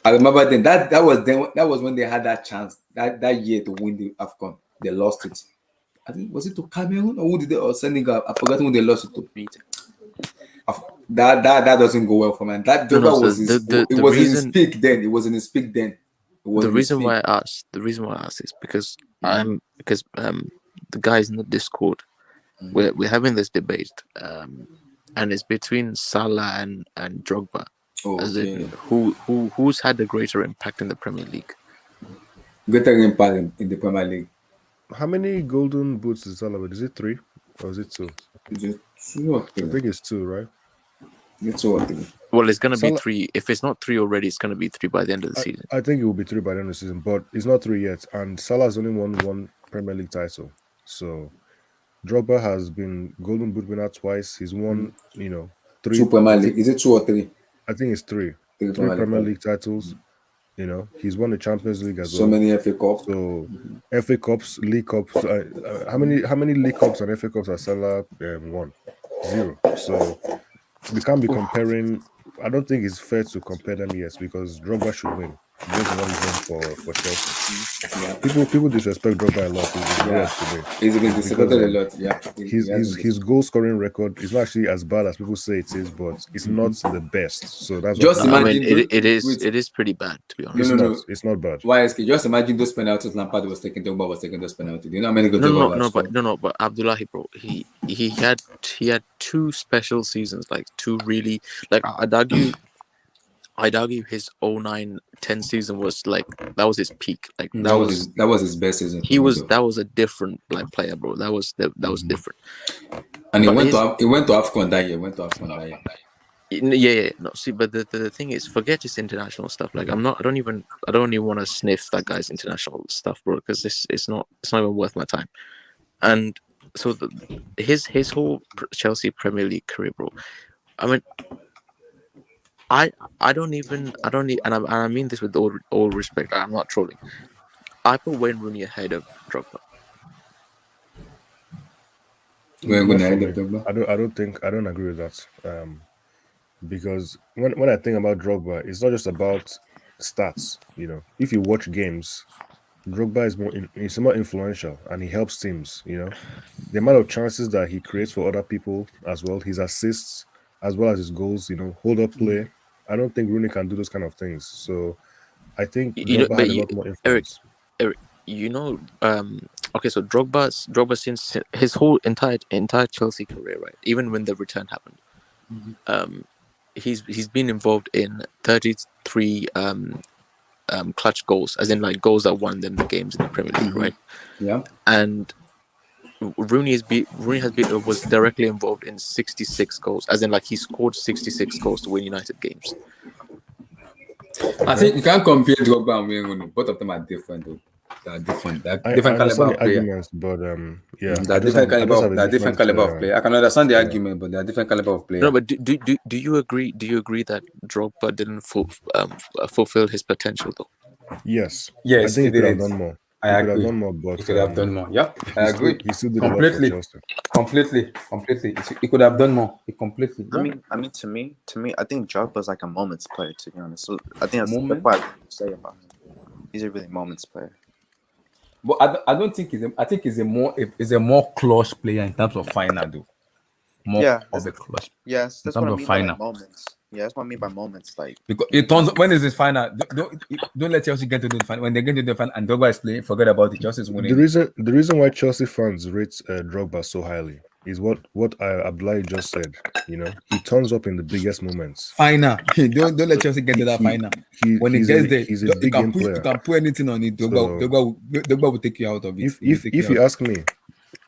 I remember then. That was when they had that chance that year to win the AFCON. They lost it. I think, was it to Cameroon or Senegal? I forgot who they lost it to. That doesn't go well for me. That Drogba was in his peak then. It was in his peak then.
The reason why I asked is because the guys in the Discord, we're having this debate, and it's between Salah and Drogba. As in who's had a greater impact in the Premier League?
Greater impact in the Premier League.
How many golden boots is Salah with? Is it 3 or is it 2?
Is it 2 or 3?
I think it's 2, right?
It's 2 or 3.
Well, it's gonna be 3. If it's not 3 already, it's gonna be 3 by the end of the season.
I think it will be 3 by the end of the season, but it's not 3 yet. And Salah's only won 1 Premier League title. So Drogba has been golden boot winner twice. He's won, 3.
2 Premier League. Is it 2 or 3?
I think it's 3. 3 Premier League titles. He's won the Champions League as well.
So many FA Cups.
So FA Cups, League Cups. How many League Cups and FA Cups has Salah won? 0. So we can't be comparing. I don't think it's fair to compare them yet because Drogba should win. Based on what he's done for Chelsea. Yeah. People disrespect Drogba a lot.
He's been disrespected a lot. Yeah.
His goal scoring record is not actually as bad as people say it is, but it's not the best. So that's
just imagine.
It is pretty bad, to be honest.
No. It's not bad.
Why is it? Just imagine those penalties Lampard was taking. Drogba was taking those penalties. You know how many good
but Abdullahi, bro, he had 2 special seasons, like 2 really, like I'd argue I'd argue his 09-10 season was like that was his peak. Like
that was his best season.
That was a different like player, bro. That was different.
And he went to AFCON that year.
Yeah. No, see, but the thing is, forget his international stuff. Like, I don't even want to sniff that guy's international stuff, bro, because it's not even worth my time. And so his whole Chelsea Premier League career, bro. I mean, I don't need, and I mean this with all respect. I'm not trolling. I put Wayne Rooney ahead of Drogba.
I don't agree with that. Because when I think about Drogba, it's not just about stats. You know, if you watch games, Drogba is more influential and he helps teams. You know, the amount of chances that he creates for other people as well, his assists as well as his goals. You know, hold up play. I don't think Rooney can do those kind of things. So I think Drogba has a lot more influence.
Eric, you know, okay, so Drogba since his whole entire Chelsea career, right? Even when the return happened, he's been involved in 33 clutch goals, as in like goals that won them the games in the Premier League, right?
Yeah.
And Rooney was directly involved in 66 goals, as in like he scored 66 goals to win United games.
I think you can't compare Drogba and Wayne Rooney. Both of them are different, though. They are different. They're different caliber of player.
Arguments, but
they're different caliber of player. I can understand the argument, but they're different caliber of player.
No, but do you agree? Do you agree that Drogba didn't fulfill his potential though?
Yes.
Yes,
I think
he
could
did.
have done more.
I agree.
Could have done more, but
he could have done more. Yep, I agree.
He still did a lot for Chelsea.
Completely. He could have done more. Completely.
Yeah. I mean, to me, I think Drogba's like a moments player. To be honest, so I think that's what I say about him. He's a really moments player.
But I don't think he's a more clutch player in terms of final though. More of a clutch.
Yes, that's what I mean by moments. Yeah, that's what I mean by moments. Like
because it turns when is this final? Don't let Chelsea get to the final. When they get to the final and Drogba is playing, forget about it. Chelsea's winning.
The reason why Chelsea fans rate Drogba so highly is what Abdullahi just said. You know, he turns up in the biggest moments.
Final. Don't let Chelsea get to that final. When he gets there,
he's a big game player.
You can put anything on it. Drogba will take you out of it.
If you ask me,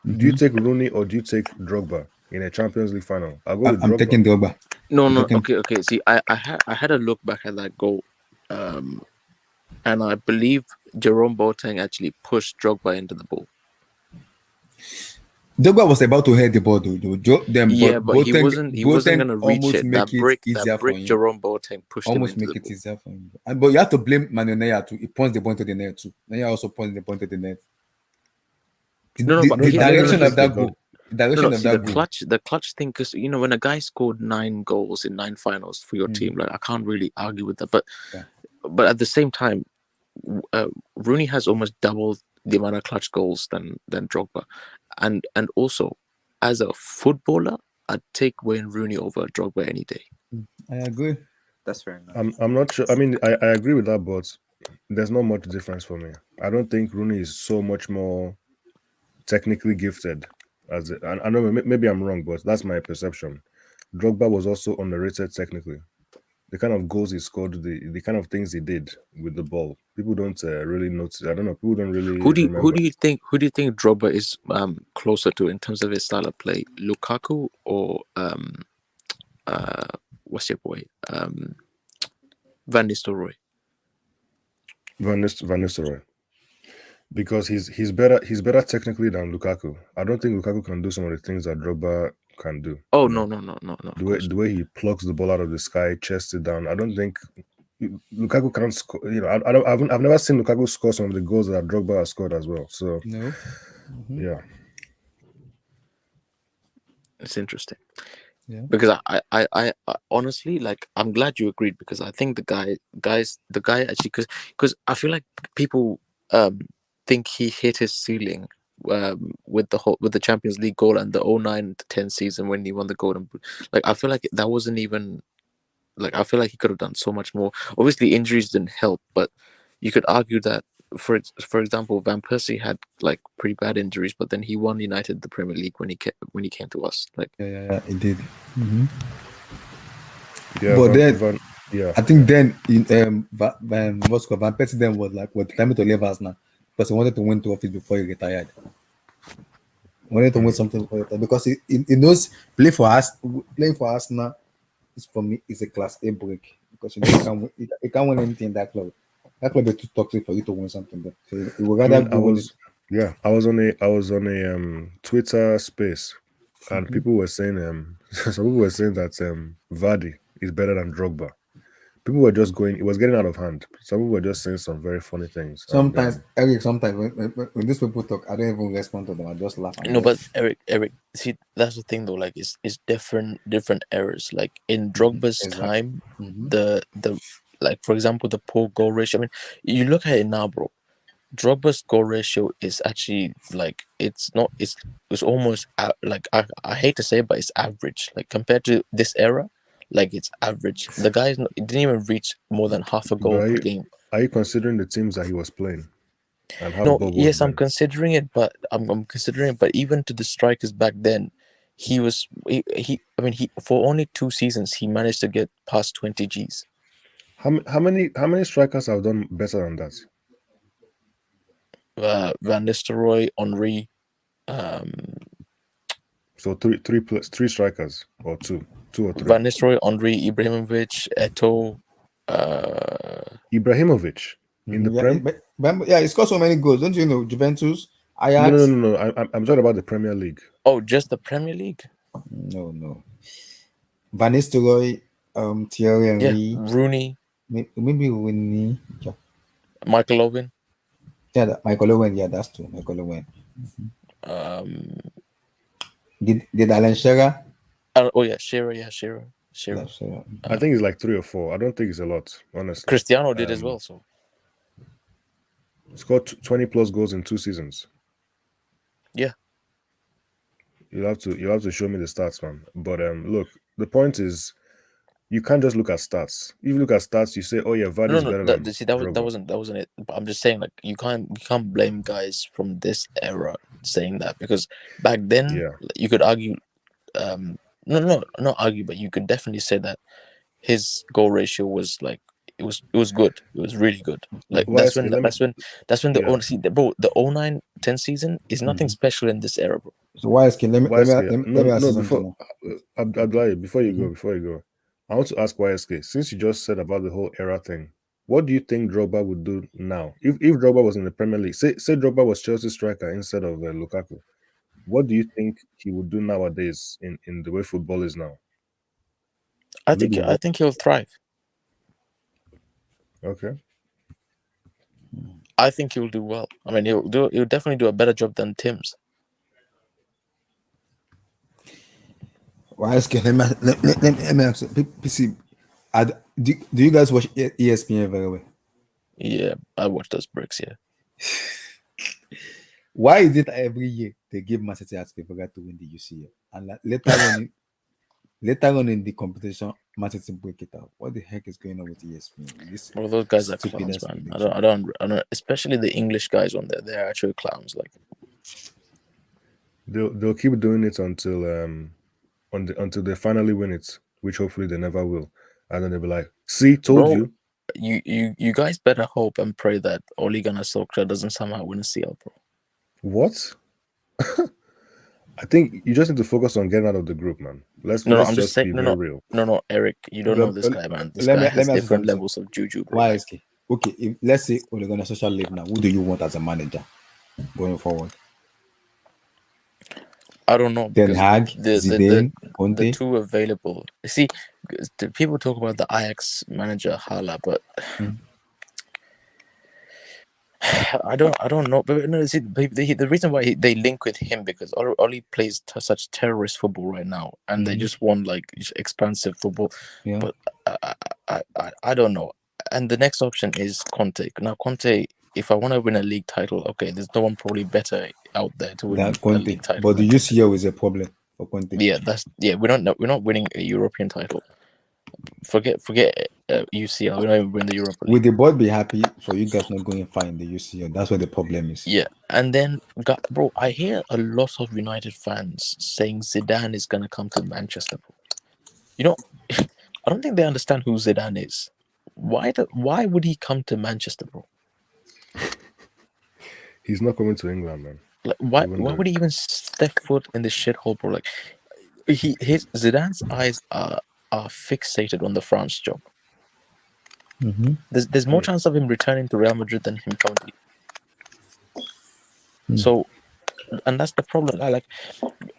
do you take Rooney or do you take Drogba in a Champions League final?
I'm taking Drogba.
No. Okay. See, I had a look back at that goal, and I believe Jerome Boateng actually pushed Drogba into the ball.
Drogba was about to head the ball, though.
But he wasn't going to reach it. That brick Jerome Boateng pushed him into the ball. Almost make it
easier for him. But you have to blame Manuel Neuer too. He points the ball to the net too. Neuer also points the ball to the net. The direction of that goal.
The clutch thing, because you know when a guy scored 9 goals in 9 finals for your team, like I can't really argue with that. But at the same time, Rooney has almost double the amount of clutch goals than Drogba, and also as a footballer, I'd take Wayne Rooney over Drogba any day.
I agree.
That's fair enough.
I'm not sure. I mean, I agree with that, but there's not much difference for me. I don't think Rooney is so much more technically gifted. I know maybe I'm wrong, but that's my perception. Drogba was also underrated technically. The kind of goals he scored, the kind of things he did with the ball, people don't really notice. I don't know. People don't really.
Who do you think Drogba is closer to in terms of his style of play, Lukaku or what's your boy, Van Nistelrooy?
Van Nistelrooy. Because he's better technically than Lukaku. I don't think Lukaku can do some of the things that Drogba can do.
Oh no.
The way he plucks the ball out of the sky, chests it down. I don't think Lukaku can't score. You know, I've never seen Lukaku score some of the goals that Drogba has scored as well. So
no.
Yeah,
it's interesting.
Yeah.
Because I honestly, like, I'm glad you agreed, because I think the guy actually, because I feel like people think he hit his ceiling with the Champions League goal and the 09-10 season when he won the Golden Boot. Like, I feel like that wasn't even, like, I feel like he could have done so much more. Obviously injuries didn't help, but you could argue that for example, Van Persie had like pretty bad injuries, but then he won United the Premier League when he came to us. Like
yeah, he did.
Yeah,
but
Yeah.
I think then in what's called Van Persie then was like determined to leave Arsenal because he wanted to win trophies before he retired. He wanted to win something before he retired because he knows playing for Arsenal is for me is a class A break because you know you can't win anything in that club. That club is too toxic for you to win something there. So you would rather
Even
go win it.
I was on a Twitter space, and people were saying some people were saying that Vardy is better than Drogba. People were just going. It was getting out of hand. Some people were just saying some very funny things, and
Sometimes, Eric, sometimes when these people talk, I don't even respond to them. I just laugh and
No, but
just
Eric, see, that's the thing though. Like, it's different eras. Like in Drogba's
exactly.
time, the like for example the poor goal ratio. I mean, you look at it now, bro. Drogba's goal ratio is actually like it's not. It's almost like I hate to say it, but it's average. Like compared to this era, like it's average. The guy he didn't even reach more than half a
but
goal per game.
are you considering the teams that he was playing and how
No,
Bob was
yes, I'm
then?
considering it, but I'm considering it, but even to the strikers back then, he I mean he for only 2 seasons he managed to get past 20 Gs.
How many strikers have done better than that?
Van Nistelrooy, Henry, um,
So three strikers or two or three.
Van Nistelrooy, Henry, Ibrahimovic, Eto'o,
Ibrahimovic in the Prem.
yeah, he scored so many goals. Don't you know Juventus,
No,
Ajax?
I'm talking about the Premier League.
Oh, just the Premier League?
No. Van Nistelrooy, Thierry Henry,
Yeah, Rooney,
maybe Rooney. Yeah,
Michael Owen.
yeah, Michael Owen. Yeah, that's true. Michael Owen. Did Alan Shearer?
Oh yeah, Shearer. Yeah, Shearer.
Yeah, Shearer.
I think it's like 3 or 4. I don't think it's a lot, honestly.
Cristiano did as well. So
scored 20 plus goals in 2 seasons.
yeah.
You'll have to show me the stats, man. But look, the point is, you can't just look at stats. If you look at stats, you say, "Oh yeah, Vardy is better than Drogba."
That wasn't it. But I'm just saying, like you can't blame guys from this era saying that because back then you could argue, not argue, but you could definitely say that his goal ratio was like it was good. It was really good. Like that's when the 09-10 season is nothing special in this era, bro.
So why is let me ask you
before
something.
Abdullah, before you go, I want to ask YSK, since you just said about the whole era thing, what do you think Drogba would do now? If Drogba was in the Premier League, say Drogba was Chelsea striker instead of Lukaku, what do you think he would do nowadays in the way football is now?
I think he'll thrive.
Okay.
I think he'll do well. I mean, he'll definitely do a better job than Tim's.
Why is let me ask you. PC, do you guys watch ESPN very well?
Yeah, I watch those bricks. Yeah.
Why is it every year they give Mancity as favorite to win the UCL, and later on in the competition, Mancity break it out? What the heck is going on with ESPN?
Well, those guys are clowns, man. I don't. Especially the English guys on there. They're actually clowns. Like
they'll keep doing it until until they finally win it, which hopefully they never will, and then they'll be like, "See, told you."
You guys better hope and pray that Ole Gunnar Solskjaer doesn't somehow win a CL, bro.
What? I think you just need to focus on getting out of the group, man. Let's just saying, be real.
No, Eric, you don't know this guy, man. This guy has different levels of juju, bro.
Why is he? Okay, let's say Ole Gunnar Solskjaer leave now. Who do you want as a manager going forward?
I don't know.
Den Hag, Zidane, Conte.
The two available. See, people talk about the Ajax manager Hala, but I don't know. But no, see, the reason why they link with him because Oli plays such terrorist football right now, and they just want like expansive football.
Yeah.
But I don't know. And the next option is Conte. Now Conte, if I want to win a league title, okay, there's no one probably better out there to win a league title.
But the UCL is a problem for Conte.
Yeah, we're not winning a European title. Forget UCL. We don't even win the Europa League.
Would the board be happy for you guys not going far in the UCL? That's where the problem is.
Yeah, and then bro, I hear a lot of United fans saying Zidane is gonna come to Manchester. Bro. You know, I don't think they understand who Zidane is. Why would he come to Manchester, bro?
He's not coming to England, man.
Like, why
Even
would he even step foot in this shithole, bro? Like, his Zidane's eyes are fixated on the France job. There's more chance of him returning to Real Madrid than him coming to. So, and that's the problem. Like,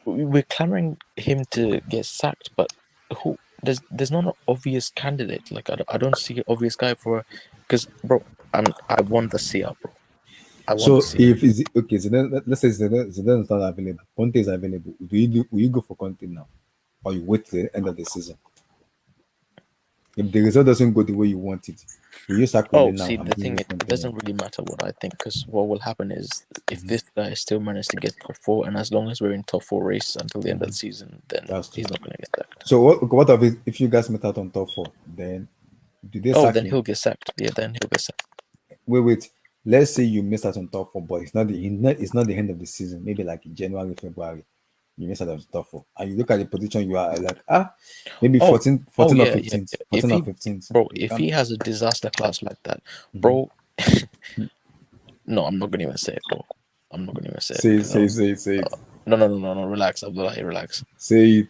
we're clamoring him to get sacked, but who? There's not an obvious candidate. Like, I don't see an obvious guy for, because bro, I want the CR, bro. I want
So
the CR.
if is okay, let's say Zidane is not available, Conte is available. Will you go for Conte now, or you wait till the end of the season? If the result doesn't go the way you want it, will you sack Conte now?
See,
and
the
bring
thing
in
it
Conte
doesn't
now?
really matter what I think, because what will happen is if this guy still managed to get top 4, and as long as we're in top 4 race until the end of the season, then
That's true.
he's not going to get sacked.
So what if you guys met out on top 4? Then do they sack
then
him?
he'll get sacked. Yeah, then he'll get sacked.
Wait. Let's say you missed out on top 4, but it's not the end of the season. Maybe like in January, February, you missed out on top 4, and you look at the position you are like, maybe 14 or 15th, 14 or 15th.
Bro, if he has a disaster class like that, bro, no, I'm not gonna even say it, bro. I'm not gonna even say it.
Say it.
No, relax, Abdullah, relax.
Say it.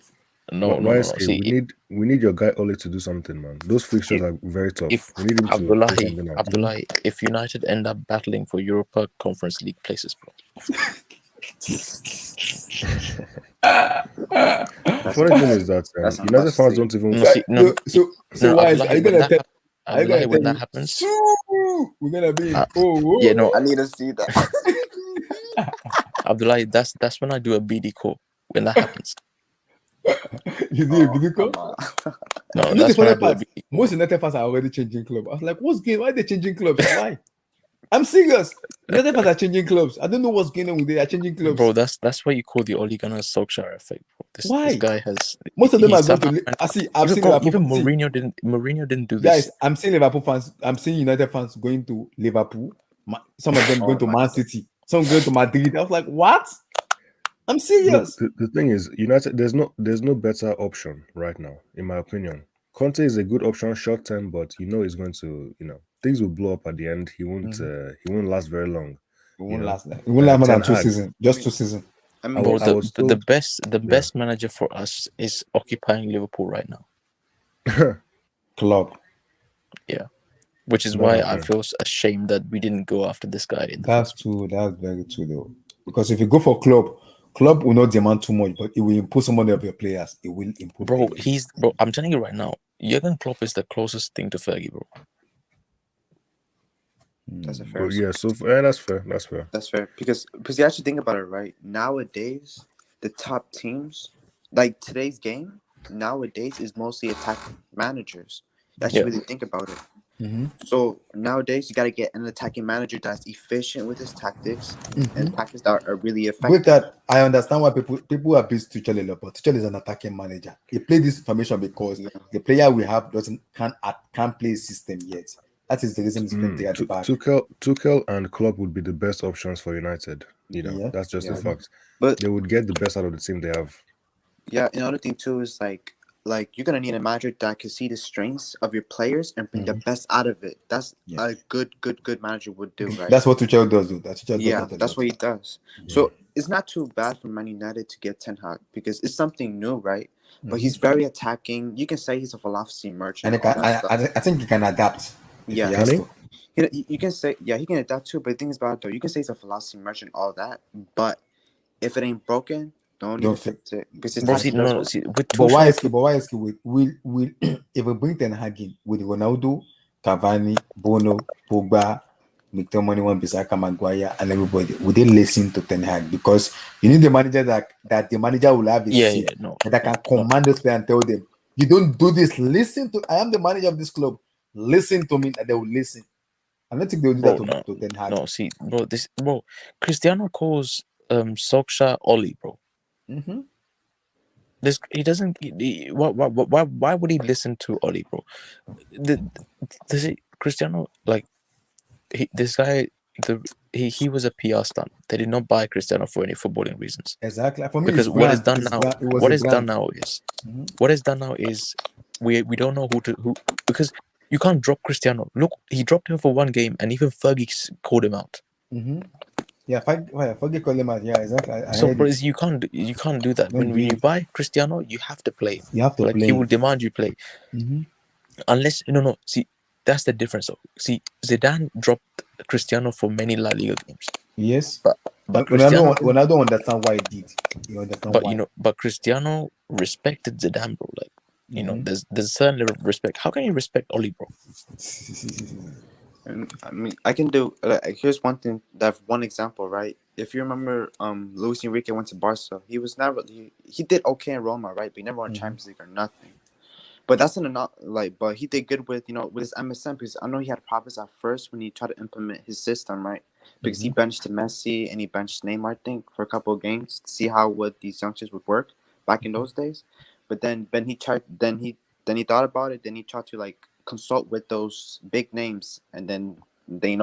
No.
See, we need your guy Ole to do something, man. Those fixtures are very tough. We need him to do something else.
Abdullah, if United end up battling for Europa Conference League places, bro.
The funny thing is that United fans don't even.
So why are you gonna tell?
Abdullah, when that happens,
we're gonna be.
Yeah, no, I need to see that.
Abdullah, that's when I do a BD call when that happens.
You do a BD call?
No, that's when I do a BD call.
Most United fans are already changing club. I was like, what's going on? Why are they changing clubs? Why? I'm serious. United fans are changing clubs. I don't know what's going on with them. They are changing clubs.
Bro, that's what you call the Ole Gunnar Solskjaer effect, bro. This guy has.
Most of them are going to. I've seen Liverpool.
Even Mourinho didn't do this.
Guys, I'm seeing Liverpool fans. I'm seeing United fans going to Liverpool. Some of them going to Man City. Some going to Madrid. I was like, what? I'm serious.
Look, the thing is, United. There's no better option right now, in my opinion. Conte is a good option short term, but he's going to, things will blow up at the end. He won't last very long.
He won't last more than 2 seasons. Just 2 seasons.
I mean, the best manager for us is occupying Liverpool right now.
Club.
Yeah. Which is why I feel ashamed that we didn't go after this guy.
That's true. That's very true, though. Because if you go for Club will not demand too much, but it will improve some of your players. It will improve.
Bro, I'm telling you right now, Jurgen Klopp is the closest thing to Fergie, bro.
That's a fair.
That's fair.
That's fair because you actually think about it, right? Nowadays, the top teams, like today's game, nowadays is mostly attacking managers. You actually really think about it. So nowadays, you got to get an attacking manager that's efficient with his tactics and tactics that are really effective.
With that, I understand why people are based Tuchel a lot, but Tuchel is an attacking manager. He played this formation because the player we have can't play his system yet. That is the reason he's playing at the back.
Tuchel and Klopp would be the best options for United. That's just a fact. But they would get the best out of the team they have.
Yeah, another thing too is like you're gonna need a manager that can see the strengths of your players and bring the best out of it. That's a good manager would do, right?
That's what Tuchel does, though.
That's what he does. Yeah. So it's not too bad for Man United to get Ten Hag because it's something new, right? But he's very attacking. You can say he's a philosophy merchant.
And I think he can adapt.
Yeah, you can say he can adapt too. But the thing is about it, though, you can say he's a philosophy merchant, all that. But if it ain't broken, don't fix it.
But why is he will if we bring Ten Hag in with Ronaldo, Cavani, Bono, Pogba, McTominay, Wan-Bissaka, Maguire, and everybody, would they listen to Ten Hag? Because you need the manager that the manager will have that can command those players and tell them, you don't do this. Listen to. I am the manager of this club. Listen to me, and they will listen. I don't think they will do that to Ten Hag.
No, see, bro, Cristiano calls Solskjaer Oli, bro. He doesn't. Why would he listen to Oli, bro? Cristiano, like this guy, he was a PR stunt. They did not buy Cristiano for any footballing reasons.
Exactly. For me,
because what is done now is we don't know who because you can't drop Cristiano. Look, he dropped him for one game, and even Fergie called him out.
Yeah, Fergie called him out. Yeah, exactly. I
So,
heard
but
it.
you can't do that.
Don't
When
do
you
it.
buy Cristiano, you have to play him.
You have to
Like
play
he will
him.
demand you play. Unless no. See, that's the difference. Though. See, Zidane dropped Cristiano for many La Liga games.
Yes.
But Cristiano,
when I don't understand why he did. You understand
but
why?
but Cristiano respected Zidane, bro. Like there's a certain level of respect. How can you respect Oli, bro?
And I mean, I can do. Here's one thing. One example, right? If you remember, Luis Enrique went to Barca. He was never. He did okay in Roma, right? But he never won Champions League or nothing. But that's not like. But he did good with with his MSN, because I know he had problems at first when he tried to implement his system, right? Because he benched Messi and he benched Neymar, I think, for a couple of games to see how these youngsters would work back in those days. But then he tried. Then he thought about it. Then he tried to consult with those big names, and then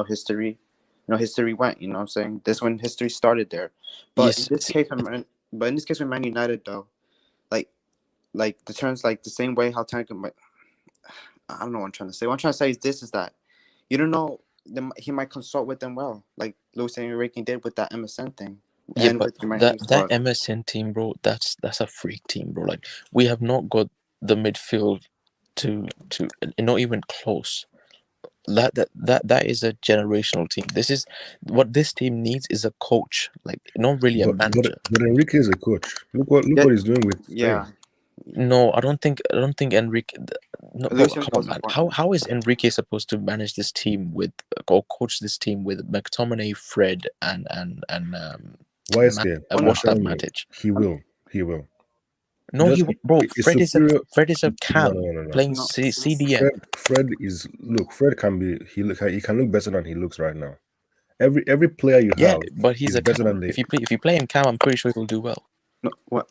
history went. You know what I'm saying? This when history started there. But
Yes.
in this case, with Man United though, like the terms like the same way how Tanaka. I don't know what I'm trying to say. What I'm trying to say is that you don't know. He might consult with them well, like Luis Enrique did with that MSN thing.
Yeah,
And
but
with Man
that
United, but
MSN team, bro, that's a freak team, bro. Like we have not got the midfield to not even close. That is a generational team. This is what this team needs is a coach, like not really a
But
manager.
Enrique is a coach. Look what he's doing with Spain.
yeah,
No, I don't think Enrique. No, bro,
Luis
come
Enrique
on,
was
man.
important.
How is Enrique supposed to manage this team with or coach this team with McTominay, Fred, and
YSK, I'm
what's that
telling you,
Matic?
he will.
No,
Just
bro.
a
Fred is
superior.
a cam
No.
playing
No.
CDM.
Fred can be. He can look better than he looks right now. Every player you
Yeah,
have
but he's
is
a
better
cam.
than the.
If you play him cam, I'm pretty sure he'll do well.
No, what?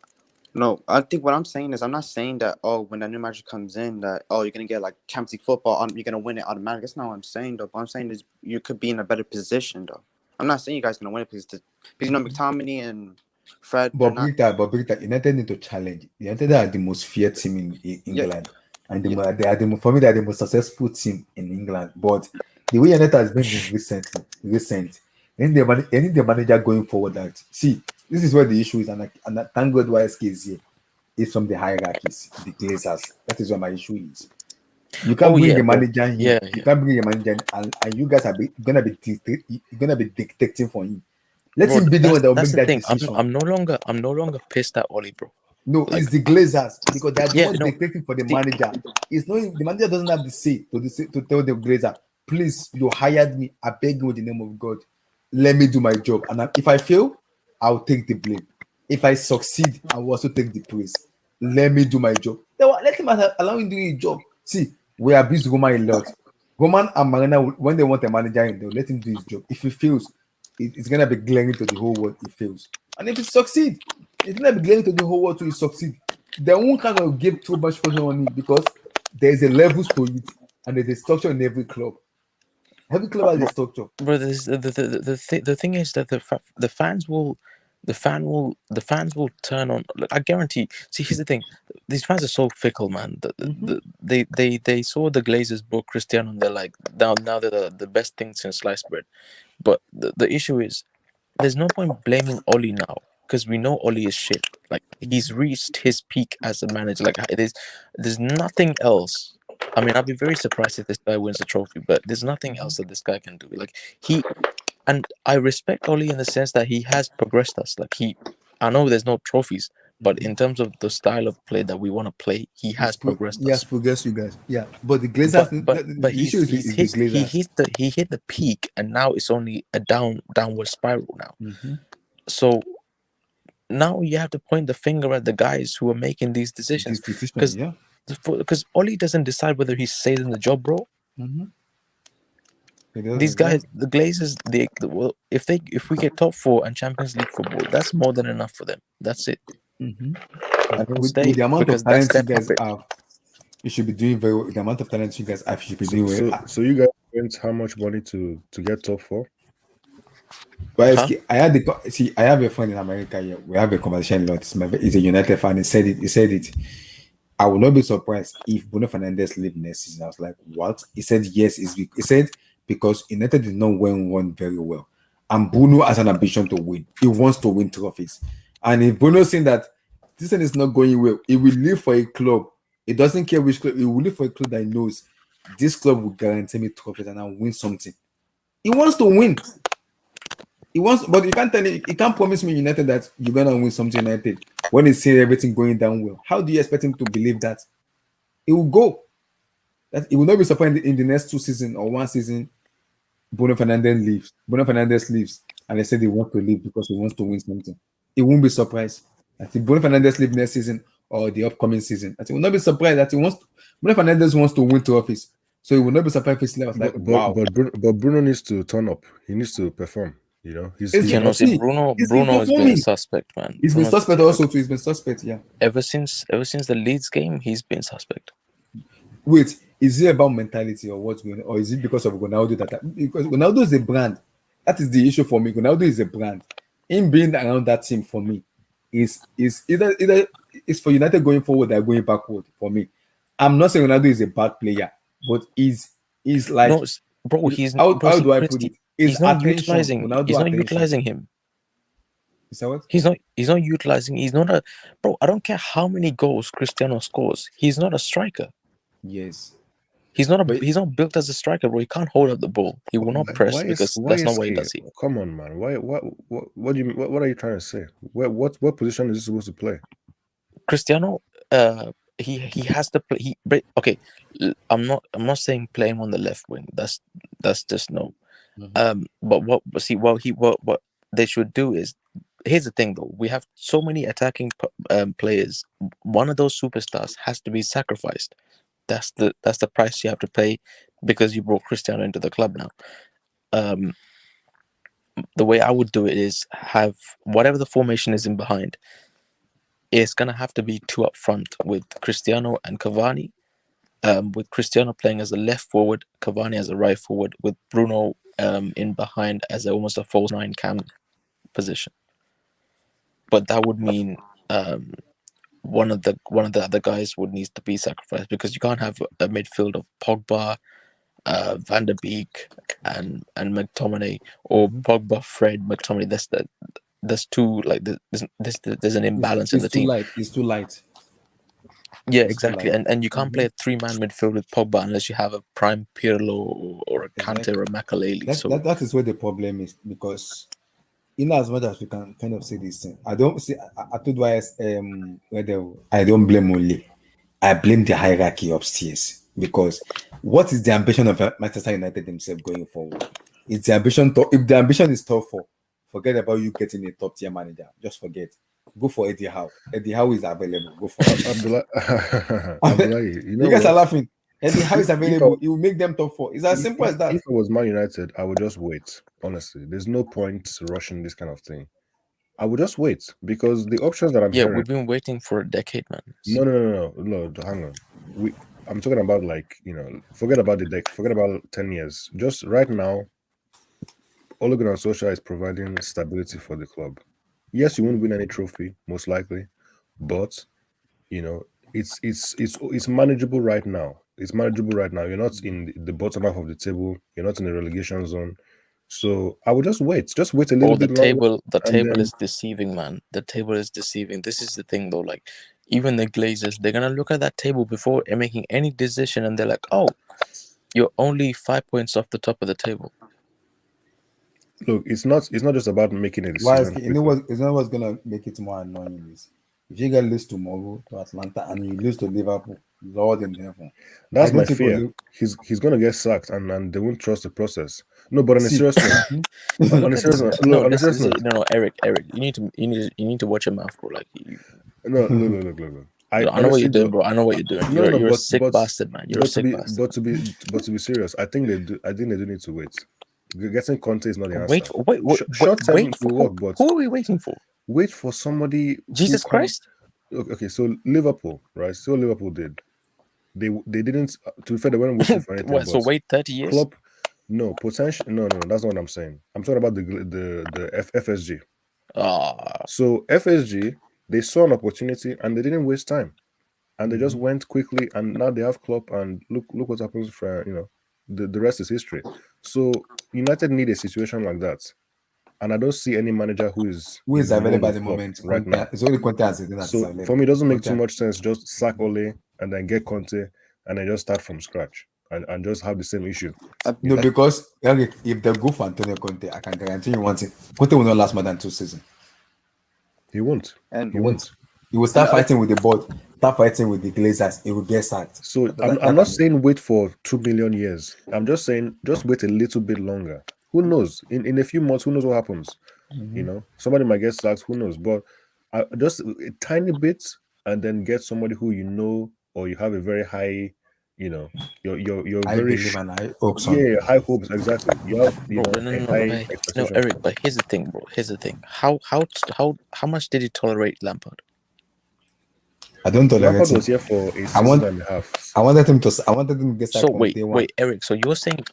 No, I think what I'm saying is I'm not saying that when a new manager comes in that you're gonna get like Champions League football, you're gonna win it automatically. That's not what I'm saying though. What I'm saying is you could be in a better position though. I'm not saying you guys gonna win it because McTominay and Fred.
But Brita, United need to challenge. United are the most feared team in England, and they are for me they are the most successful team in England. But the way United has been in recent, they need the manager going forward. That see, this is where the issue is, and thank God YSK is here. Is from the hierarchies, the Glazers. That is where my issue is. You can't bring a manager here. You can't bring a manager, and you guys are gonna be dictating for him. Let him be the one that will make that decision.
I'm no longer pissed at Oli, bro.
No, it's the Glazers because they are the ones
no.
dictating for the manager. It's not the manager doesn't have the say to tell the Glazer, please, you hired me. I beg you in the name of God, let me do my job. And if I fail, I'll take the blame. If I succeed, I will also take the praise. Let me do my job. Let him allow him do his job. See, we abuse Roman a lot. Roman and Marina, when they want a manager, they'll let him do his job. If he fails, it's gonna be glaring to the whole world. He fails, and if he succeed, it's gonna be glaring to the whole world to he succeed. They won't kind of give too much pressure on it because there's a levels to it, and there's a structure in every club. Every club has a structure.
Bro, the thing is that the fans will turn on. Look, I guarantee. See, here's the thing: these fans are so fickle, man. They saw the Glazers book Cristiano, and they're like, now they're the best thing since sliced bread. But the issue is, there's no point blaming Oli now because we know Oli is shit. Like he's reached his peak as a manager. Like there's nothing else. I mean, I'd be very surprised if this guy wins a trophy, but there's nothing else that this guy can do. Like and I respect Oli in the sense that he has progressed us. Like I know there's no trophies, but in terms of the style of play that we want to play, he has progressed us.
Yes, progressed you guys. Yeah, but the Glazers.
But
the issue is the Glazers.
He hit the peak, and now it's only a downward spiral now. So now you have to point the finger at the guys who are making these decisions. Because Oli doesn't decide whether he stays in the job, bro. These guys, the Glazers, if we get top 4 and Champions League football, that's more than enough for them. That's it. And
with the amount of talent you guys have, you should be doing very well. With the amount of talent you guys have, you should be doing well.
So you guys spent how much money to get top 4?
But I have a friend in America here. We have a conversation a lot. He's a United fan. He said it. I will not be surprised if Bruno Fernandes leave next season. I was like, what? He said yes. He said because United did not win very well. And Bruno has an ambition to win. He wants to win trophies. And if Bruno's saying that this thing is not going well, he will leave for a club. He doesn't care which club. He will leave for a club that he knows this club will guarantee me trophies and I'll win something. He wants to win. He wants, but you can't tell him, he can't promise me United that you're gonna win something United when he sees everything going down well. How do you expect him to believe that? He will go. That he will not be surprised in the next 2 seasons or 1 season. Bruno Fernandes leaves, and they said he wants to leave because he wants to win something. He won't be surprised. I think Bruno Fernandes leaves next season or the upcoming season. I think he will not be surprised that Bruno Fernandes wants to win trophies. So he will not be surprised if he leaves. Like, wow.
But Bruno needs to turn up. He needs to perform. You know,
Bruno has been suspect, man.
He's been suspect also too. He's been suspect, yeah.
Ever since the Leeds game, he's been suspect.
Wait, is it about mentality or what's going on? Or is it because of Ronaldo because Ronaldo is a brand? That is the issue for me. Ronaldo is a brand. Him being around that team for me is either it's for United going forward or going backward for me. I'm not saying Ronaldo is a bad player, but he's like
no, bro, he's
how do I put it?
He's not utilizing him.
Is that what?
He's not utilizing. He's not a bro. I don't care how many goals Cristiano scores. He's not a striker.
Yes.
He's not built as a striker, bro. He can't hold up the ball. He will not press because that's not what he does.
Come on, man. What do you what are you trying to say? What position is he supposed to play?
Cristiano, he has to play. Okay, I'm not saying play him on the left wing. That's just no.
Mm-hmm.
But what they should do is, here's the thing though, we have so many attacking players. One of those superstars has to be sacrificed. That's the price you have to pay because you brought Cristiano into the club now. The way I would do it is have whatever the formation is in behind. It's gonna have to be 2 up front with Cristiano and Cavani. With Cristiano playing as a left forward, Cavani as a right forward, with Bruno in behind as almost a false 9 cam position. But that would mean one of the other guys would need to be sacrificed because you can't have a midfield of Pogba, Van der Beek, and McTominay, or Pogba, Fred, McTominay. That's too like there's an imbalance in the team.
It's too light.
Yeah, exactly. And you can't play a 3-man midfield with Pogba unless you have a prime Pirlo or a Kante or a Makelele.
That is where the problem is, because in as much as we can kind of say this thing, I don't see. I told I don't blame only. I blame the hierarchy upstairs, because what is the ambition of Manchester United themselves going forward? Is the ambition if the ambition is top 4, forget about you getting a top tier manager. Just forget. Go for Eddie Howe. Eddie Howe is available. Go for it. You guys are laughing. Eddie Howe is available. He will make them top 4. It's as simple as that.
If it was Man United, I would just wait. Honestly, there's no point rushing this kind of thing. I would just wait because the options that I'm hearing.
We've been waiting for a decade, man.
No. Hang on. I'm talking about, like, forget about the decade. Forget about 10 years. Just right now, Ole Gunnar Solskjaer is providing stability for the club. Yes, you won't win any trophy, most likely, but it's manageable right now. It's manageable right now. You're not in the bottom half of the table. You're not in the relegation zone. So I would just wait. Just wait a little bit longer.
The table is deceiving, man. The table is deceiving. This is the thing, though. Like, even the Glazers, they're gonna look at that table before making any decision, and they're like, "Oh, you're only 5 points off the top of the table."
Look, it's not just about making a decision.
It's not what's gonna make it more annoying is if you get lose tomorrow to Atlanta and you lose to Liverpool, Lord in heaven.
That's my fear. He's gonna get sacked and they won't trust the process. No, but on a serious note,
no, Eric, you need to watch your mouth, bro. Like,
look.
I know what you're doing, bro. I know what you're doing. You're a sick bastard, man. You're a sick bastard.
But to be serious, I think they do need to wait. Getting Conte is not the answer.
Who are we waiting for?
Wait for somebody.
Jesus Christ.
Okay, so Liverpool, right? So Liverpool did. They didn't. To be fair, they weren't waiting for anything.
So wait 30 years.
Club, no potential. No, that's not what I'm saying. I'm talking about the FSG. So FSG, they saw an opportunity and they didn't waste time. and they just went quickly, and now they have Klopp, and look what happens for the rest is history. So United need a situation like that, and I don't see any manager who is in line
available at
with
the
Klopp
moment?
right now.
It's only Conte as it is
So
available.
for me, it doesn't make too
Conte.
much sense. Just sack Ole and then get Conte and then just start from scratch and just have the same issue.
No, because Eric, if they go for Antonio Conte, I can guarantee you one thing: Conte will not last more than 2 seasons.
He won't.
And
He won't. He will start fighting with the board, start fighting with the Glazers. He will get sacked.
So I'm not saying wait for 2 million years. I'm just saying just wait a little bit longer. Who knows? In a few months, who knows what happens? Somebody might get sacked. Who knows? But just a tiny bit, and then get somebody who or you have a very high, you're
I
very
believe and I hope so.
yeah, high hopes, exactly. You have a high expectation.
No, Eric, but here's the thing, bro. Here's the thing. How much did he tolerate Lampard?
I don't tolerate
Lampard
him.
was here for a season and a half.
I wanted him to get sacked.
So wait, Eric. So you're saying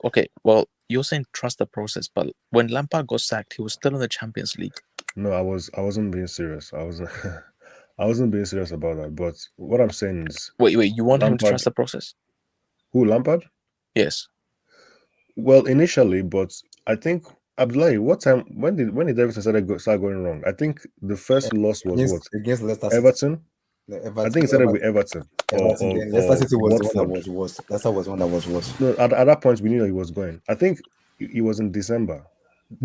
you're saying trust the process, but when Lampard got sacked, he was still in the Champions League.
No, I wasn't being serious. I wasn't being serious about that. But what I'm saying is,
wait, you want him to trust the process?
Who, Lampard?
Yes.
Well, initially, but I think Abdullahi, when did Everton start going wrong? I think the first loss was
against Leicester
Everton.
Everton.
I think it started with Everton.
Leicester City was
Watford.
the one that was worse. Leicester was the one that was worse.
No, at that point we knew that he was going. I think it was in December.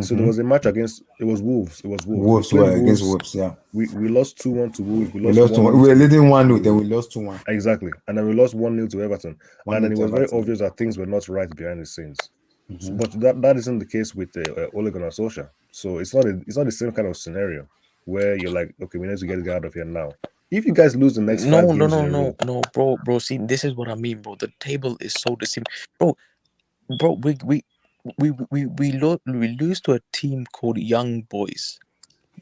So there was a match against Wolves.
Wolves were against Wolves, yeah.
We lost 2-1 to Wolves.
We lost 2-1. We were leading 1-0, then we lost 2-1.
Exactly. And then we lost 1-0 to Everton. And then it was very obvious that things were not right behind the scenes. But that isn't the case with Ole Gunnar Solskjaer. So it's not the same kind of scenario where you're like, okay, we need to get out of here now. If you guys lose the next 5 games
no, bro. See, this is what I mean, bro. The table is so deceiving, bro. We lose to a team called Young Boys.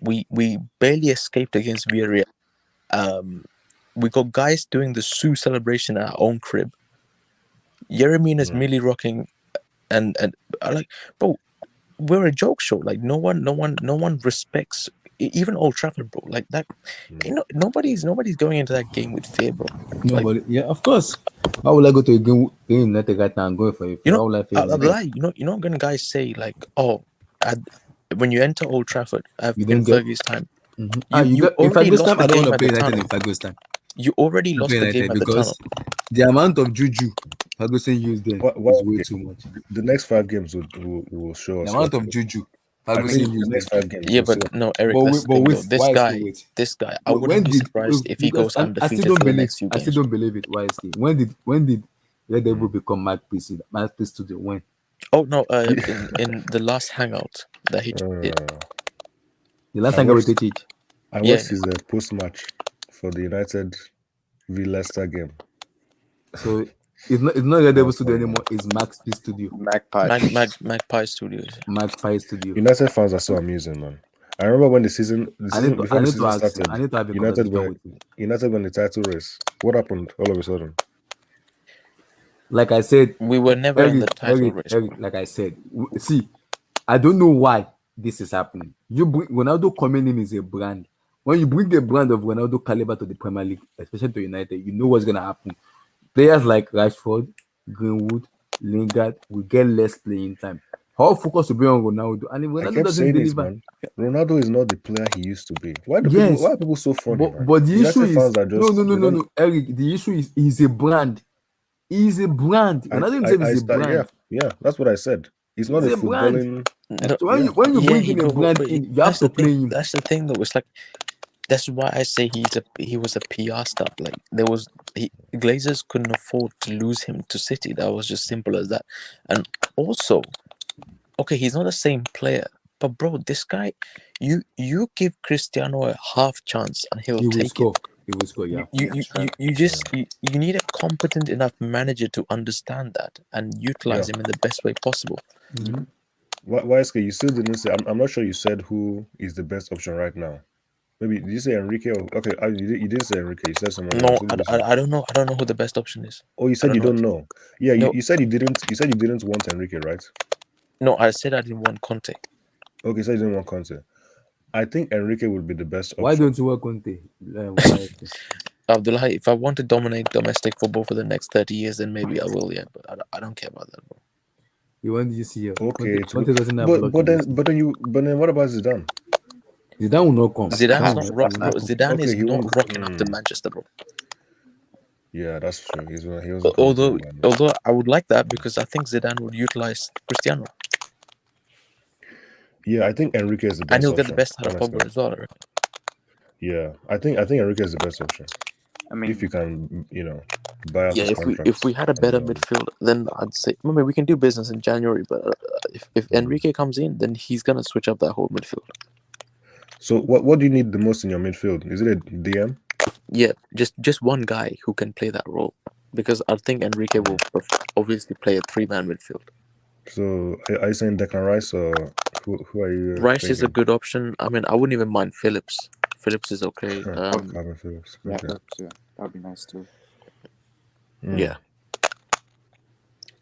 We barely escaped against Villarreal. We got guys doing the Sue celebration at our own crib. Yeremina is merely rocking, and like, bro, we're a joke show. Like no one respects even Old Trafford, bro. Like that, nobody's going into that game with fear, bro.
Nobody, yeah, of course. Why would I go to a game United right now and go for it?
When guys say like, when you enter Old Trafford in Fergie's time,
if I go time, I don't want to play United in Fergie's time.
You already lost the game at the tunnel.
The amount of juju Ferguson used there is way too much.
The next 5 games will show us
the amount of juju Ferguson used.
The next 5 games.
Yeah, but no, Eric. This guy, I wouldn't be surprised if he goes undefeated for the next few games.
I still don't believe it. Why is he? When did Red Devil become Mac-PC Studio? When?
Oh no, in the last hangout that he did.
The last hangout with Teach.
I watched his post-match for the United v Leicester game.
So it's not Red Devil Studio anymore. It's Mac-PC Studio.
Magpie Studios.
Magpie Studio.
United fans are so amusing, man. I remember when before the season started,
I need to have a
United won the title race. What happened all of a sudden?
Like I said,
we were never in the title race.
Like I said, see, I don't know why this is happening. Ronaldo coming in is a brand. When you bring a brand of Ronaldo caliber to the Premier League, especially to United, you know what's gonna happen. Players like Rashford, Greenwood, Lingard will get less playing time. How focus will be on Ronaldo, and if Ronaldo doesn't deliver,
Ronaldo is not the player he used to be. Why are people so funny?
But the issue is no, Eric. The issue is he's a brand. He's a brand. Ronaldo himself is a brand.
Yeah, that's what I said. He's not a footballing.
So when you bring in a brand in, you have to play him.
That's the thing, though. It's like that's why I say he was a PR stuff. Like Glazers couldn't afford to lose him to City. That was just simple as that. And also, okay, he's not the same player, but bro, this guy, you give Cristiano a half chance and he will score.
He will score, yeah.
You need a competent enough manager to understand that and utilize him in the best way possible.
Mm-hmm.
YSK, you still didn't say. I'm not sure you said who is the best option right now. Maybe did you say Enrique? Okay, you didn't say Enrique. You said someone.
No, I don't know. I don't know who the best option is.
Oh, you said you don't know. Yeah, you said you didn't. You said you didn't want Enrique, right?
No, I said I didn't want Conte.
Okay, so you didn't want Conte. I think Enrique would be the best option.
Why don't you want Conte?
Abdullah, if I want to dominate domestic football for the next 30 years, then maybe I will, yeah. But I don't care about that, bro.
You want UCL.
Okay,
Conte doesn't have
but
luck
but
in
then
this.
but then you but then what about Zidane?
Zidane will not come.
Zidane's
Zidane
not
will
rock,
not
bro.
come.
Zidane
Okay,
is
he
not
won't.
rocking up to Manchester, bro.
Yeah, that's true. He wasn't coming to
Although,
England.
although I would like that because I think Zidane would utilize Cristiano,
Yeah, I think Enrique is the
and
best
he'll get the
option.
best out of
Honestly,
Pogba as well. Right?
yeah, I think Enrique is the best option
I mean,
if you can, buy out
Yeah,
his
if
contract.
we had a better
And,
midfield, then I'd say maybe we can do business in January. But if Enrique comes in, then he's gonna switch up that whole midfield.
so what do you need the most in your midfield? Is it a DM?
Yeah, just one guy who can play that role, because I think Enrique will obviously play a 3-man midfield.
So are you saying Declan Rice or who are you
Rice is a
thinking?
good option. I mean, I wouldn't even mind Phillips. Phillips is okay.
Calvin Phillips.
yeah,
Okay.
perhaps, yeah, that'd be nice too.
Yeah.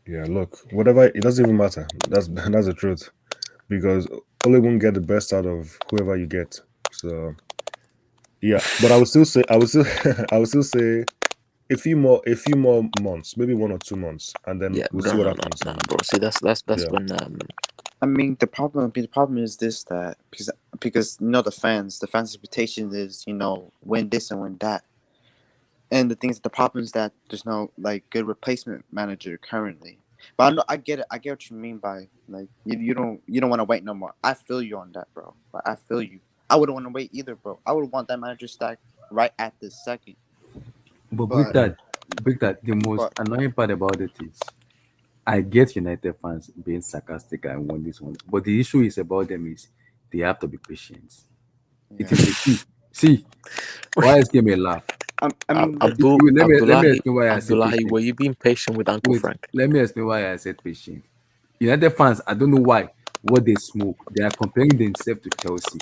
Yeah, look, whatever, it doesn't even matter. That's the truth, because Ole won't get the best out of whoever you get. So yeah, but I would still say I would still say a few more months, maybe 1 or 2 months, and then
Yeah,
we'll see what happens.
no, bro. See, that's
Yeah.
when
I mean, the problem is this, that because the fans' expectation is win this and win that, and the problem is that there's no good replacement manager currently. But I get it. I get what you mean by you don't want to wait no more. I feel you on that, bro. I feel you. I wouldn't want to wait either, bro. I would want that manager stacked right at this second.
But
But
Big that the most annoying part about it is I get United fans being sarcastic and want this one, but the issue is about them is they have to be patient. It is a key. See, why is game a laugh?
I mean,
Let me explain why I say
Abdullahi,
patient.
were you being patient with Uncle
Wait,
Frank?
let me explain why I said patient. United fans, I don't know why. What they smoke, they are comparing themselves to Chelsea.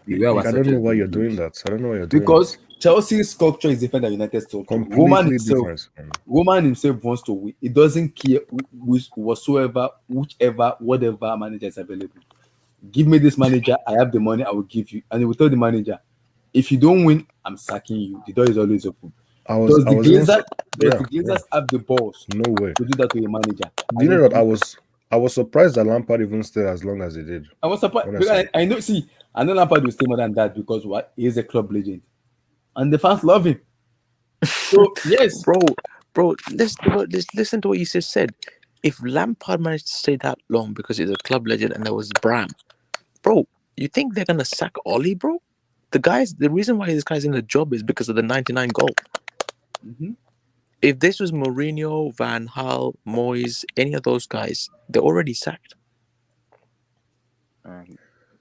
The way our
I don't know
structure
why
is
you're doing
built.
that. I don't know why you're doing
Because
that.
Chelsea's structure is different than United structure.
Completely different.
Roman himself wants to win. He doesn't care whatsoever, whatever manager is available. Give me this manager, I have the money, I will give you. And he will tell the manager, if you don't win, I'm sacking you. The door is always open. Does the Glazers have the balls
No way
to do that to a manager?
Do you know what I was surprised that Lampard even stayed as long as he did.
I was surprised because I know. See, I know Lampard will stay more than that because what he is a club legend, and the fans love him. So yes,
bro, let's listen to what you just said. If Lampard managed to stay that long because he's a club legend and there was Bram, bro, you think they're gonna sack Ollie, bro? The reason why this guy's in the job is because of the 99 goal.
Mm-hmm.
If this was Mourinho, Van Gaal, Moyes, any of those guys, they're already sacked.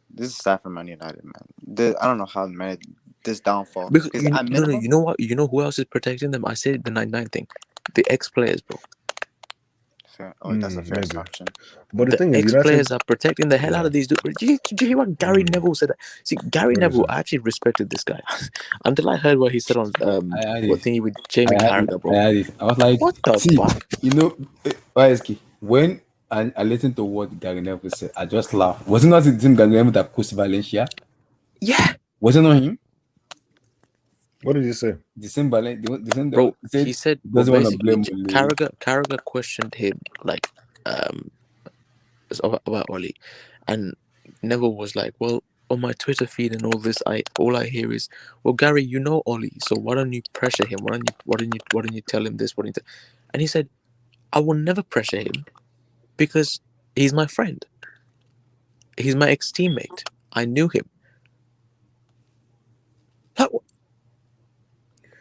This is sad for Man United, man. I don't know how this downfall.
Because you know what? You know who else is protecting them? I said the 99 thing. The ex-players, bro.
That's a fair assumption.
But
the
thing is,
ex-players are protecting the hell out of these dudes. Did you hear what Gary Neville said? See, Gary Neville, I actually respected this guy until I heard what he said on what thingy with Jamie Carragher, bro.
I was like,
what the fuck?
You know, when I listened to what Gary Neville said, I just laughed. Was it not the same Gary Neville that coached Valencia?
Yeah.
Was it not him?
What did he say?
The same Valencia.
Bro, he said
doesn't want to blame
Carragher questioned him about Oli, and Neville was like, well, on my Twitter feed and all this, all I hear is, well, Gary, you know Oli, so why don't you pressure him? Why don't you tell him this? And he said, I will never pressure him because he's my friend. He's my ex-teammate. I knew him.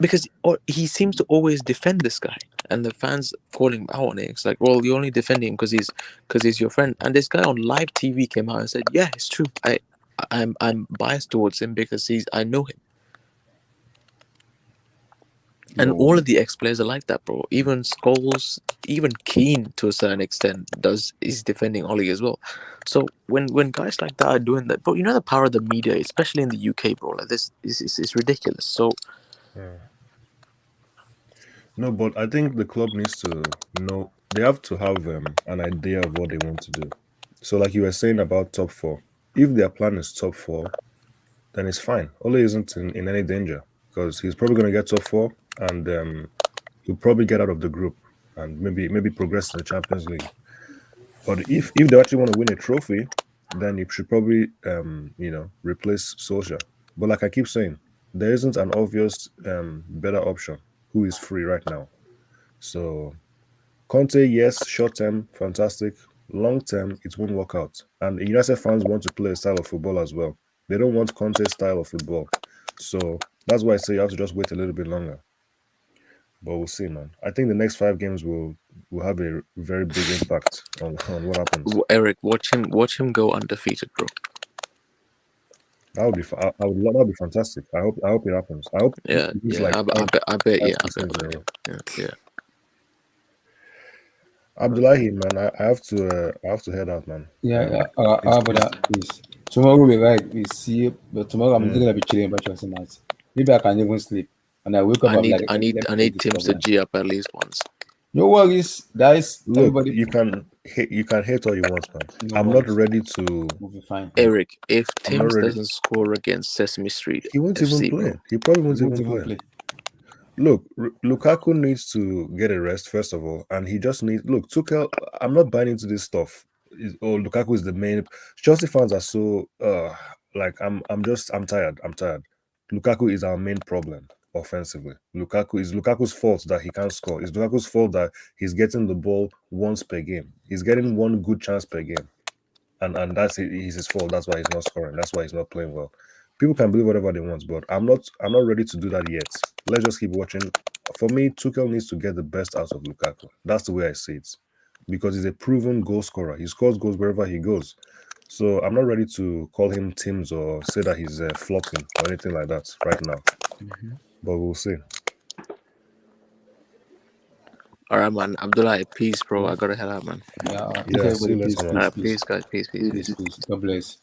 Because he seems to always defend this guy, and the fans call him out on it. It's like, well, you're only defending him because he's your friend. And this guy on live TV came out and said, yeah, it's true. I'm biased towards him because I know him. And all of the ex-players are like that, bro. Even Scholes, even Keane to a certain extent is defending Ollie as well. So when guys like that are doing that, bro, you know the power of the media, especially in the UK, bro. Like this is ridiculous. So.
No, but I think the club needs to know. They have to have an idea of what they want to do. So, like you were saying about top 4, if their plan is top 4, then it's fine. Ole isn't in any danger because he's probably going to get top 4 and he'll probably get out of the group and maybe progress to the Champions League. But if they actually want to win a trophy, then he should probably replace Solskjaer. But like I keep saying, there isn't an obvious better option who is free right now. So Conte, yes, short term, fantastic. Long term, it won't work out. And United fans want to play a style of football as well. They don't want Conte's style of football. So that's why I say you have to just wait a little bit longer. But we'll see, man. I think the next 5 games will have a very big impact on what happens.
Eric, watch him go undefeated, bro.
That would be that would be fantastic. I hope it happens. I hope
Yeah,
it's
yeah.
like
I bet. Yeah, I
seasons in a
bet.
row.
Yeah.
Abdullahi, man, I have to head out, man.
Yeah,
It's
but please. Tomorrow we see, but tomorrow I'm gonna be chilling about Chelsea match. Maybe I can even sleep. And I wake up,
I
I'm
need
like,
I need
let
I
me take
need
this
Tim's to
problem.
G up at least once.
No worries, guys.
look,
Everybody,
you can hate all you want, man.
no
I'm
worries.
not ready to.
We'll be fine.
Eric, if
I'm not
Tim's
ready.
doesn't score against Sesame Street
He won't even
FC,
play.
bro,
He probably
We
won't
won't
even
even
play.
play.
Look, Lukaku needs to get a rest first of all, and he just needs. Look, Tuchel. I'm not buying into this stuff. Lukaku is the main. Chelsea fans are so like I'm tired. I'm tired. Lukaku is our main problem offensively. Lukaku's fault that he can't score. It's Lukaku's fault that he's getting the ball once per game. He's getting one good chance per game, and that's it's his fault. That's why he's not scoring. That's why he's not playing well. People can believe whatever they want, but I'm not ready to do that yet. Let's just keep watching. For me, Tuchel needs to get the best out of Lukaku. That's the way I see it, because he's a proven goal scorer. He scores goals wherever he goes. So I'm not ready to call him Tims or say that he's flopping or anything like that right now. But we'll see.
All right, man. Abdullah, peace, bro. I gotta head out, man.
Yeah,
Yeah, see
everybody,
you
peace,
later, man.
All
peace,
right,
peace,
peace, guys. Peace.
peace, peace. God bless.